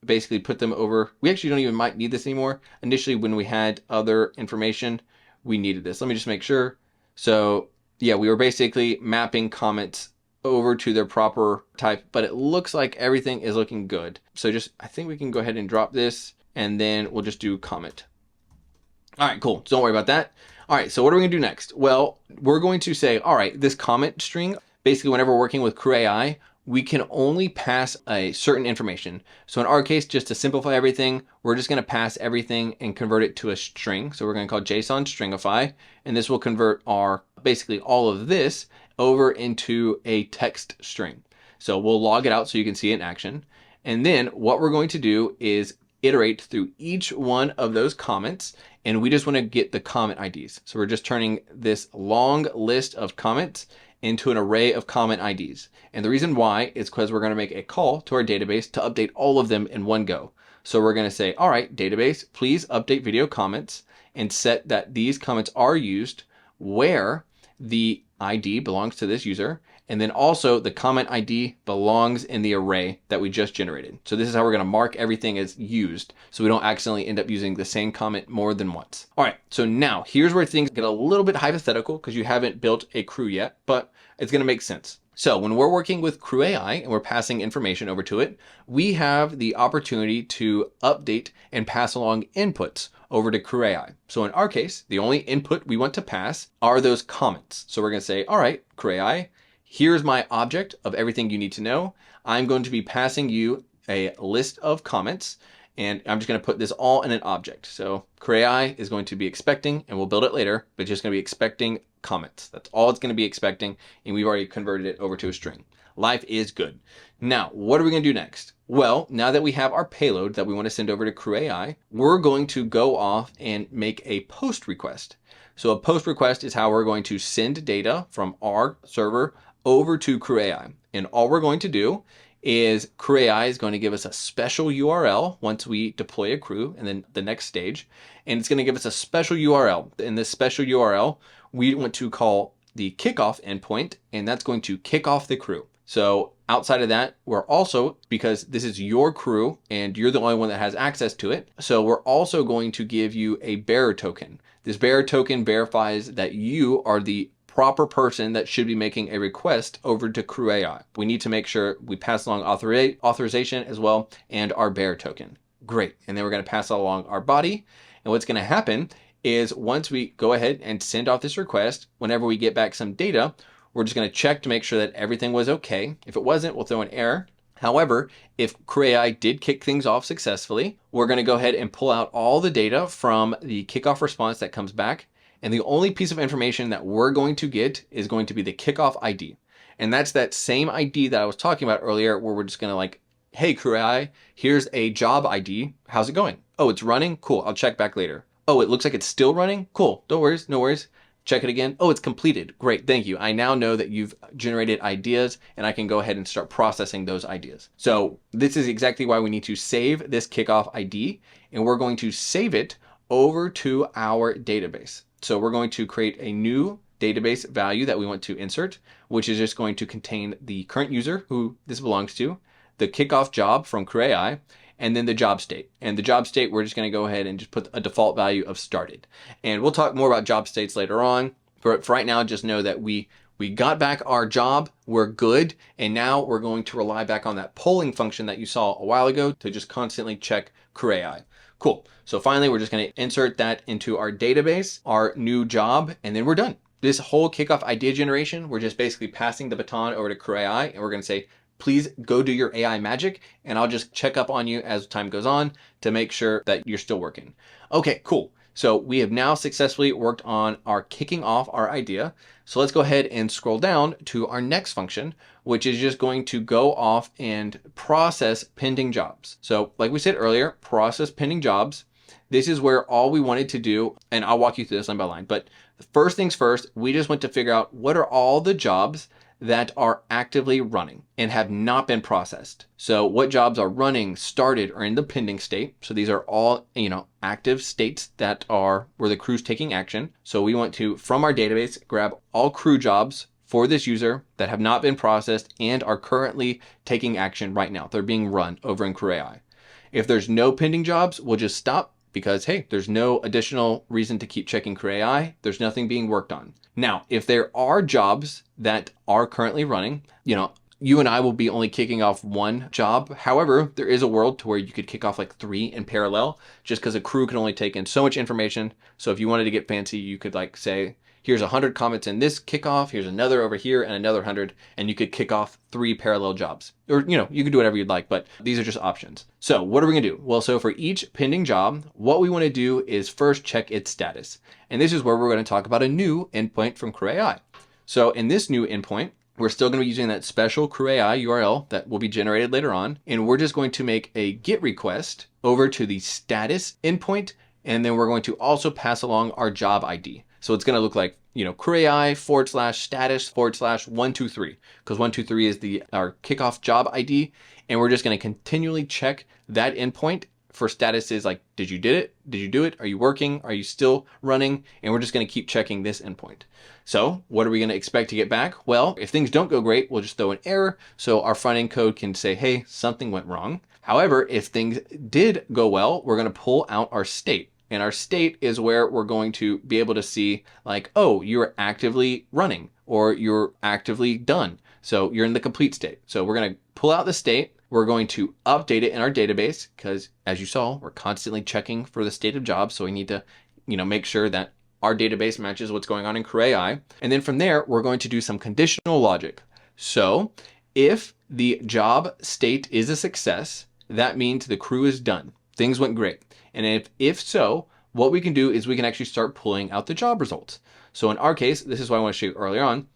basically put them over. We actually don't even might need this anymore. Initially, when we had other information, we needed this. Let me just make sure. So yeah, we were basically mapping comments over to their proper type, but it looks like everything is looking good. So I think we can go ahead and drop this, and then we'll just do comment. All right, cool. So don't worry about that. All right, so what are we gonna do next? Well, we're going to say, all right, this comment string, basically whenever we're working with CrewAI, we can only pass a certain information. So in our case, just to simplify everything, we're just going to pass everything and convert it to a string. So we're going to call JSON stringify, and this will convert basically all of this over into a text string. So we'll log it out so you can see it in action. And then what we're going to do is iterate through each one of those comments, and we just want to get the comment IDs. So we're just turning this long list of comments into an array of comment IDs. And the reason why is because we're going to make a call to our database to update all of them in one go. So we're going to say, all right, database, please update video comments and set that these comments are used where the ID belongs to this user. And then also the comment ID belongs in the array that we just generated. So this is how we're going to mark everything as used, so we don't accidentally end up using the same comment more than once. All right, so now here's where things get a little bit hypothetical because you haven't built a crew yet, but it's going to make sense. So when we're working with CrewAI and we're passing information over to it, we have the opportunity to update and pass along inputs over to CrewAI. So in our case, the only input we want to pass are those comments. So we're going to say, all right, CrewAI, here's my object of everything you need to know. I'm going to be passing you a list of comments, and I'm just going to put this all in an object. So CrewAI is going to be expecting, and we'll build it later, but just going to be expecting comments. That's all it's going to be expecting, and we've already converted it over to a string. Life is good. Now, what are we going to do next? Well, now that we have our payload that we want to send over to CrewAI, we're going to go off and make a post request. So a post request is how we're going to send data from our server over to CrewAI. And all we're going to do is CrewAI is going to give us a special URL once we deploy a crew and then the next stage. And it's going to give us a special URL. In this special URL, we want to call the kickoff endpoint, and that's going to kick off the crew. So outside of that, we're also, because this is your crew and you're the only one that has access to it, so we're also going to give you a bearer token. This bearer token verifies that you are the proper person that should be making a request over to CrewAI. We need to make sure we pass along authorization as well and our bearer token. Great. And then we're going to pass along our body. And what's going to happen is once we go ahead and send off this request, whenever we get back some data, we're just going to check to make sure that everything was okay. If it wasn't, we'll throw an error. However, if CrewAI did kick things off successfully, we're going to go ahead and pull out all the data from the kickoff response that comes back. And the only piece of information that we're going to get is going to be the kickoff ID. And that's that same ID that I was talking about earlier, where we're just going to like, hey, CrewAI, here's a job ID. How's it going? Oh, it's running? Cool. I'll check back later. Oh, it looks like it's still running? Cool. No worries. No worries. Check it again. Oh, it's completed. Great. Thank you. I now know that you've generated ideas and I can go ahead and start processing those ideas. So this is exactly why we need to save this kickoff ID, and we're going to save it over to our database. So we're going to create a new database value that we want to insert, which is just going to contain the current user who this belongs to, the kickoff job from CrewAI, and then the job state. And the job state, we're just going to go ahead and just put a default value of started. And we'll talk more about job states later on. But for right now, just know that we got back our job, we're good. And now we're going to rely back on that polling function that you saw a while ago to just constantly check CrewAI. Cool. So finally, we're just going to insert that into our database, our new job, and then we're done. This whole kickoff idea generation, we're just basically passing the baton over to CrewAI, and we're going to say, please go do your AI magic, and I'll just check up on you as time goes on to make sure that you're still working. Okay, cool. So we have now successfully worked on our kicking off our idea. So let's go ahead and scroll down to our next function, which is just going to go off and process pending jobs. So like we said earlier, process pending jobs. This is where all we wanted to do, and I'll walk you through this line by line, but first things first, we just want to figure out what are all the jobs that are actively running and have not been processed. So what jobs are running, started, or in the pending state. So these are all, active states that are where the crew's taking action. So we want to, from our database, grab all crew jobs for this user that have not been processed and are currently taking action right now. They're being run over in CrewAI. If there's no pending jobs, we'll just stop because, hey, there's no additional reason to keep checking CrewAI. There's nothing being worked on. Now, if there are jobs that are currently running, you and I will be only kicking off one job. However, there is a world to where you could kick off like 3 in parallel just because a crew can only take in so much information. So if you wanted to get fancy, you could like say, here's 100 comments in this kickoff, here's another over here and another 100, and you could kick off 3 parallel jobs. Or, you could do whatever you'd like, but these are just options. So what are we gonna do? Well, so for each pending job, what we wanna do is first check its status. And this is where we're gonna talk about a new endpoint from CrewAI. So in this new endpoint, we're still going to be using that special CrewAI URL that will be generated later on. And we're just going to make a GET request over to the status endpoint. And then we're going to also pass along our job ID. So it's going to look like, CrewAI /status/123, because 123 is our kickoff job ID. And we're just going to continually check that endpoint for statuses like, did you do it? Are you working? Are you still running? And we're just going to keep checking this endpoint. So what are we going to expect to get back? Well, if things don't go great, we'll just throw an error. So our front end code can say, hey, something went wrong. However, if things did go well, we're going to pull out our state. And our state is where we're going to be able to see like, oh, you're actively running or you're actively done. So you're in the complete state. So we're going to pull out the state. We're going to update it in our database because, as you saw, we're constantly checking for the state of jobs. So we need to, make sure that our database matches what's going on in CrewAI. And then from there, we're going to do some conditional logic. So if the job state is a success, that means the crew is done. Things went great. And if so, what we can do is we can actually start pulling out the job results. So in our case, this is what I want to show you earlier on.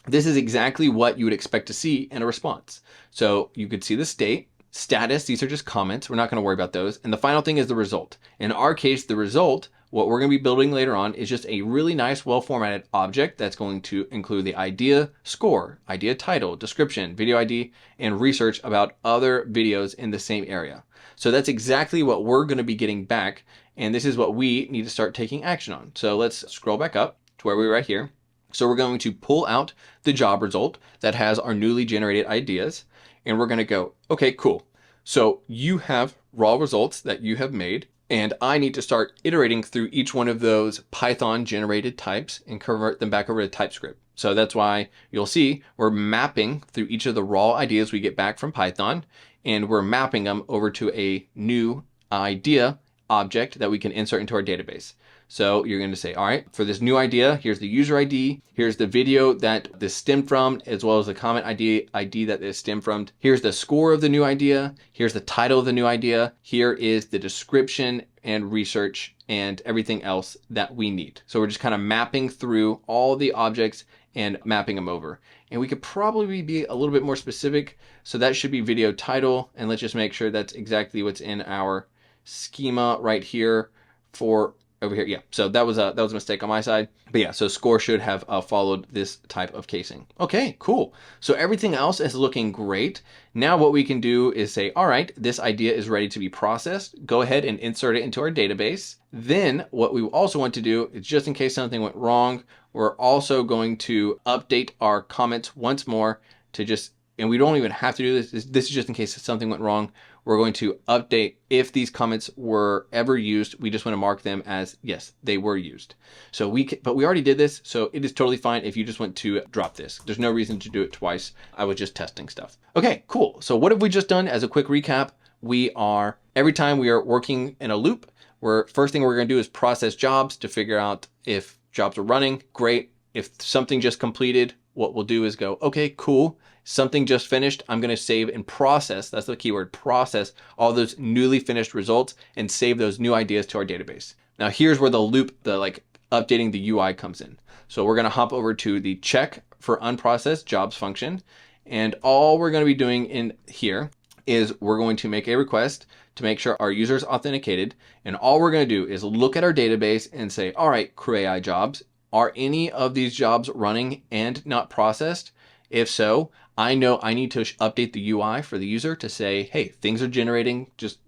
This is exactly what you would expect to see in a response. So you could see the state, status, these are just comments. We're not going to worry about those. And the final thing is the result. In our case, the result, what we're going to be building later on is just a really nice, well-formatted object that's going to include the idea score, idea title, description, video ID, and research about other videos in the same area. So that's exactly what we're going to be getting back. And this is what we need to start taking action on. So let's scroll back up to where we were right here. So we're going to pull out the job result that has our newly generated ideas. And we're going to go, okay, cool. So you have raw results that you have made. And I need to start iterating through each one of those Python generated types and convert them back over to Typescript. So that's why you'll see we're mapping through each of the raw ideas we get back from Python. And we're mapping them over to a new idea object that we can insert into our database. So you're going to say, all right, for this new idea, here's the user ID, here's the video that this stemmed from, as well as the comment ID that this stemmed from. Here's the score of the new idea. Here's the title of the new idea. Here is the description and research and everything else that we need. So we're just kind of mapping through all the objects and mapping them over. And we could probably be a little bit more specific. So that should be video title. And let's just make sure that's exactly what's in our schema right here for over here. Yeah, so that was a mistake on my side. But yeah, so score should have followed this type of casing. Okay, cool. So everything else is looking great. Now what we can do is say, all right, this idea is ready to be processed. Go ahead and insert it into our database. Then what we also want to do is, just in case something went wrong, we're also going to update our comments once more to just, and we don't even have to do this. This is just in case something went wrong. We're going to update if these comments were ever used. We just want to mark them as, yes, they were used. So but we already did this. So it is totally fine if you just want to drop this. There's no reason to do it twice. I was just testing stuff. Okay, cool. So what have we just done? As a quick recap, every time we are working in a loop, first thing we're going to do is process jobs to figure out if jobs are running. Great. If something just completed, what we'll do is go, okay, cool. Something just finished. I'm going to save and process. That's the keyword, process all those newly finished results and save those new ideas to our database. Now here's where the loop, updating the UI comes in. So we're going to hop over to the check for unprocessed jobs function. And all we're going to be doing in here is we're going to make a request to make sure our user is authenticated. And all we're going to do is look at our database and say, all right, CrewAI jobs, are any of these jobs running and not processed? If so, I know I need to update the UI for the user to say, hey, things are generating, just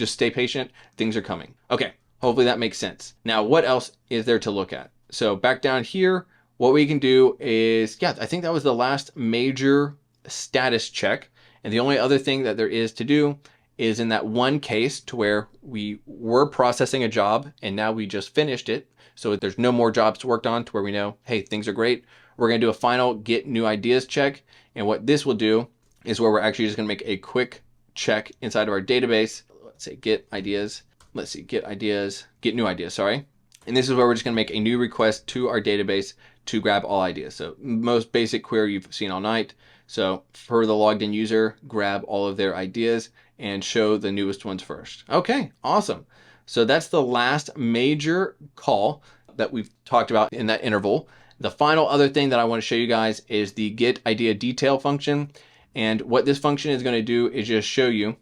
stay patient, things are coming. Okay, hopefully that makes sense. Now, what else is there to look at? So back down here, what we can do is, yeah, I think that was the last major status check. And the only other thing that there is to do is in that one case to where we were processing a job and now we just finished it. So there's no more jobs worked on to where we know, hey, things are great. We're going to do a final get new ideas check. And what this will do is where we're actually just going to make a quick check inside of our database. Let's say get ideas. Let's see, get new ideas, sorry. And this is where we're just going to make a new request to our database to grab all ideas. So most basic query you've seen all night. So for the logged in user, grab all of their ideas and show the newest ones first. Okay, awesome. So that's the last major call that we've talked about in that interval. The final other thing that I want to show you guys is the get idea detail function. And what this function is going to do is just show you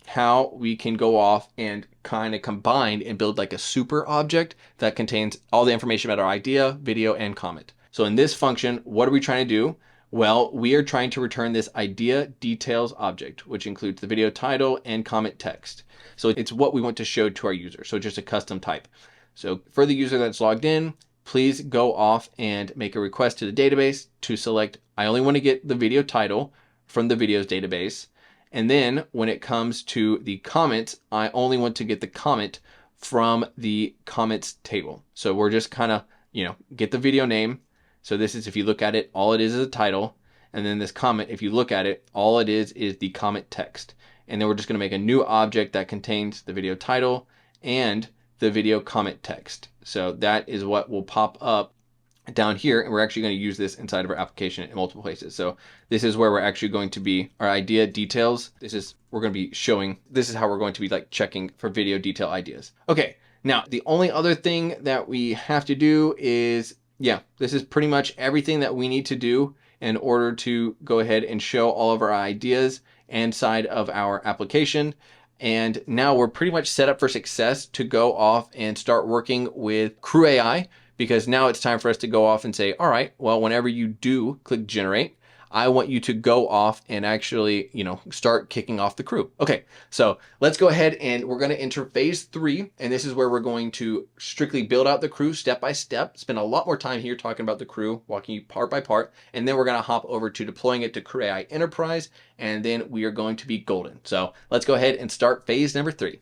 how we can go off and kind of combine and build like a super object that contains all the information about our idea, video, and comment. So in this function, what are we trying to do? Well, we are trying to return this idea details object, which includes the video title and comment text. So it's what we want to show to our user. So just a custom type. So for the user that's logged in, please go off and make a request to the database to select, I only want to get the video title from the videos database. And then when it comes to the comments, I only want to get the comment from the comments table. So we're just kind of, get the video name. So this is, if you look at it, all it is a title. And then this comment, if you look at it, all it is the comment text. And then we're just going to make a new object that contains the video title and the video comment text. So that is what will pop up down here, and we're actually going to use this inside of our application in multiple places. So this is where we're actually going to be our idea details. We're going to be showing, this is how we're going to be like checking for video detail ideas. Okay, now the only other thing that we have to do is, this is pretty much everything that we need to do in order to go ahead and show all of our ideas inside of our application. And now we're pretty much set up for success to go off and start working with CrewAI, because now it's time for us to go off and say, all right, well, whenever you do click generate, I want you to go off and actually, start kicking off the crew. Okay, so let's go ahead and we're going to enter phase 3. And this is where we're going to strictly build out the crew step by step, spend a lot more time here talking about the crew, walking you part by part. And then we're going to hop over to deploying it to CrewAI Enterprise. And then we are going to be golden. So let's go ahead and start phase number 3.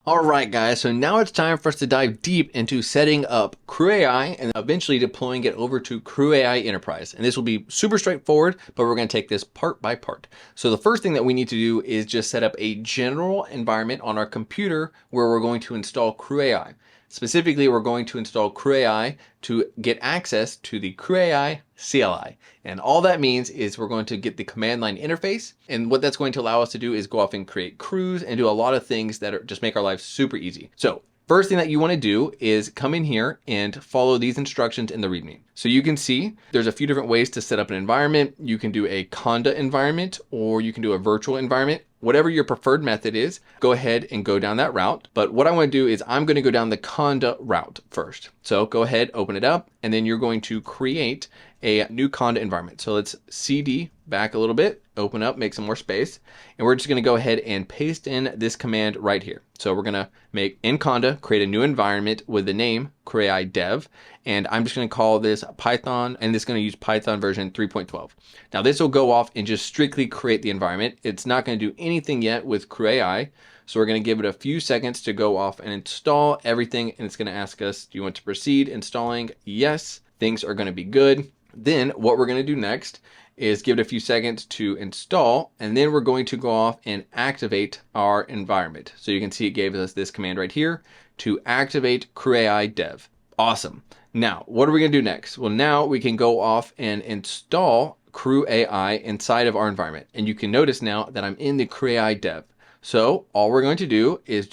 All right, guys, so now it's time for us to dive deep into setting up CrewAI and eventually deploying it over to CrewAI Enterprise. And this will be super straightforward, but we're going to take this part by part. So the first thing that we need to do is just set up a general environment on our computer where we're going to install CrewAI. Specifically, we're going to install CrewAI to get access to the CrewAI CLI. And all that means is we're going to get the command line interface. And what that's going to allow us to do is go off and create crews and do a lot of things that just make our lives super easy. So first thing that you want to do is come in here and follow these instructions in the README. So you can see there's a few different ways to set up an environment. You can do a Conda environment, or you can do a virtual environment. Whatever your preferred method is, go ahead and go down that route. But what I want to do is I'm going to go down the Conda route first. So go ahead, open it up, and then you're going to create a new Conda environment. So let's CD back a little bit, open up, make some more space. And we're just going to go ahead and paste in this command right here. So we're going to make in Conda, create a new environment with the name CrewAI Dev. And I'm just going to call this Python, and this is going to use Python version 3.12. Now this will go off and just strictly create the environment. It's not going to do anything yet with CrewAI. So we're going to give it a few seconds to go off and install everything. And it's going to ask us, do you want to proceed installing? Yes, things are going to be good. Then what we're going to do next is give it a few seconds to install, and then we're going to go off and activate our environment. So you can see it gave us this command right here to activate CrewAI Dev. Awesome. Now, what are we going to do next? Well, now we can go off and install CrewAI inside of our environment. And you can notice now that I'm in the CrewAI Dev. So all we're going to do is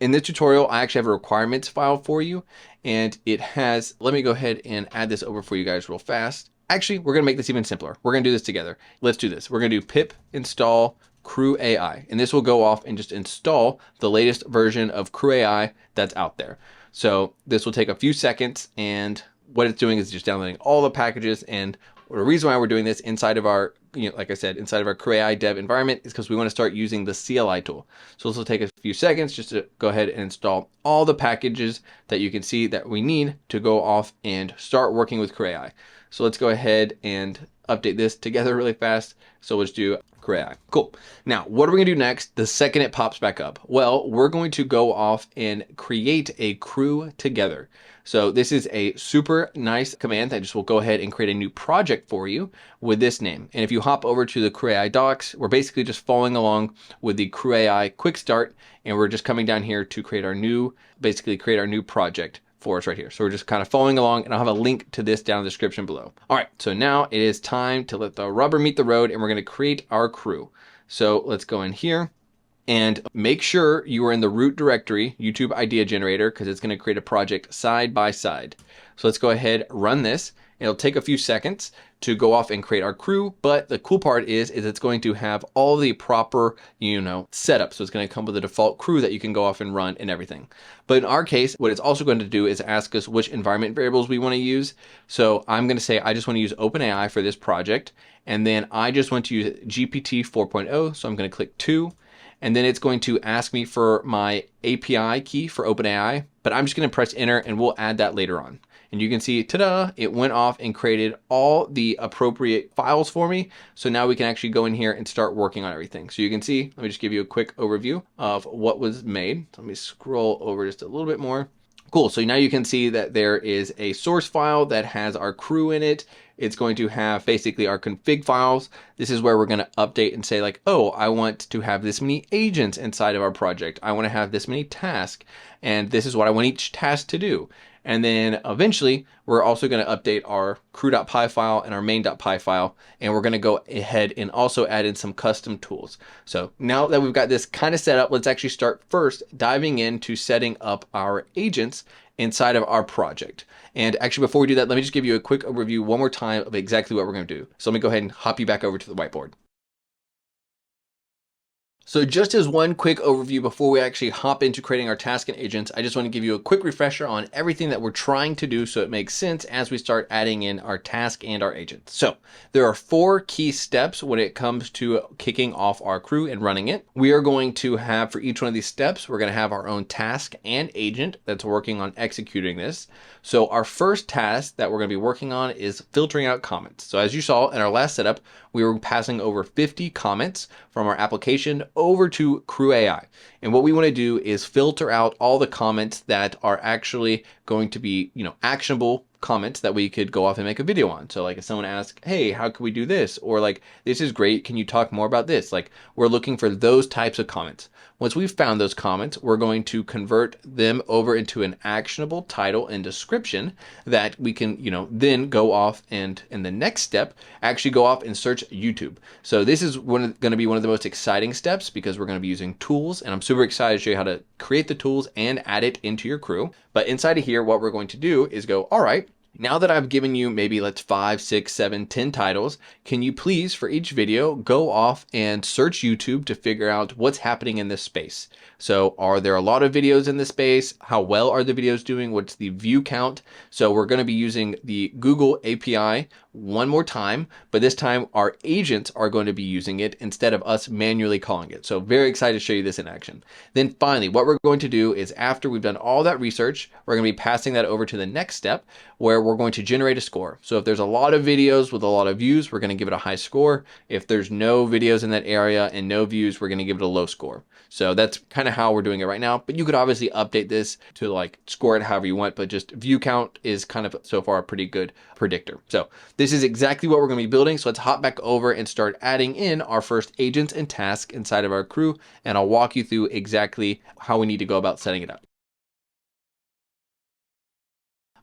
in this tutorial, I actually have a requirements file for you, and it has, let me go ahead and add this over for you guys real fast. Actually, we're going to make this even simpler. We're going to do this together. Let's do this. We're going to do pip install CrewAI, and this will go off and just install the latest version of CrewAI that's out there. So this will take a few seconds, and what it's doing is just downloading all the packages. And the reason why we're doing this inside of our, like I said, inside of our CrewAI Dev environment is because we want to start using the CLI tool. So this will take a few seconds just to go ahead and install all the packages that you can see that we need to go off and start working with CrewAI. So let's go ahead and update this together really fast. So let's do CrewAI. Cool. Now, what are we going to do next the second it pops back up? Well, we're going to go off and create a crew together. So this is a super nice command that just will go ahead and create a new project for you with this name. And if you hop over to the CrewAI docs, we're basically just following along with the CrewAI quick start, and we're just coming down here to create our new project for us right here. So we're just kind of following along, and I'll have a link to this down in the description below. All right, so now it is time to let the rubber meet the road, and we're going to create our crew. So let's go in here and make sure you are in the root directory, YouTube Idea Generator, because it's going to create a project side by side. So let's go ahead, run this. It'll take a few seconds to go off and create our crew, but the cool part is it's going to have all the proper, setup. So it's going to come with a default crew that you can go off and run and everything. But in our case, what it's also going to do is ask us which environment variables we want to use. So I'm going to say I just want to use OpenAI for this project, and then I just want to use GPT 4.0. So I'm going to click 2. And then it's going to ask me for my API key for OpenAI, but I'm just going to press enter, and we'll add that later on. And you can see, ta-da, it went off and created all the appropriate files for me. So now we can actually go in here and start working on everything. So you can see, let me just give you a quick overview of what was made. So let me scroll over just a little bit more. Cool, so now you can see that there is a source file that has our crew in it. It's going to have basically our config files. This is where we're going to update and say like, oh, I want to have this many agents inside of our project. I want to have this many tasks, and this is what I want each task to do. And then eventually we're also going to update our Crew.py file and our main.py file. And we're going to go ahead and also add in some custom tools. So now that we've got this kind of set up, let's actually start first diving into setting up our agents inside of our project. And actually, before we do that, let me just give you a quick overview one more time of exactly what we're going to do. So let me go ahead and hop you back over to the whiteboard. So just as one quick overview before we actually hop into creating our task and agents, I just want to give you a quick refresher on everything that we're trying to do so it makes sense as we start adding in our task and our agents. So there are 4 key steps when it comes to kicking off our crew and running it. We are going to have, for each one of these steps, we're going to have our own task and agent that's working on executing this. So our first task that we're going to be working on is filtering out comments. So as you saw in our last setup, we were passing over 50 comments from our application over to CrewAI. And what we want to do is filter out all the comments that are actually going to be, actionable comments that we could go off and make a video on. So like if someone asks, hey, how can we do this? Or like, this is great, can you talk more about this? Like, we're looking for those types of comments. Once we've found those comments, we're going to convert them over into an actionable title and description that we can, then go off and in the next step, actually go off and search YouTube. So this is going to be one of the most exciting steps because we're going to be using tools, and I'm super excited to show you how to create the tools and add it into your crew. But inside of here, what we're going to do is go, all right, now that I've given you maybe let's 5, 6, 7, 10 titles, can you please for each video go off and search YouTube to figure out what's happening in this space? So are there a lot of videos in this space? How well are the videos doing? What's the view count? So we're going to be using the Google API one more time, but this time our agents are going to be using it instead of us manually calling it. So very excited to show you this in action. Then finally, what we're going to do is after we've done all that research, we're going to be passing that over to the next step where we're going to generate a score. So if there's a lot of videos with a lot of views, we're going to give it a high score. If there's no videos in that area and no views, we're going to give it a low score. So that's kind of how we're doing it right now, but you could obviously update this to like score it however you want, but just view count is kind of so far a pretty good predictor. So this is exactly what we're going to be building. So let's hop back over and start adding in our first agents and tasks inside of our crew. And I'll walk you through exactly how we need to go about setting it up.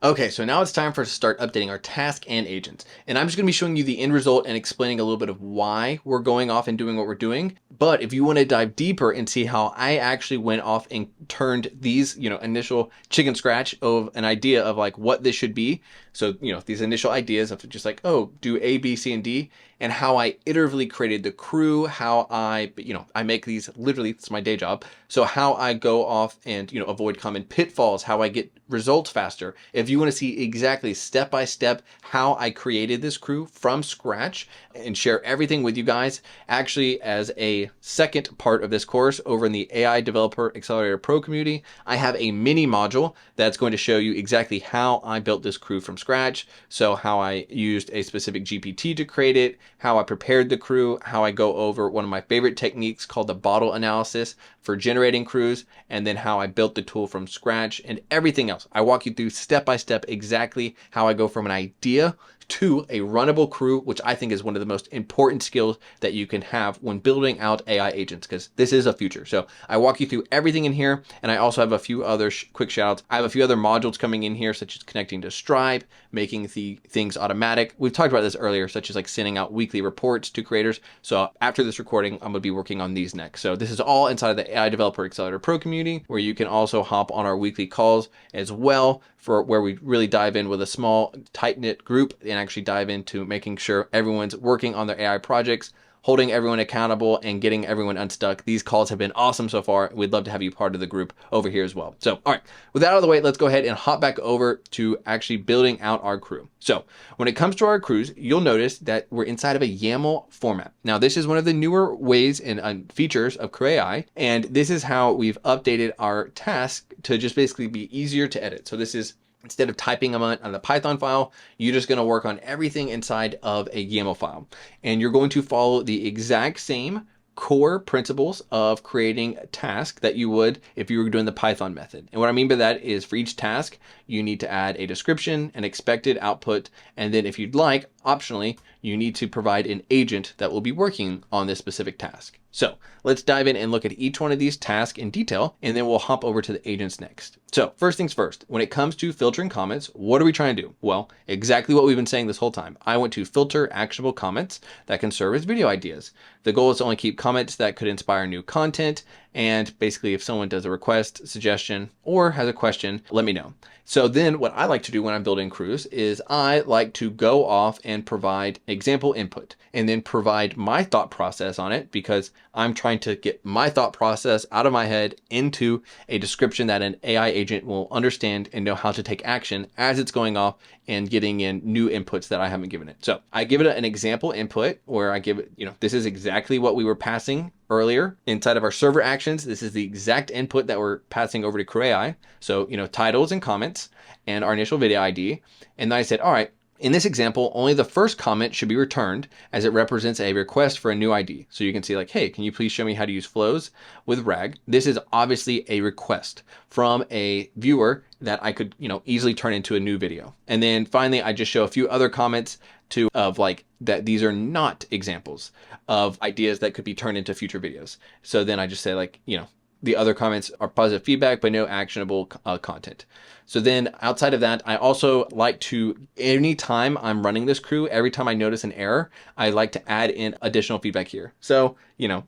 Okay, so now it's time for us to start updating our task and agents. And I'm just going to be showing you the end result and explaining a little bit of why we're going off and doing what we're doing. But if you want to dive deeper and see how I actually went off and turned these, initial chicken scratch of an idea of like what this should be. So, these initial ideas of just like, oh, do A, B, C, and D, and how I iteratively created the crew, how I make these literally, it's my day job. So how I go off and, avoid common pitfalls, how I get results faster. If you want to see exactly step by step how I created this crew from scratch and share everything with you guys, actually as a second part of this course over in the AI Developer Accelerator Pro community, I have a mini module that's going to show you exactly how I built this crew from scratch. So how I used a specific GPT to create it, how I prepared the crew, how I go over one of my favorite techniques called the Modal analysis for generating crews, and then how I built the tool from scratch and everything else. I walk you through step by step exactly how I go from an idea to a runnable crew, which I think is one of the most important skills that you can have when building out AI agents, because this is a future. So I walk you through everything in here, and I also have a few other quick shout outs. I have a few other modules coming in here, such as connecting to Stripe, making the things automatic. We've talked about this earlier, such as like sending out weekly reports to creators. So after this recording, I'm going to be working on these next. So this is all inside of the AI Developer Accelerator Pro community, where you can also hop on our weekly calls as well, for where we really dive in with a small tight-knit group and actually dive into making sure everyone's working on their AI projects, holding everyone accountable and getting everyone unstuck. These calls have been awesome so far. We'd love to have you part of the group over here as well. So, all right, with that out of the way, let's go ahead and hop back over to actually building out our crew. So when it comes to our crews, you'll notice that we're inside of a YAML format. Now, this is one of the newer ways and features of CrewAI, and this is how we've updated our task to just basically be easier to edit. So this is, instead of typing them on the Python file, you're just going to work on everything inside of a YAML file. And you're going to follow the exact same core principles of creating a task that you would if you were doing the Python method. And what I mean by that is for each task, you need to add a description, an expected output, and then if you'd like, optionally, you need to provide an agent that will be working on this specific task. So let's dive in and look at each one of these tasks in detail, and then we'll hop over to the agents next. So first things first, when it comes to filtering comments, what are we trying to do? Well, exactly what we've been saying this whole time. I want to filter actionable comments that can serve as video ideas. The goal is to only keep comments that could inspire new content. And basically, if someone does a request, suggestion, or has a question, let me know. So then what I like to do when I'm building crews is I like to go off and provide example input and then provide my thought process on it, because I'm trying to get my thought process out of my head into a description that an AI agent will understand and know how to take action as it's going off and getting in new inputs that I haven't given it. So I give it an example input where I give it, this is exactly what we were passing earlier inside of our server actions. This is the exact input that we're passing over to CrewAI. So, titles and comments and our initial video ID. And then I said, all right, in this example, only the first comment should be returned as it represents a request for a new ID. So you can see like, hey, can you please show me how to use flows with RAG? This is obviously a request from a viewer that I could, easily turn into a new video. And then finally, I just show a few other comments of like that these are not examples of ideas that could be turned into future videos. So then I just say like, the other comments are positive feedback, but no actionable content. So then outside of that, I also like to, anytime I'm running this crew, every time I notice an error, I like to add in additional feedback here. So,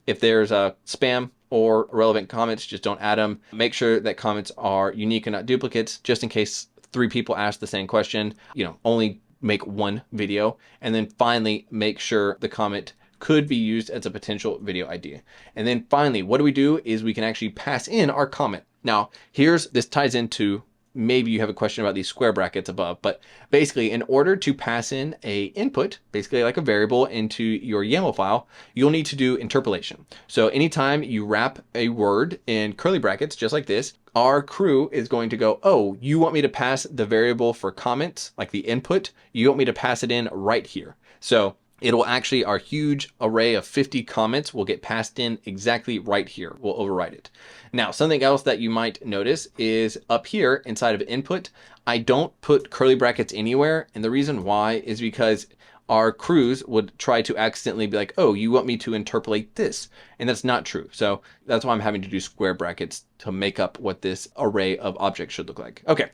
if there's a spam or relevant comments, just don't add them. Make sure that comments are unique and not duplicates, just in case 3 people ask the same question, only make one video. And then finally, make sure the comment could be used as a potential video idea. And then finally, what we do is we can actually pass in our comment. Now, this ties into, maybe you have a question about these square brackets above, but basically in order to pass in a input, basically like a variable into your YAML file, you'll need to do interpolation. So anytime you wrap a word in curly brackets, just like this, our crew is going to go, oh, you want me to pass the variable for comments, like the input, you want me to pass it in right here. So it'll actually, our huge array of 50 comments will get passed in exactly right here. We'll override it. Now, something else that you might notice is up here inside of input, I don't put curly brackets anywhere. And the reason why is because our crews would try to accidentally be like, oh, you want me to interpolate this. And that's not true. So that's why I'm having to do square brackets to make up what this array of objects should look like. Okay.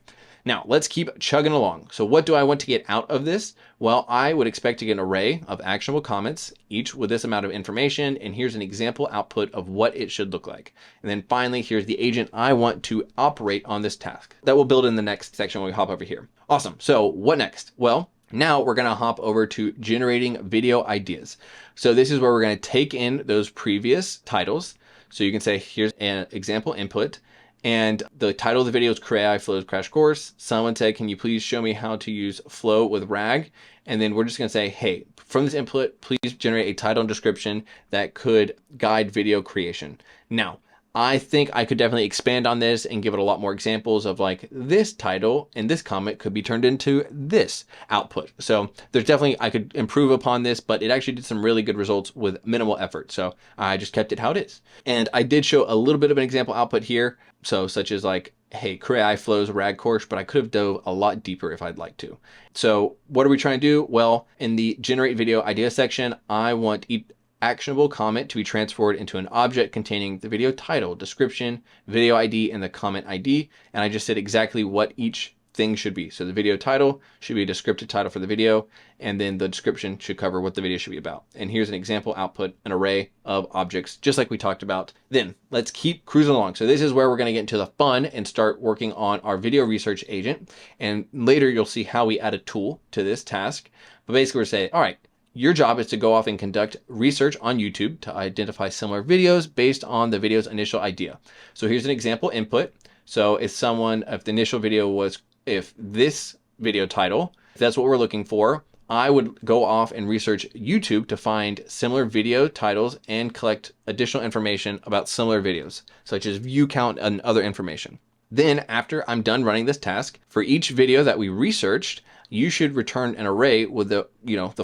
Now let's keep chugging along. So what do I want to get out of this? Well, I would expect to get an array of actionable comments, each with this amount of information. And here's an example output of what it should look like. And then finally, here's the agent I want to operate on this task that we'll build in the next section when we hop over here. Awesome. So what next? Well, now we're going to hop over to generating video ideas. So this is where we're going to take in those previous titles. So you can say, here's an example input. And the title of the video is CrewAI Flows Crash Course. Someone said, can you please show me how to use flow with RAG? And then we're just going to say, hey, from this input, please generate a title and description that could guide video creation. Now, I think I could definitely expand on this and give it a lot more examples of like this title and this comment could be turned into this output. So there's definitely, I could improve upon this, but it actually did some really good results with minimal effort. So I just kept it how it is. And I did show a little bit of an example output here. So such as like, hey, CrewAI flows RAG course, but I could have dove a lot deeper if I'd like to. So what are we trying to do? Well, in the generate video idea section, I want each actionable comment to be transferred into an object containing the video title, description, video ID, and the comment ID. And I just said exactly what each thing should be. So the video title should be a descriptive title for the video, and then the description should cover what the video should be about. And here's an example output, an array of objects, just like we talked about. Then let's keep cruising along. So this is where we're going to get into the fun and start working on our video research agent. And later you'll see how we add a tool to this task. But basically we're saying, all right, your job is to go off and conduct research on YouTube to identify similar videos based on the video's initial idea. So here's an example input. So if the initial video was, if this video title, if that's what we're looking for, I would go off and research YouTube to find similar video titles and collect additional information about similar videos, such as view count and other information. Then after I'm done running this task, for each video that we researched, you should return an array with the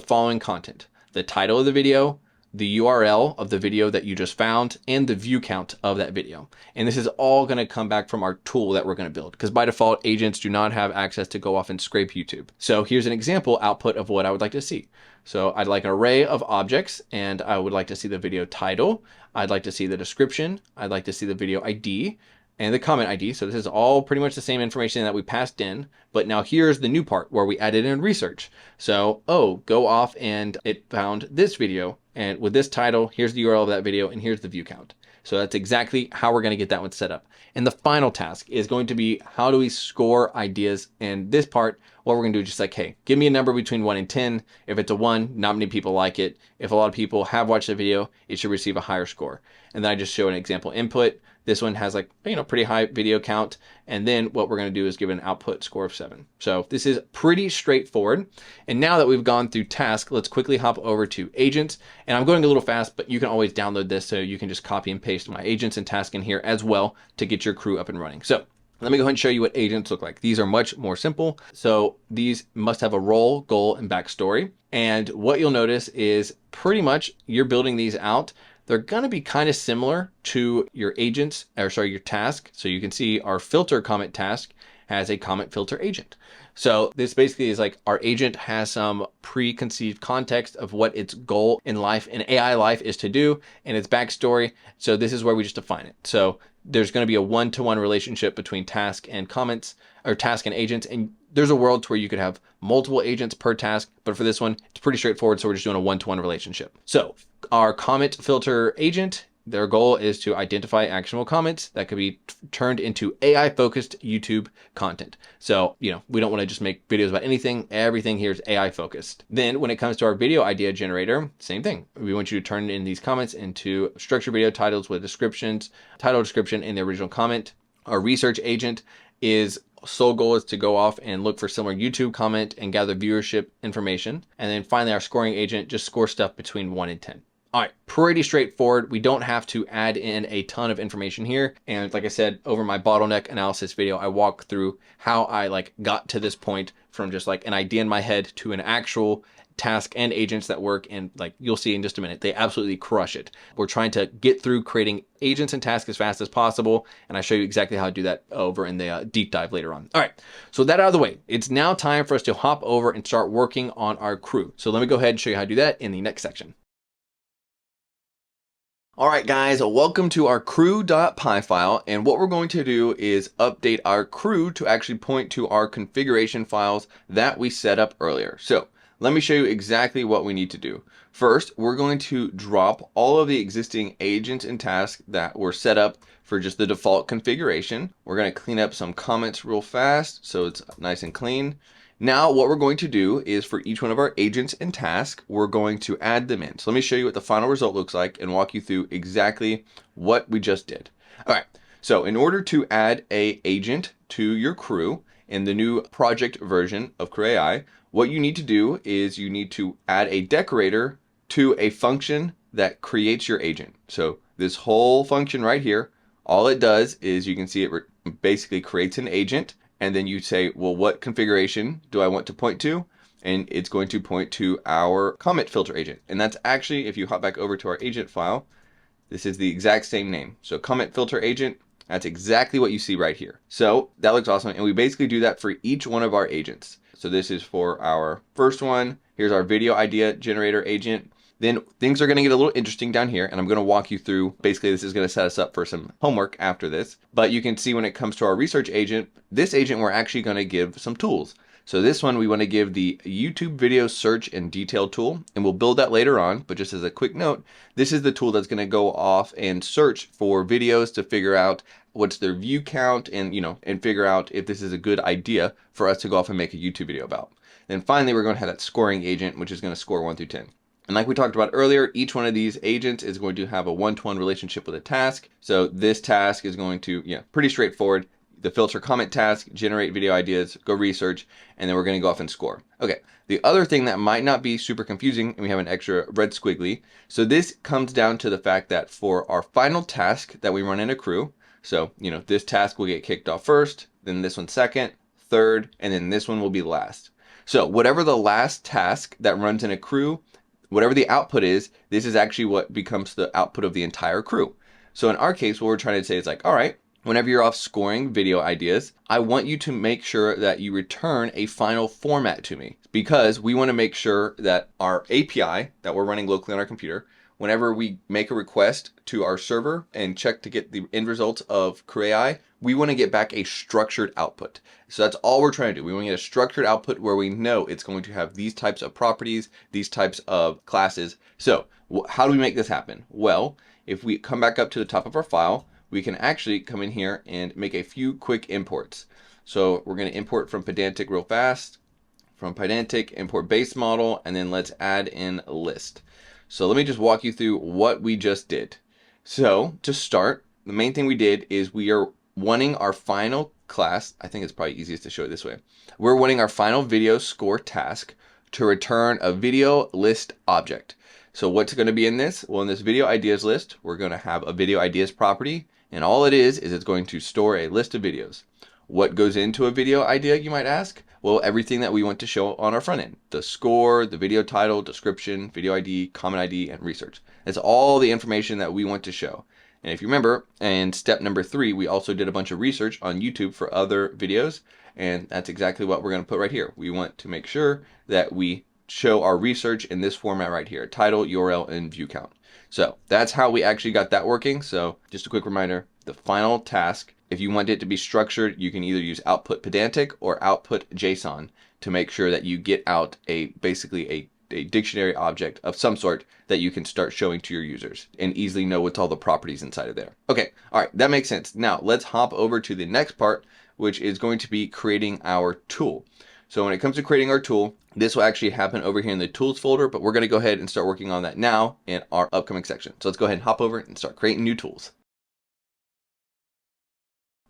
following content: the title of the video, the URL of the video that you just found, and the view count of that video. And this is all going to come back from our tool that we're going to build, because by default, agents do not have access to go off and scrape YouTube. So here's an example output of what I would like to see. So I'd like an array of objects, and I would like to see the video title. I'd like to see the description. I'd like to see the video ID and the comment ID. So this is all pretty much the same information that we passed in, but now here's the new part where we added in research. So, go off and it found this video, and with this title, here's the URL of that video, and here's the view count. So that's exactly how we're going to get that one set up. And the final task is going to be, how do we score ideas? And this part, what we're going to do is just like, hey, give me a number between 1 and 10. If it's a 1, not many people like it. If a lot of people have watched the video, it should receive a higher score. And then I just show an example input. This one has like, pretty high video count. And then what we're going to do is give an output score of 7. So this is pretty straightforward. And now that we've gone through task, let's quickly hop over to agents. And I'm going a little fast, but you can always download this, so you can just copy and paste my agents and task in here as well to get your crew up and running. So let me go ahead and show you what agents look like. These are much more simple. So these must have a role, goal, and backstory. And what you'll notice is pretty much you're building these out. They're going to be kind of similar to your agents, your task. So you can see our filter comment task has a comment filter agent. So this basically is like our agent has some preconceived context of what its goal in life, in AI life, is to do, and its backstory. So this is where we just define it. So there's going to be a one-to-one relationship between task and comments, or task and agents. And there's a world where you could have multiple agents per task, but for this one, it's pretty straightforward. So we're just doing a one-to-one relationship. So our comment filter agent, their goal is to identify actionable comments that could be turned into AI-focused YouTube content. So, we don't want to just make videos about anything. Everything here is AI-focused. Then when it comes to our video idea generator, same thing. We want you to turn in these comments into structured video titles with descriptions, title, description, and the original comment. Our research agent sole goal is to go off and look for similar YouTube comment and gather viewership information. And then finally, our scoring agent just scores stuff between 1 and 10. All right, pretty straightforward. We don't have to add in a ton of information here. And like I said, over my bottleneck analysis video, I walk through how I got to this point from just like an idea in my head to an actual task and agents that work. And you'll see in just a minute, they absolutely crush it. We're trying to get through creating agents and tasks as fast as possible. And I show you exactly how to do that over in the deep dive later on. All right, so that out of the way, it's now time for us to hop over and start working on our crew. So let me go ahead and show you how to do that in the next section. All right, guys, welcome to our Crew.py file. And what we're going to do is update our crew to actually point to our configuration files that we set up earlier. So let me show you exactly what we need to do. First, we're going to drop all of the existing agents and tasks that were set up for just the default configuration. We're going to clean up some comments real fast so it's nice and clean. Now what we're going to do is for each one of our agents and tasks, we're going to add them in. So let me show you what the final result looks like and walk you through exactly what we just did. All right, so in order to add an agent to your crew in the new project version of CrewAI, what you need to do is you need to add a decorator to a function that creates your agent. So this whole function right here, all it does is you can see it basically creates an agent. And then you say, well, what configuration do I want to point to? And it's going to point to our comment filter agent. And that's actually, if you hop back over to our agent file, this is the exact same name. So comment filter agent, that's exactly what you see right here. So that looks awesome. And we basically do that for each one of our agents. So this is for our first one. Here's our video idea generator agent. Then things are going to get a little interesting down here, and I'm going to walk you through. Basically, this is going to set us up for some homework after this. But you can see when it comes to our research agent, this agent we're actually going to give some tools. So this one we want to give the YouTube video search and detail tool, and we'll build that later on. But just as a quick note, this is the tool that's going to go off and search for videos to figure out what's their view count and and figure out if this is a good idea for us to go off and make a YouTube video about. Then finally, we're going to have that scoring agent, which is going to score 1 through 10. And like we talked about earlier, each one of these agents is going to have a one-to-one relationship with a task. So this task is going to, pretty straightforward. The filter comment task, generate video ideas, go research, and then we're going to go off and score. Okay, the other thing that might not be super confusing, and we have an extra red squiggly. So this comes down to the fact that for our final task that we run in a crew, so, this task will get kicked off first, then this one second, third, and then this one will be last. So whatever the last task that runs in a crew, whatever the output is, this is actually what becomes the output of the entire crew. So in our case, what we're trying to say is like, all right, whenever you're off scoring video ideas, I want you to make sure that you return a final format to me, because we want to make sure that our API that we're running locally on our computer, whenever we make a request to our server and check to get the end results of CrewAI, we want to get back a structured output. So that's all we're trying to do. We want to get a structured output where we know it's going to have these types of properties, these types of classes. So how do we make this happen? Well, if we come back up to the top of our file, we can actually come in here and make a few quick imports. So we're going to import from Pedantic real fast. From Pedantic, import base model, and then let's add in list. So let me just walk you through what we just did. So to start, the main thing we did is we are wanting our final class. I think it's probably easiest to show it this way. We're wanting our final video score task to return a video list object. So what's going to be in this? Well, in this video ideas list, we're going to have a video ideas property, and all it is it's going to store a list of videos. What goes into a video idea, you might ask? Well, everything that we want to show on our front end. The score, the video title, description, video ID, comment ID, and research. That's all the information that we want to show. And if you remember, in step number 3, we also did a bunch of research on YouTube for other videos, and that's exactly what we're going to put right here. We want to make sure that we show our research in this format right here: title, URL, and view count. So that's how we actually got that working. So just a quick reminder, the final task, if you want it to be structured, you can either use output pedantic or output JSON to make sure that you get out basically a dictionary object of some sort that you can start showing to your users and easily know what's all the properties inside of there. Okay, all right, that makes sense. Now let's hop over to the next part, which is going to be creating our tool. So when it comes to creating our tool, this will actually happen over here in the tools folder, but we're going to go ahead and start working on that now in our upcoming section. So let's go ahead and hop over and start creating new tools.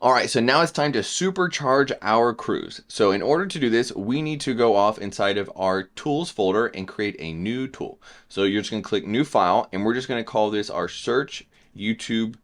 All right, so now it's time to supercharge our crews. So in order to do this, we need to go off inside of our tools folder and create a new tool. So you're just going to click new file, and we're just going to call this our search YouTube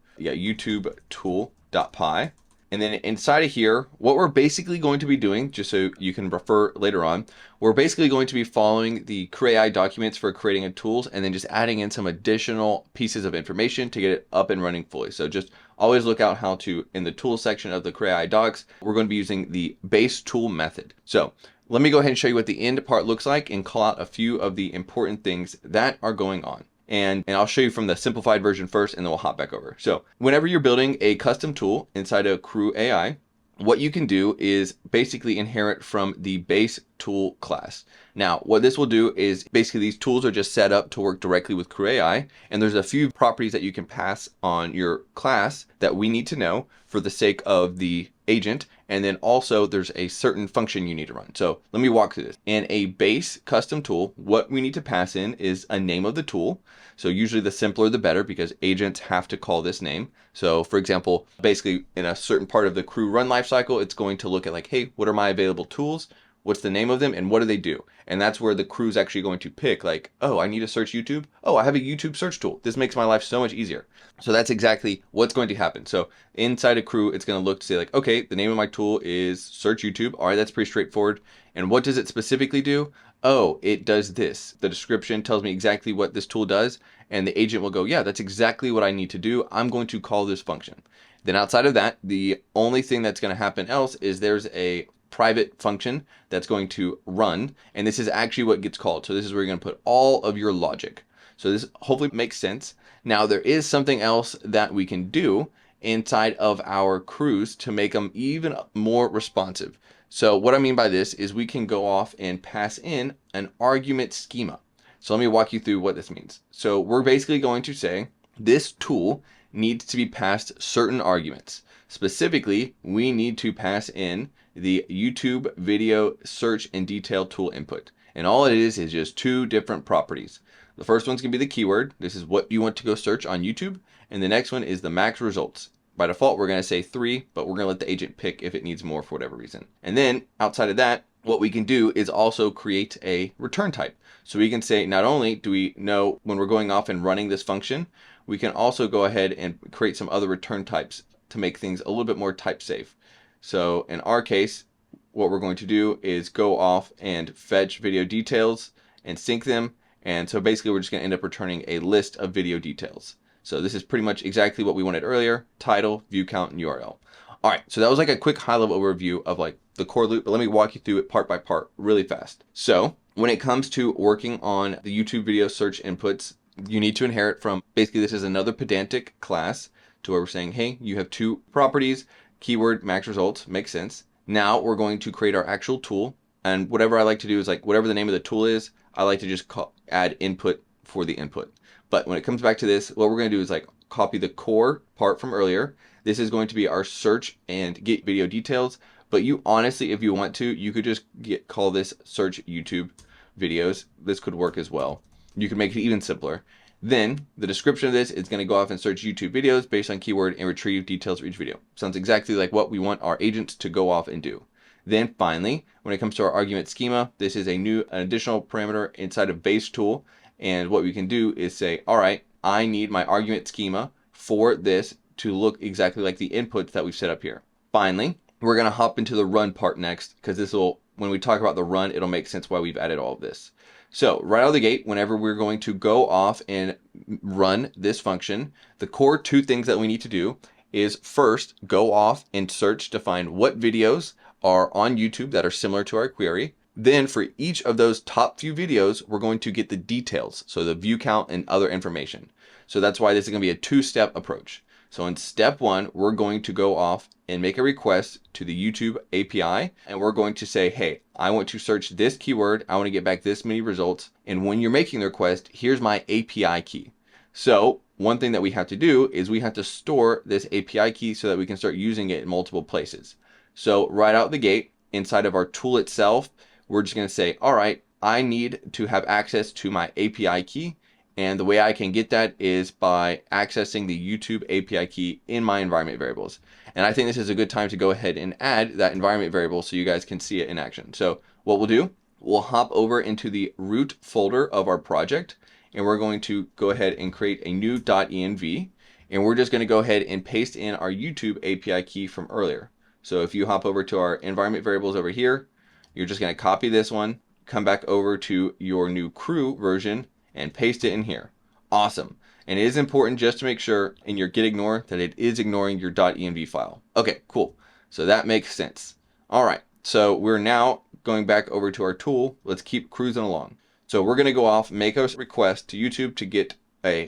tool.py. And then inside of here, what we're basically going to be doing, just so you can refer later on, we're basically going to be following the CrewAI documents for creating a tools, and then just adding in some additional pieces of information to get it up and running fully. So just always look out how to, in the tools section of the CrewAI docs, we're going to be using the base tool method. So let me go ahead and show you what the end part looks like and call out a few of the important things that are going on. And I'll show you from the simplified version first, and then we'll hop back over. So whenever you're building a custom tool inside of CrewAI, what you can do is basically inherit from the base tool class. Now, what this will do is basically these tools are just set up to work directly with CrewAI, and there's a few properties that you can pass on your class that we need to know for the sake of the agent. And then also there's a certain function you need to run. So let me walk through this. In a base custom tool, what we need to pass in is a name of the tool. So usually the simpler the better, because agents have to call this name. So for example, basically in a certain part of the crew run lifecycle, it's going to look at like, hey, what are my available tools? What's the name of them and what do they do? And that's where the crew is actually going to pick like, oh, I need to search YouTube. Oh, I have a YouTube search tool. This makes my life so much easier. So that's exactly what's going to happen. So inside a crew, it's going to look to say like, okay, the name of my tool is search YouTube. All right, that's pretty straightforward. And what does it specifically do? Oh, it does this. The description tells me exactly what this tool does. And the agent will go, yeah, that's exactly what I need to do. I'm going to call this function. Then outside of that, the only thing that's going to happen else is there's a private function that's going to run, and this is actually what gets called. So this is where you're going to put all of your logic. So this hopefully makes sense. Now there is something else that we can do inside of our crews to make them even more responsive. So what I mean by this is we can go off and pass in an argument schema. So let me walk you through what this means. So we're basically going to say this tool needs to be passed certain arguments. Specifically, we need to pass in the YouTube video search and detail tool input. And all it is just two different properties. The first one's gonna be the keyword. This is what you want to go search on YouTube. And the next one is the max results. By default, we're gonna say 3, but we're gonna let the agent pick if it needs more for whatever reason. And then outside of that, what we can do is also create a return type. So we can say, not only do we know when we're going off and running this function, we can also go ahead and create some other return types to make things a little bit more type safe. So in our case, what we're going to do is go off and fetch video details and sync them. And so basically we're just going to end up returning a list of video details. So this is pretty much exactly what we wanted earlier: title, view count, and URL. All right, so that was like a quick high-level overview of like the core loop, but let me walk you through it part by part really fast. So when it comes to working on the YouTube video search inputs, you need to inherit from, basically this is another pedantic class to where we're saying, hey, you have two properties, keyword, max results, makes sense. Now we're going to create our actual tool, and whatever I like to do is like whatever the name of the tool is, I like to just add input for the input. But when it comes back to this, what we're going to do is like copy the core part from earlier. This is going to be our search and get video details. But you honestly, if you want to, you could just call this search YouTube videos. This could work as well. You can make it even simpler. Then the description of this is going to go off and search YouTube videos based on keyword and retrieve details for each video. Sounds exactly like what we want our agents to go off and do. Then finally, when it comes to our argument schema, this is an additional parameter inside of base tool. And what we can do is say, all right, I need my argument schema for this to look exactly like the inputs that we've set up here. Finally, we're going to hop into the run part next, because this will, when we talk about the run, it'll make sense why we've added all of this. So right out of the gate, whenever we're going to go off and run this function, the core two things that we need to do is first go off and search to find what videos are on YouTube that are similar to our query. Then for each of those top few videos, we're going to get the details, so the view count and other information. So that's why this is going to be a two-step approach. So in step one, we're going to go off and make a request to the YouTube API, and we're going to say, hey, I want to search this keyword, I want to get back this many results, and when you're making the request, here's my API key. So one thing that we have to do is we have to store this API key so that we can start using it in multiple places. So right out the gate, inside of our tool itself, we're just going to say, all right, I need to have access to my API key. And the way I can get that is by accessing the YouTube API key in my environment variables. And I think this is a good time to go ahead and add that environment variable so you guys can see it in action. So what we'll do, we'll hop over into the root folder of our project, and we're going to go ahead and create a new .env. And we're just going to go ahead and paste in our YouTube API key from earlier. So if you hop over to our environment variables over here, you're just going to copy this one, come back over to your new Crew version, and paste it in here. Awesome. And it is important just to make sure in your git ignore that it is ignoring your .env file. Okay, cool. So that makes sense. All right. So we're now going back over to our tool. Let's keep cruising along. So we're going to go off, make a request to YouTube to get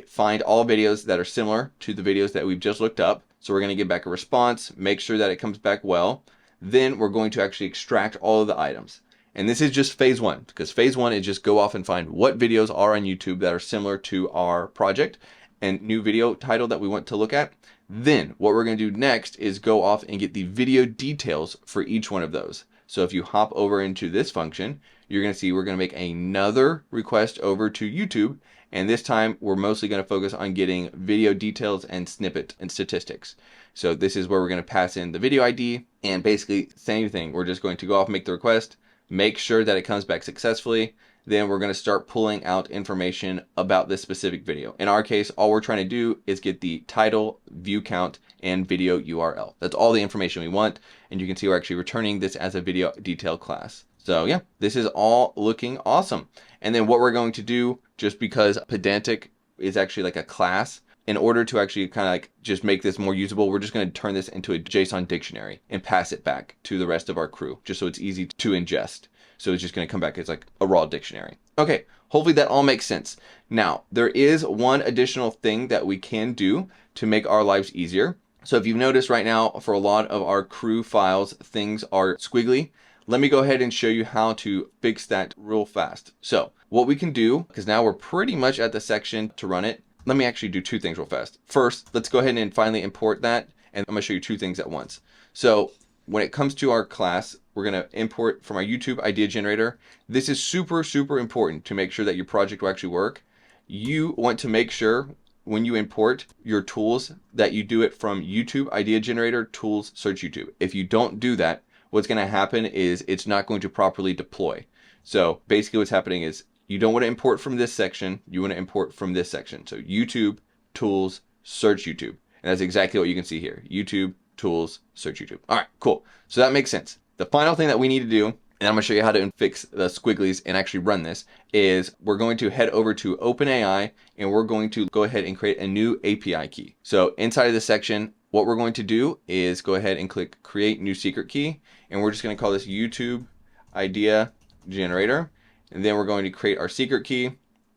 find all videos that are similar to the videos that we've just looked up. So we're going to get back a response, make sure that it comes back well. Then we're going to actually extract all of the items. And this is just phase one, because phase one is just go off and find what videos are on YouTube that are similar to our project and new video title that we want to look at. Then what we're going to do next is go off and get the video details for each one of those. So if you hop over into this function, you're going to see we're going to make another request over to YouTube. And this time we're mostly going to focus on getting video details and snippet and statistics. So this is where we're going to pass in the video ID, and basically same thing. We're just going to go off and make the request, make sure that it comes back successfully. Then we're going to start pulling out information about this specific video. In our case, all we're trying to do is get the title, view count, and video URL. That's all the information we want. And you can see we're actually returning this as a video detail class. So yeah, this is all looking awesome. And then what we're going to do, just because pedantic is actually like a class, in order to actually kind of like just make this more usable, we're just going to turn this into a JSON dictionary and pass it back to the rest of our crew, just so it's easy to ingest. So it's just going to come back as like a raw dictionary. Okay, hopefully that all makes sense. Now, there is one additional thing that we can do to make our lives easier. So if you've noticed right now, for a lot of our crew files, things are squiggly. Let me go ahead and show you how to fix that real fast. So what we can do, because now we're pretty much at the section to run it, let me actually do two things real fast. First, let's go ahead and finally import that, and I'm going to show you two things at once. So when it comes to our class, we're going to import from our YouTube idea generator. This is super, super important to make sure that your project will actually work. You want to make sure when you import your tools that you do it from YouTube idea generator tools search YouTube. If you don't do that, what's going to happen is it's not going to properly deploy. So basically what's happening is you don't want to import from this section. You want to import from this section. So YouTube, tools, search YouTube. And that's exactly what you can see here. YouTube, tools, search YouTube. All right, cool. So that makes sense. The final thing that we need to do and I'm going to show you how to fix the squigglies and actually run this, is we're going to head over to OpenAI and we're going to go ahead and create a new API key. So inside of this section, what we're going to do is go ahead and click create new secret key, and we're just going to call this YouTube idea generator. And then we're going to create our secret key,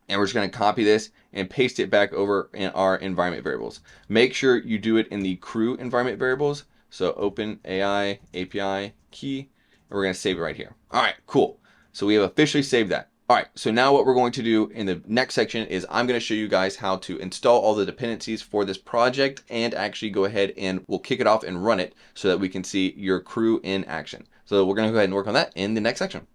and we're just going to copy this and paste it back over in our environment variables. Make sure you do it in the Crew environment variables. So OpenAI API key, and we're going to save it right here. All right, cool. So we have officially saved that. All right, so now what we're going to do in the next section is I'm going to show you guys how to install all the dependencies for this project and actually go ahead and we'll kick it off and run it so that we can see your crew in action. So we're going to go ahead and work on that in the next section.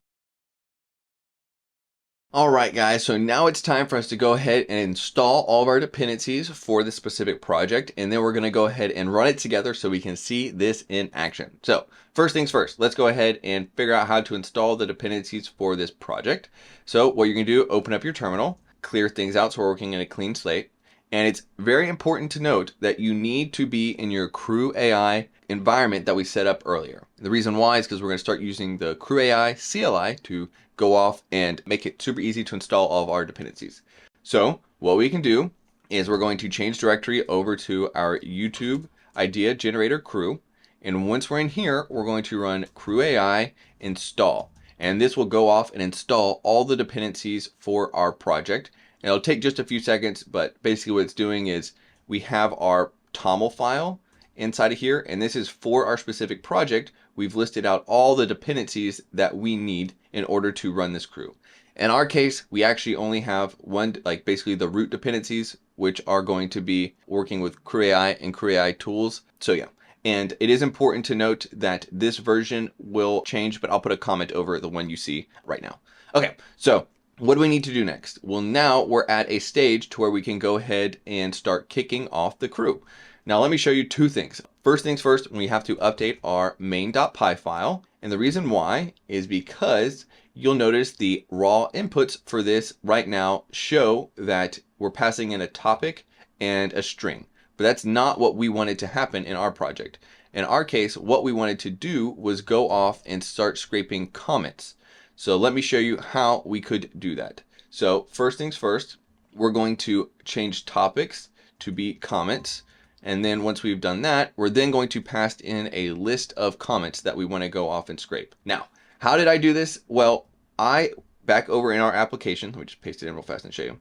All right, guys, so now it's time for us to go ahead and install all of our dependencies for this specific project, and then we're going to go ahead and run it together so we can see this in action. So first things first, let's go ahead and figure out how to install the dependencies for this project. So what you're going to do, open up your terminal, clear things out so we're working in a clean slate. And it's very important to note that you need to be in your CrewAI environment that we set up earlier. The reason why is because we're going to start using the CrewAI CLI to go off and make it super easy to install all of our dependencies. So what we can do is we're going to change directory over to our YouTube idea generator crew. And once we're in here, we're going to run CrewAI install. And this will go off and install all the dependencies for our project. And it'll take just a few seconds, but basically what it's doing is we have our TOML file inside of here, and this is for our specific project. We've listed out all the dependencies that we need in order to run this crew. In our case, we actually only have one, like basically the root dependencies, which are going to be working with CrewAI and CrewAI tools. So yeah, and it is important to note that this version will change, but I'll put a comment over the one you see right now. Okay, so what do we need to do next? Well, now we're at a stage to where we can go ahead and start kicking off the crew. Now let me show you two things. First things first, we have to update our main.py file. And the reason why is because you'll notice the raw inputs for this right now show that we're passing in a topic and a string. But that's not what we wanted to happen in our project. In our case, what we wanted to do was go off and start scraping comments. So let me show you how we could do that. So first things first, we're going to change topics to be comments. And then once we've done that, we're then going to pass in a list of comments that we want to go off and scrape. Now, how did I do this? Well, back over in our application, let me just paste it in real fast and show you.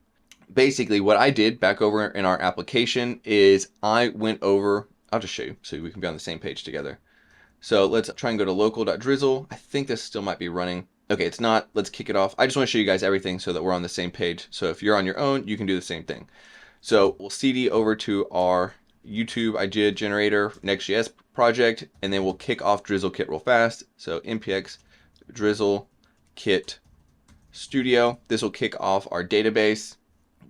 Basically what I did back over in our application is I went over, I'll just show you so we can be on the same page together. So let's try and go to local.drizzle. I think this still might be running. Okay, it's not. Let's kick it off. I just want to show you guys everything so that we're on the same page. So if you're on your own, you can do the same thing. So we'll CD over to our YouTube idea generator NextJS project, and then we'll kick off Drizzle kit real fast. So npx Drizzle kit studio. This will kick off our database.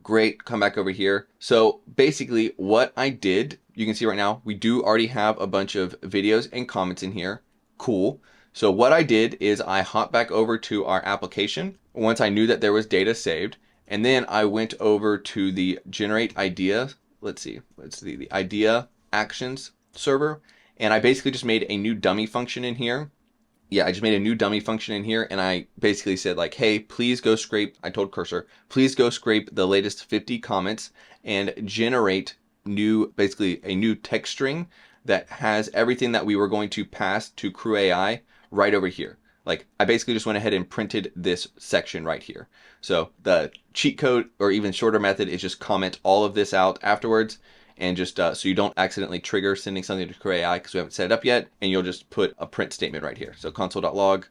Great, come back over here. So basically what I did, you can see right now, we do already have a bunch of videos and comments in here. Cool. So what I did is I hopped back over to our application once I knew that there was data saved, and then I went over to the generate idea. Let's see, the idea actions server, and I basically just made a new dummy function in here. Yeah, I just made a new dummy function in here, and I basically said like, hey, please go scrape, I told Cursor, please go scrape the latest 50 comments and generate basically a new text string that has everything that we were going to pass to CrewAI right over here. Like I basically just went ahead and printed this section right here. So the cheat code or even shorter method is just comment all of this out afterwards, and just so you don't accidentally trigger sending something to CrewAI because we haven't set it up yet, and you'll just put a print statement right here. So console.log,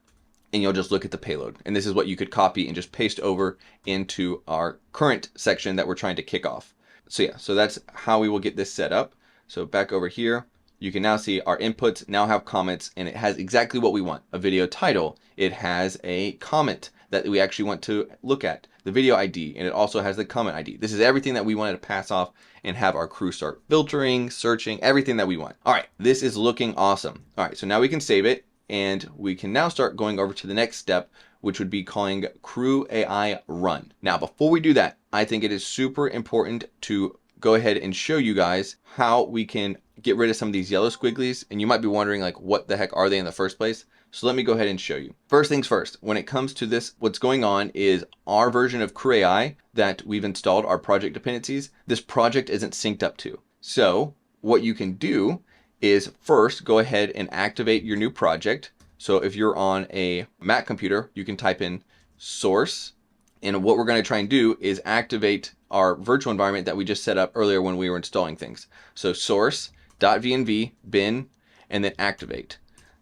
and you'll just look at the payload. And this is what you could copy and just paste over into our current section that we're trying to kick off. So yeah, so that's how we will get this set up. So back over here, you can now see our inputs now have comments, and it has exactly what we want. A video title. It has a comment that we actually want to look at, the video ID, and it also has the comment ID. This is everything that we wanted to pass off and have our crew start filtering, searching, everything that we want. All right, this is looking awesome. All right, so now we can save it, and we can now start going over to the next step, which would be calling CrewAI run. Now, before we do that, I think it is super important to go ahead and show you guys how we can get rid of some of these yellow squigglies. And you might be wondering like, what the heck are they in the first place? So let me go ahead and show you. First things first, when it comes to this, what's going on is our version of CrewAI that we've installed, our project dependencies, this project isn't synced up to. So what you can do is first go ahead and activate your new project. So if you're on a Mac computer, you can type in source. And what we're going to try and do is activate our virtual environment that we just set up earlier when we were installing things. So source.venv bin and then activate.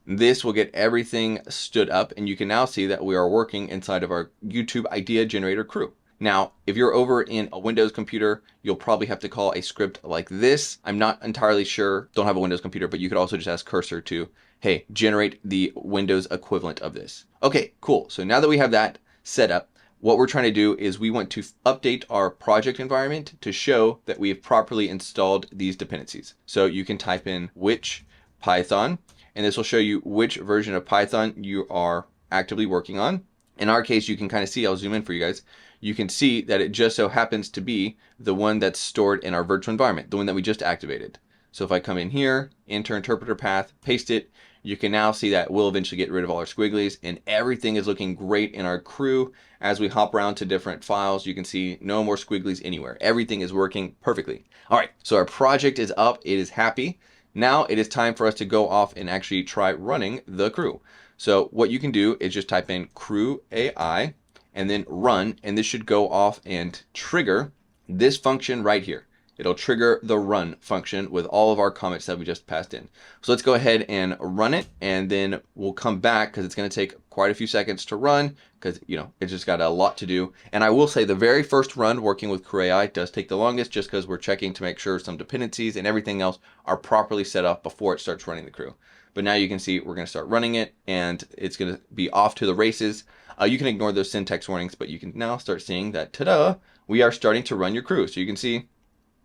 This will get everything stood up, and you can now see that we are working inside of our YouTube idea generator crew. Now, if you're over in a Windows computer, you'll probably have to call a script like this. I'm not entirely sure, don't have a Windows computer, but you could also just ask Cursor to, hey, generate the Windows equivalent of this. Okay, cool. So now that we have that set up, what we're trying to do is we want to update our project environment to show that we have properly installed these dependencies. So you can type in which Python, and this will show you which version of Python you are actively working on. In our case, you can kind of see, I'll zoom in for you guys. You can see that it just so happens to be the one that's stored in our virtual environment, the one that we just activated. So if I come in here, enter interpreter path, paste it, you can now see that we'll eventually get rid of all our squigglies, and everything is looking great in our crew. As we hop around to different files, you can see no more squigglies anywhere. Everything is working perfectly. All right, so our project is up, it is happy. Now it is time for us to go off and actually try running the crew. So what you can do is just type in CrewAI and then run, and this should go off and trigger this function right here. It'll trigger the run function with all of our comments that we just passed in. So let's go ahead and run it, and then we'll come back because it's going to take quite a few seconds to run because, you know, it's just got a lot to do. And I will say the very first run working with CrewAI does take the longest just because we're checking to make sure some dependencies and everything else are properly set up before it starts running the crew. But now you can see we're going to start running it, and it's going to be off to the races. You can ignore those syntax warnings, but you can now start seeing that, ta-da, we are starting to run your crew. So you can see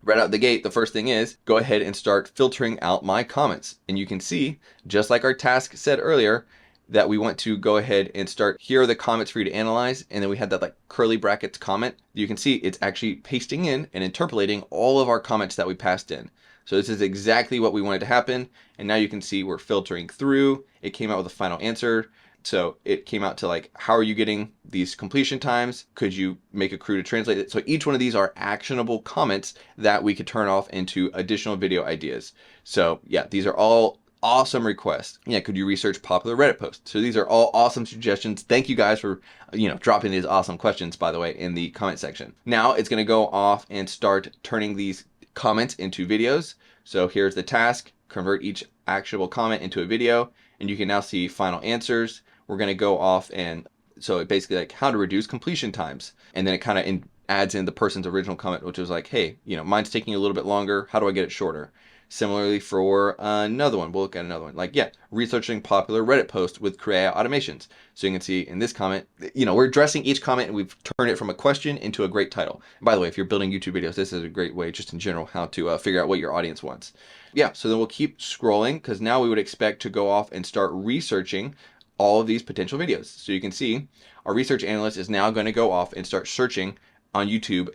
right out the gate, the first thing is go ahead and start filtering out my comments. And you can see, just like our task said earlier, that we want to go ahead and start, here are the comments for you to analyze. And then we had that like curly brackets comment. You can see it's actually pasting in and interpolating all of our comments that we passed in. So this is exactly what we wanted to happen. And now you can see we're filtering through. It came out with a final answer. So it came out to like, how are you getting these completion times? Could you make a crew to translate it? So each one of these are actionable comments that we could turn off into additional video ideas. So yeah, these are all awesome requests. Yeah, could you research popular Reddit posts? So these are all awesome suggestions. Thank you guys for, dropping these awesome questions, by the way, in the comment section. Now it's going to go off and start turning these comments into videos. So here's the task, convert each actionable comment into a video, and you can now see final answers. We're going to go off, and so it basically like how to reduce completion times. And then it kind of adds in the person's original comment, which was like, hey, mine's taking a little bit longer. How do I get it shorter? Similarly for another one, we'll look at another one. Like, yeah, researching popular Reddit posts with CrewAI automations. So you can see in this comment, we're addressing each comment, and we've turned it from a question into a great title. And by the way, if you're building YouTube videos, this is a great way, just in general, how to figure out what your audience wants. Yeah, so then we'll keep scrolling because now we would expect to go off and start researching all of these potential videos. So you can see our research analyst is now going to go off and start searching on YouTube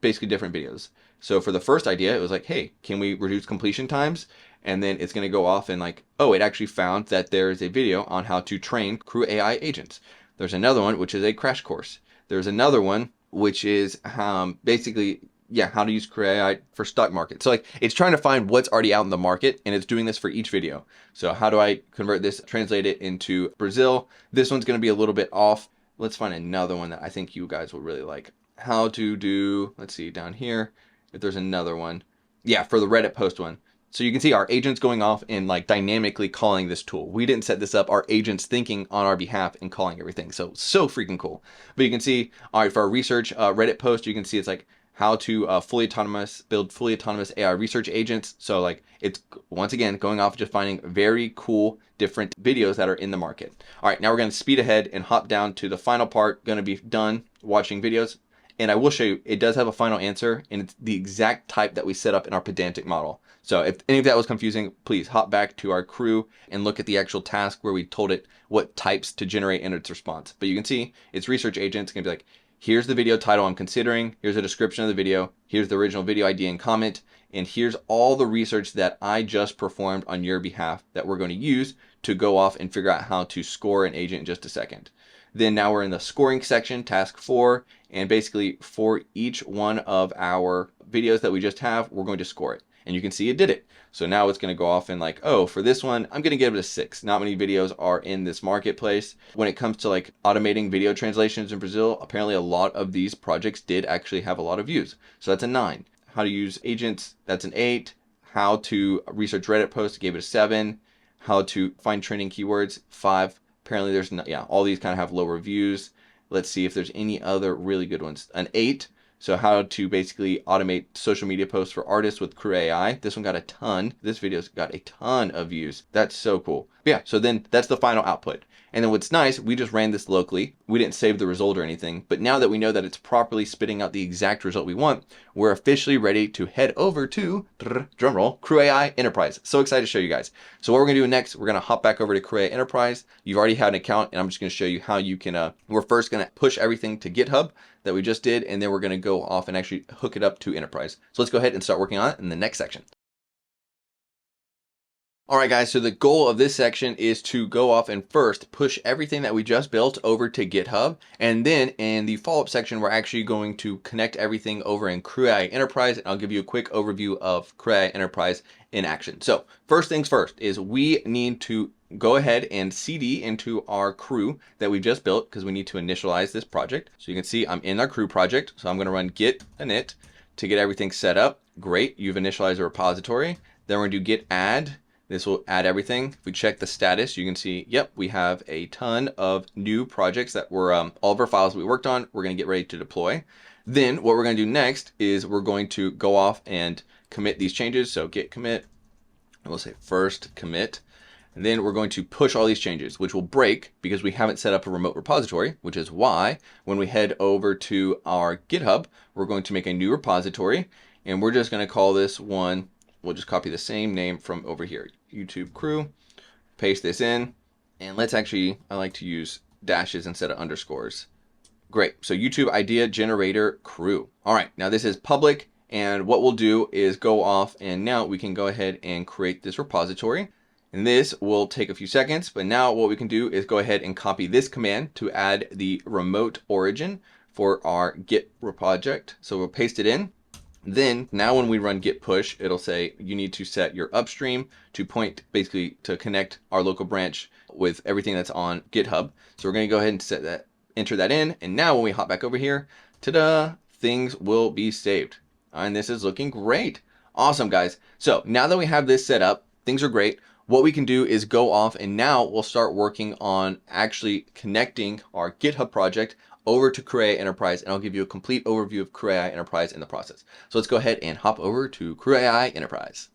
basically different videos. So for the first idea, it was like, hey, can we reduce completion times? And then it's going to go off and like, oh, it actually found that there is a video on how to train CrewAI agents. There's another one, which is a crash course. There's another one, which is basically, how to use CrewAI for stock market. So like it's trying to find what's already out in the market, and it's doing this for each video. So how do I convert this, translate it into Brazil? This one's going to be a little bit off. Let's find another one that I think you guys will really like. How to do, let's see down here, if there's another one. Yeah, for the Reddit post one. So you can see our agents going off and like dynamically calling this tool. We didn't set this up, our agents thinking on our behalf and calling everything. So freaking cool. But you can see, all right, for our research Reddit post, you can see it's like how to build fully autonomous AI research agents. So like it's once again going off just finding very cool different videos that are in the market. All right, now we're going to speed ahead and hop down to the final part. Going to be done watching videos. And I will show you, it does have a final answer, and it's the exact type that we set up in our pedantic model. So if any of that was confusing, please hop back to our crew and look at the actual task where we told it what types to generate in its response. But you can see its research agent is going to be like, here's the video title I'm considering, here's a description of the video, here's the original video ID and comment, and here's all the research that I just performed on your behalf that we're going to use to go off and figure out how to score an agent in just a second. Then now we're in the scoring section, task 4, and basically for each one of our videos that we just have, we're going to score it. And you can see it did it. So now it's going to go off and like, oh, for this one, I'm going to give it a 6. Not many videos are in this marketplace. When it comes to like automating video translations in Brazil, apparently a lot of these projects did actually have a lot of views. So that's a 9. How to use agents, that's an 8. How to research Reddit posts, gave it a 7. How to find trending keywords, 5. Apparently there's no, yeah, all these kind of have low reviews. Let's see if there's any other really good ones. An 8. So how to basically automate social media posts for artists with CrewAI. This one got a ton. This video's got a ton of views. That's so cool. But yeah, so then that's the final output. And then what's nice, we just ran this locally. We didn't save the result or anything. But now that we know that it's properly spitting out the exact result we want, we're officially ready to head over to, drumroll, CrewAI Enterprise. So excited to show you guys. So what we're gonna do next, we're gonna hop back over to CrewAI Enterprise. You've already had an account, and I'm just gonna show you how you can, we're first gonna push everything to GitHub that we just did, and then we're gonna go off and actually hook it up to Enterprise. So let's go ahead and start working on it in the next section. All right, guys, so the goal of this section is to go off and first push everything that we just built over to GitHub. And then in the follow-up section, we're actually going to connect everything over in CrewAI Enterprise. And I'll give you a quick overview of CrewAI Enterprise in action. So first things first is we need to go ahead and CD into our crew that we just built because we need to initialize this project. So you can see I'm in our crew project. So I'm going to run git init to get everything set up. Great. You've initialized a repository. Then we're going to do git add. This will add everything. If we check the status, you can see, yep, we have a ton of new projects that were all of our files we worked on. We're going to get ready to deploy. Then what we're going to do next is we're going to go off and commit these changes. So git commit, and we'll say first commit. And then we're going to push all these changes, which will break because we haven't set up a remote repository, which is why when we head over to our GitHub, we're going to make a new repository. And we're just going to call this one, we'll just copy the same name from over here, YouTube crew, paste this in, and let's actually, I like to use dashes instead of underscores. Great, so YouTube idea generator crew. All right, now this is public, and what we'll do is go off, and now we can go ahead and create this repository. And this will take a few seconds, but now what we can do is go ahead and copy this command to add the remote origin for our Git project. So we'll paste it in. Then now when we run git push, it'll say you need to set your upstream to point basically to connect our local branch with everything that's on GitHub. So we're going to go ahead and set that, enter that in. And now when we hop back over here, ta-da, things will be saved. And this is looking great. Awesome, guys. So now that we have this set up, things are great. What we can do is go off and now we'll start working on actually connecting our GitHub project over to CrewAI Enterprise, and I'll give you a complete overview of CrewAI Enterprise in the process. So let's go ahead and hop over to CrewAI Enterprise.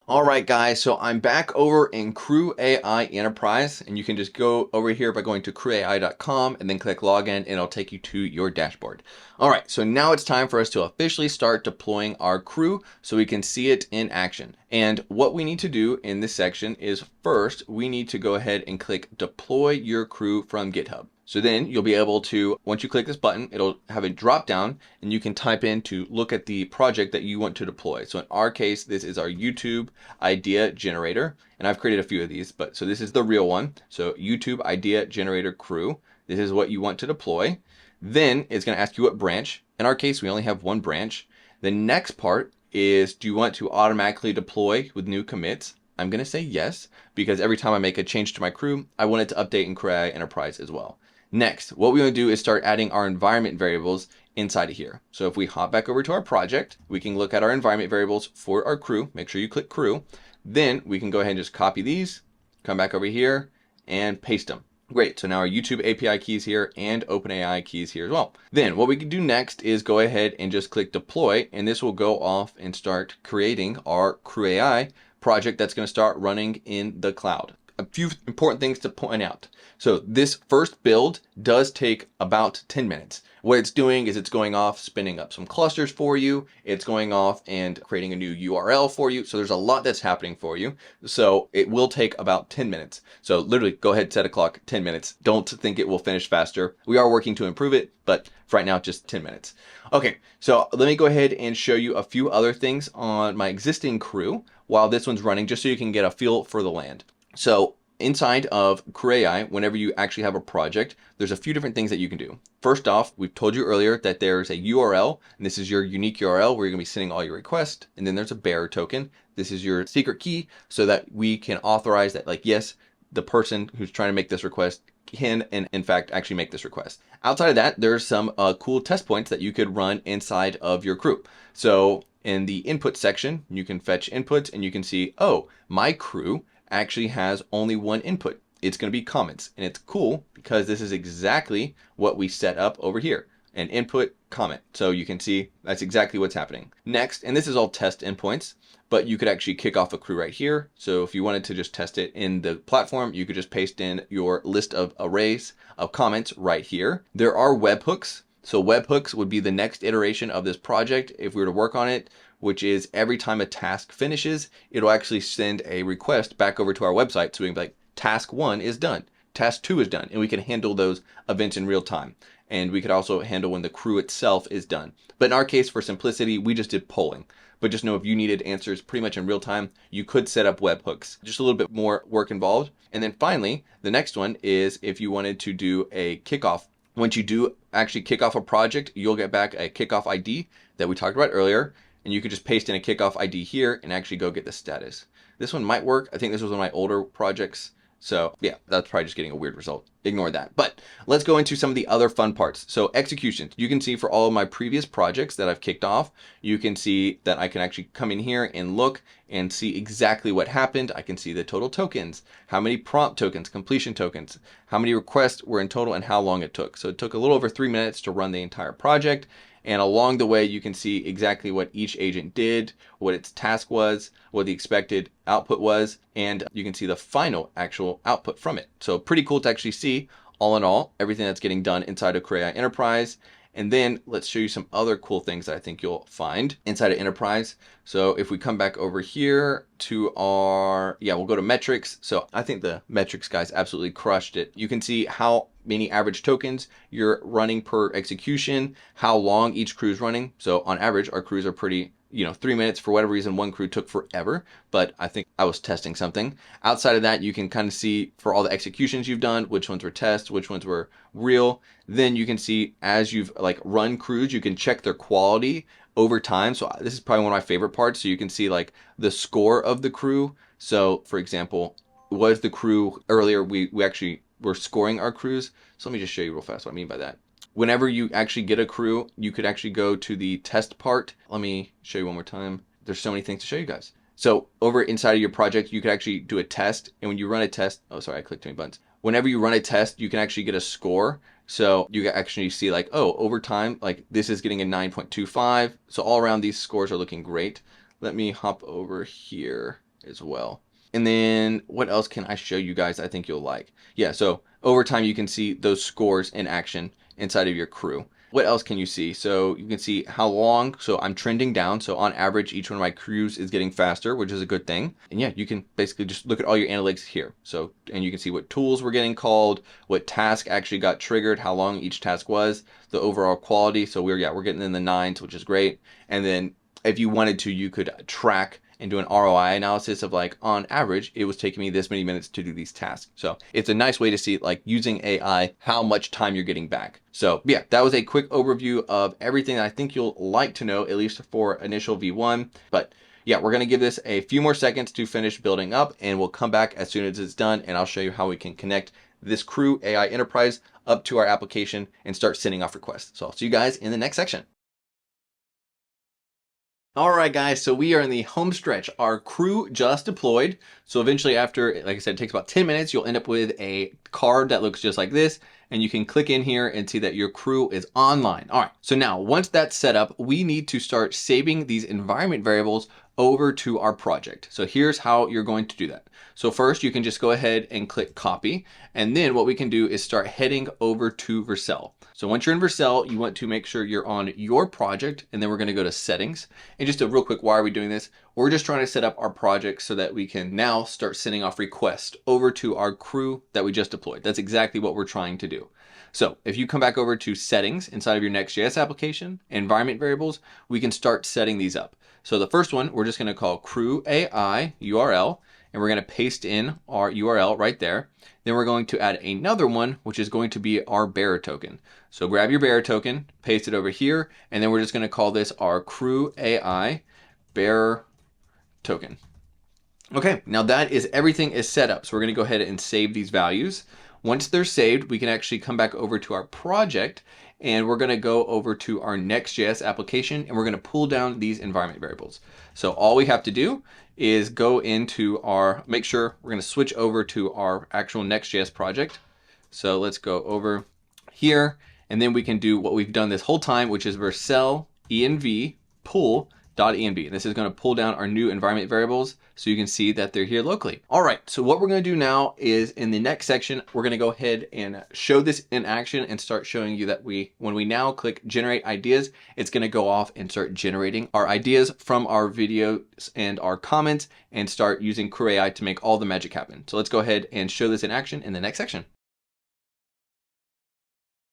All right, guys, so I'm back over in CrewAI Enterprise, and you can just go over here by going to crewai.com and then click login, and it'll take you to your dashboard. All right, so now it's time for us to officially start deploying our crew so we can see it in action. And what we need to do in this section is first, we need to go ahead and click deploy your crew from GitHub. So then you'll be able to, once you click this button, it'll have a drop down and you can type in to look at the project that you want to deploy. So in our case, this is our YouTube idea generator. And I've created a few of these, but so this is the real one. So YouTube idea generator crew. This is what you want to deploy. Then it's going to ask you what branch. In our case, we only have one branch. The next part is, do you want to automatically deploy with new commits? I'm going to say yes, because every time I make a change to my crew, I want it to update in CrewAI Enterprise as well. Next, what we want to do is start adding our environment variables inside of here. So if we hop back over to our project, we can look at our environment variables for our crew. Make sure you click crew. Then we can go ahead and just copy these, come back over here and paste them. Great, so now our YouTube API keys here and OpenAI keys here as well. Then what we can do next is go ahead and just click deploy, and this will go off and start creating our CrewAI project that's going to start running in the cloud. a few important things to point out. So this first build does take about 10 minutes. What it's doing is it's going off, spinning up some clusters for you. It's going off and creating a new URL for you. So there's a lot that's happening for you. So it will take about 10 minutes. So literally go ahead, set a clock, 10 minutes. Don't think it will finish faster. We are working to improve it, but for right now, just 10 minutes. Okay, so let me go ahead and show you a few other things on my existing crew while this one's running, just so you can get a feel for the land. So inside of CrewAI, whenever you actually have a project, there's a few different things that you can do. First off, we've told you earlier that there's a URL, and this is your unique URL where you're gonna be sending all your requests. And then there's a bearer token. This is your secret key so that we can authorize that, like, yes, the person who's trying to make this request can, and in fact, actually make this request. Outside of that, there's some cool test points that you could run inside of your crew. So in the input section, you can fetch inputs and you can see, oh, my crew actually has only one input. It's going to be comments, and it's cool because this is exactly what we set up over here, an input comment. So you can see that's exactly what's happening. Next, and this is all test endpoints, but you could actually kick off a crew right here. So if you wanted to just test it in the platform, you could just paste in your list of arrays of comments right here. There are webhooks. So webhooks would be the next iteration of this project if we were to work on it, which is every time a task finishes, it'll actually send a request back over to our website. So we can be like, task 1 is done, task 2 is done, and we can handle those events in real time. And we could also handle when the crew itself is done. But in our case, for simplicity, we just did polling. But just know if you needed answers pretty much in real time, you could set up webhooks. Just a little bit more work involved. And then finally, the next one is if you wanted to do a kickoff. Once you do actually kick off a project, you'll get back a kickoff ID that we talked about earlier. And you could just paste in a kickoff ID here and actually go get the status. This one might work. I think this was one of my older projects. So yeah, that's probably just getting a weird result. Ignore that. But let's go into some of the other fun parts. So executions, you can see for all of my previous projects that I've kicked off, you can see that I can actually come in here and look and see exactly what happened. I can see the total tokens, how many prompt tokens, completion tokens, how many requests were in total, and how long it took. So it took a little over 3 minutes to run the entire project. And along the way, you can see exactly what each agent did, what its task was, what the expected output was, and you can see the final actual output from it. So pretty cool to actually see, all in all, everything that's getting done inside of CrewAI Enterprise. And then let's show you some other cool things that I think you'll find inside of Enterprise. So if we come back over here to our, we'll go to metrics. So I think the metrics guys absolutely crushed it. You can see how many average tokens you're running per execution, how long each crew is running. So on average, our crews are pretty, 3 minutes. For whatever reason, one crew took forever, but I think I was testing something. Outside of that, you can kind of see for all the executions you've done, which ones were tests, which ones were real. Then you can see as you've run crews, you can check their quality over time. So this is probably one of my favorite parts. So you can see the score of the crew. So for example, was the crew earlier, we actually were scoring our crews. So let me just show you real fast what I mean by that. Whenever you actually get a crew, you could actually go to the test part. Let me show you one more time. There's so many things to show you guys. So over inside of your project, you could actually do a test. And when you run a test, oh, sorry, I clicked too many buttons. Whenever you run a test, you can actually get a score. So you can actually see over time, this is getting a 9.25. So all around these scores are looking great. Let me hop over here as well. And then what else can I show you guys I think you'll like? Yeah, so over time, you can see those scores in action inside of your crew. What else can you see? So you can see how long, so I'm trending down. So on average, each one of my crews is getting faster, which is a good thing. And yeah, you can basically just look at all your analytics here. So, and you can see what tools were getting called, what task actually got triggered, how long each task was, the overall quality. So we're getting in the 9s, which is great. And then if you wanted to, you could track and do an ROI analysis of on average, it was taking me this many minutes to do these tasks. So it's a nice way to see using AI, how much time you're getting back. So yeah, that was a quick overview of everything that I think you'll like to know, at least for initial V1. But yeah, we're going to give this a few more seconds to finish building up, and we'll come back as soon as it's done. And I'll show you how we can connect this CrewAI Enterprise up to our application and start sending off requests. So I'll see you guys in the next section. All right, guys, so we are in the home stretch. Our crew just deployed. So eventually after, like I said, it takes about 10 minutes, you'll end up with a card that looks just like this, and you can click in here and see that your crew is online. All right, so now once that's set up, we need to start saving these environment variables over to our project. So here's how you're going to do that. So first you can just go ahead and click copy. And then what we can do is start heading over to Vercel. So once you're in Vercel, you want to make sure you're on your project, and then we're going to go to settings. And just a real quick, why are we doing this? We're just trying to set up our project so that we can now start sending off requests over to our crew that we just deployed. That's exactly what we're trying to do. So if you come back over to settings inside of your Next.js application, environment variables, we can start setting these up. So the first one, we're just going to call CrewAI URL, and we're going to paste in our URL right there. Then we're going to add another one, which is going to be our bearer token. So grab your bearer token, paste it over here, and then we're just going to call this our CrewAI bearer token. Okay, now that is everything is set up. So we're going to go ahead and save these values. Once they're saved, we can actually come back over to our project, and we're going to go over to our Next.js application, and we're going to pull down these environment variables. So all we have to do is go into our, make sure we're going to switch over to our actual Next.js project. So let's go over here, and then we can do what we've done this whole time, which is Vercel env pull .env. This is going to pull down our new environment variables so you can see that they're here locally. All right, so what we're going to do now is in the next section, we're going to go ahead and show this in action and start showing you that when we now click generate ideas, it's going to go off and start generating our ideas from our videos and our comments and start using CrewAI to make all the magic happen. So let's go ahead and show this in action in the next section.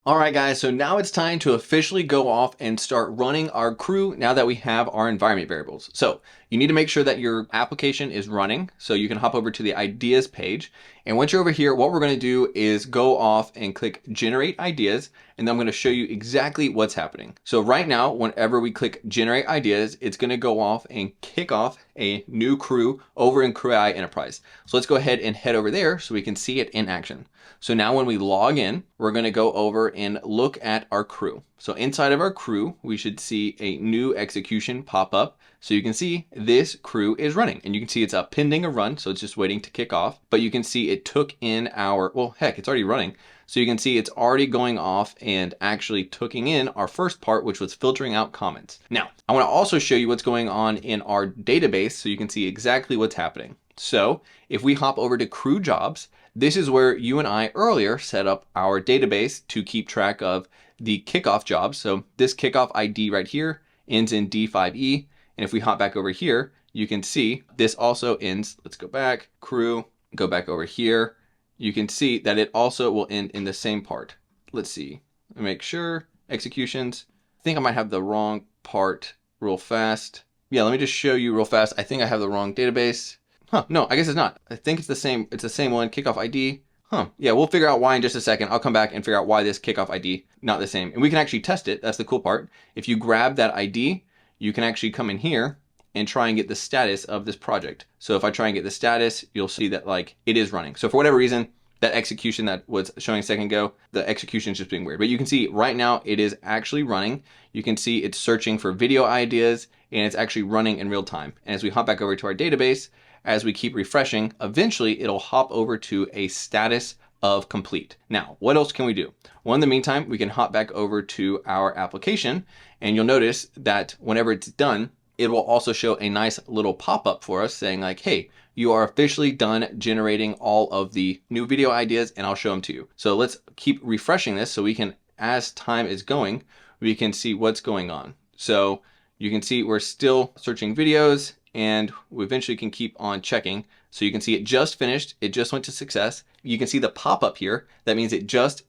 All right, guys, so now it's time to officially go off and start running our crew now that we have our environment variables. So you need to make sure that your application is running. So you can hop over to the ideas page. And once you're over here, what we're going to do is go off and click generate ideas. And then I'm going to show you exactly what's happening. So right now, whenever we click generate ideas, it's going to go off and kick off a new crew over in CrewAI Enterprise. So let's go ahead and head over there so we can see it in action. So now when we log in, we're going to go over and look at our crew. So inside of our crew, we should see a new execution pop up. So you can see this crew is running, and you can see it's pending a run. So it's just waiting to kick off, but you can see it took in our, well, heck, it's already running. So you can see it's already going off and actually taking in our first part, which was filtering out comments. Now, I want to also show you what's going on in our database so you can see exactly what's happening. So if we hop over to crew jobs, this is where you and I earlier set up our database to keep track of the kickoff jobs. So this kickoff ID right here ends in D5E. And if we hop back over here, you can see this also ends, let's go back, crew, go back over here. You can see that it also will end in the same part. Let's see, make sure, executions. I think I might have the wrong part real fast. Yeah, let me just show you real fast. I think I have the wrong database. Huh, no, I guess it's not. I think it's the same one, kickoff ID. Huh, yeah, we'll figure out why in just a second. I'll come back and figure out why this kickoff ID not the same. And we can actually test it. That's the cool part. If you grab that ID, you can actually come in here and try and get the status of this project. So if I try and get the status, you'll see that like it is running. So for whatever reason, that execution that was showing a second ago, the execution is just being weird. But you can see right now it is actually running. You can see it's searching for video ideas and it's actually running in real time. And as we hop back over to our database, as we keep refreshing, eventually it'll hop over to a status of complete. Now, what else can we do? Well, in the meantime, we can hop back over to our application, and you'll notice that whenever it's done, it will also show a nice little pop-up for us saying like, hey, you are officially done generating all of the new video ideas, and I'll show them to you. So let's keep refreshing this so we can, as time is going, we can see what's going on. So you can see we're still searching videos, and we eventually can keep on checking. So you can see it just finished. It just went to success. You can see the pop-up here. That means it just,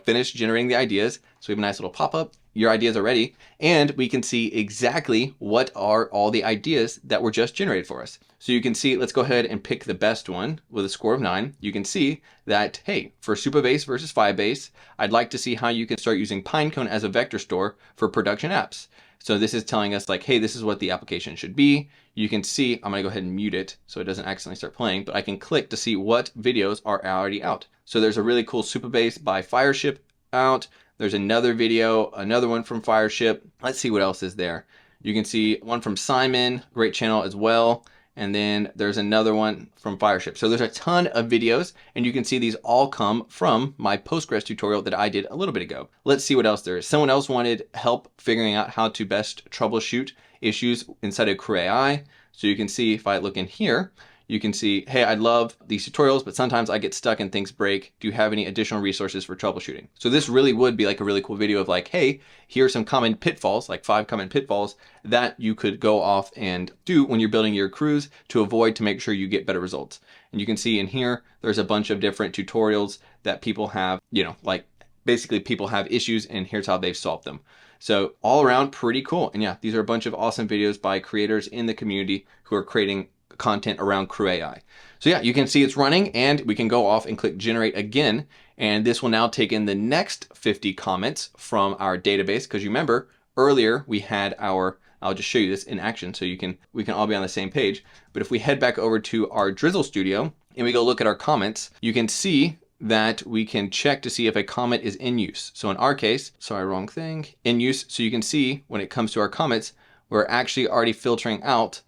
finished generating the ideas. So we have a nice little pop-up. Your ideas are ready. And we can see exactly what are all the ideas that were just generated for us. So you can see, let's go ahead and pick the best one with a score of 9. You can see that, hey, for Supabase versus Firebase, I'd like to see how you can start using Pinecone as a vector store for production apps. So this is telling us like, hey, this is what the application should be. You can see, I'm gonna go ahead and mute it so it doesn't accidentally start playing, but I can click to see what videos are already out. So there's a really cool Supabase by Fireship out. There's another video, another one from Fireship. Let's see what else is there. You can see one from Simon, great channel as well. And then there's another one from Fireship. So there's a ton of videos, and you can see these all come from my Postgres tutorial that I did a little bit ago. Let's see what else there is. Someone else wanted help figuring out how to best troubleshoot issues inside of CrewAI. So you can see if I look in here, you can see, hey, I love these tutorials, but sometimes I get stuck and things break. Do you have any additional resources for troubleshooting? So this really would be like a really cool video of like, hey, here are some common pitfalls, like 5 common pitfalls that you could go off and do when you're building your crews to avoid, to make sure you get better results. And you can see in here, there's a bunch of different tutorials that people have, you know, like basically people have issues and here's how they've solved them. So all around pretty cool. And yeah, these are a bunch of awesome videos by creators in the community who are creating content around CrewAI. So yeah, you can see it's running, and we can go off and click generate again. And this will now take in the next 50 comments from our database. Because you remember earlier we had our, I'll just show you this in action so we can all be on the same page. But if we head back over to our Drizzle studio and we go look at our comments, you can see that we can check to see if a comment is in use. So in our case, sorry, wrong thing, in use. So you can see when it comes to our comments, we're actually already filtering out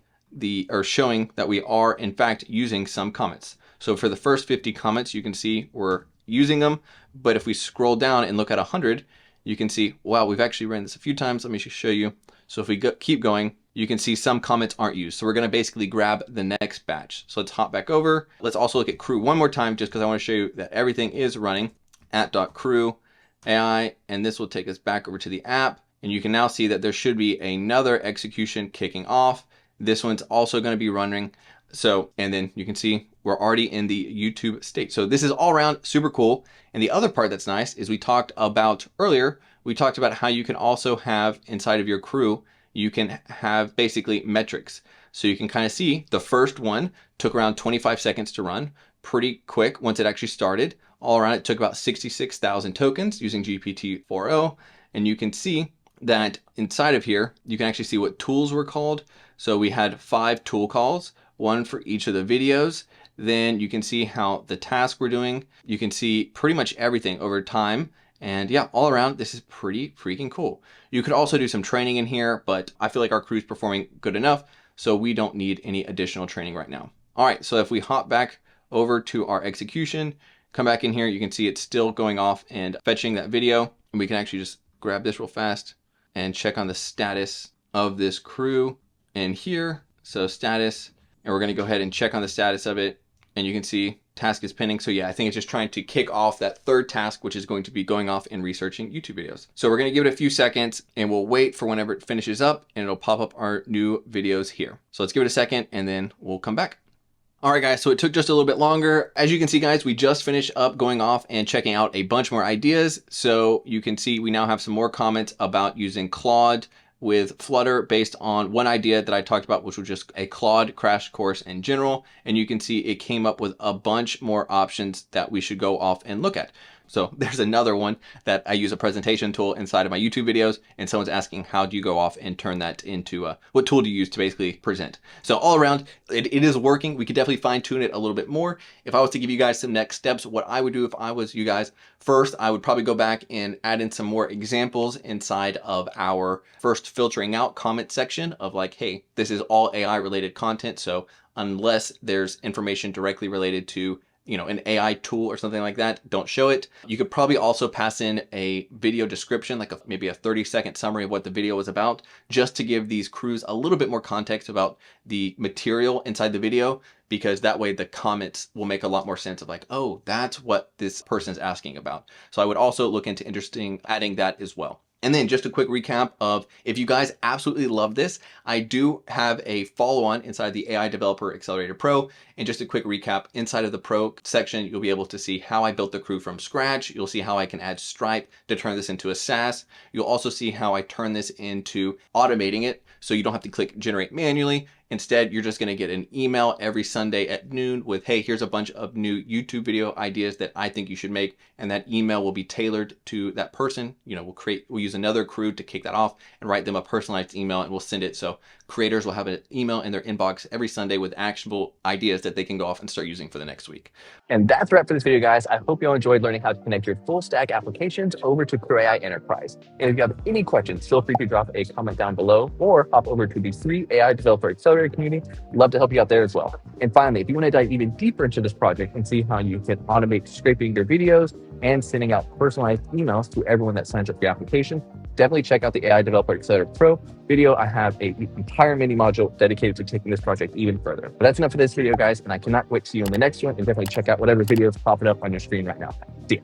or showing that we are in fact using some comments. So for the first 50 comments, you can see we're using them. But if we scroll down and look at 100, you can see, wow, we've actually ran this a few times. Let me just show you. So if we keep going, you can see some comments aren't used. So we're going to basically grab the next batch. So let's hop back over. Let's also look at Crew one more time, just because I want to show you that everything is running at .CrewAI. And this will take us back over to the app. And you can now see that there should be another execution kicking off. This one's also going to be running. So, and then you can see we're already in the YouTube state. So this is all around super cool. And the other part that's nice is we talked about earlier, we talked about how you can also have inside of your crew, you can have basically metrics. So you can kind of see the first one took around 25 seconds to run, pretty quick once it actually started. All around it took about 66,000 tokens using GPT-4o. And you can see that inside of here, you can actually see what tools were called. So we had 5 tool calls, one for each of the videos. Then you can see how the task we're doing. You can see pretty much everything over time. And yeah, all around, this is pretty freaking cool. You could also do some training in here, but I feel like our crew's performing good enough, so we don't need any additional training right now. All right, so if we hop back over to our execution, come back in here, you can see it's still going off and fetching that video. And we can actually just grab this real fast and check on the status of this crew in here. So status, and we're going to go ahead and check on the status of it. And you can see task is pending. So yeah, I think it's just trying to kick off that third task, which is going to be going off and researching YouTube videos. So we're going to give it a few seconds and we'll wait for whenever it finishes up, and it'll pop up our new videos here. So let's give it a second and then we'll come back. All right, guys, so it took just a little bit longer. As you can see, guys, we just finished up going off and checking out a bunch more ideas. So you can see we now have some more comments about using Claude with Flutter based on one idea that I talked about, which was just a Claude crash course in general. And you can see it came up with a bunch more options that we should go off and look at. So there's another one that I use a presentation tool inside of my YouTube videos, and someone's asking, how do you go off and turn that into what tool do you use to basically present? So all around, it is working. We could definitely fine tune it a little bit more. If I was to give you guys some next steps, what I would do if I was you guys, first, I would probably go back and add in some more examples inside of our first filtering out comment section of like, hey, this is all AI related content. So unless there's information directly related to an AI tool or something like that, don't show it. You could probably also pass in a video description, like maybe a 30-second summary of what the video was about, just to give these crews a little bit more context about the material inside the video, because that way the comments will make a lot more sense of like, oh, that's what this person's asking about. So I would also look into adding that as well. And then just a quick recap of, if you guys absolutely love this, I do have a follow-on inside the AI Developer Accelerator Pro. And just a quick recap, inside of the Pro section, you'll be able to see how I built the crew from scratch. You'll see how I can add Stripe to turn this into a SaaS. You'll also see how I turn this into automating it, so you don't have to click generate manually. Instead, you're just going to get an email every Sunday at noon with, hey, here's a bunch of new YouTube video ideas that I think you should make. And that email will be tailored to that person. We'll use another crew to kick that off and write them a personalized email, and we'll send it. So creators will have an email in their inbox every Sunday with actionable ideas that they can go off and start using for the next week. And that's a wrap for this video, guys. I hope you all enjoyed learning how to connect your full stack applications over to CrewAI Enterprise. And if you have any questions, feel free to drop a comment down below or hop over to the free AI Developer Accelerator Middleware community. Love to help you out there as well. And finally, if you want to dive even deeper into this project and see how you can automate scraping your videos and sending out personalized emails to everyone that signs up for your application, definitely check out the AI Developer Accelerator Pro video. I have an entire mini module dedicated to taking this project even further. But that's enough for this video, guys, and I cannot wait to see you in the next one, and definitely check out whatever videos popping up on your screen right now. See ya.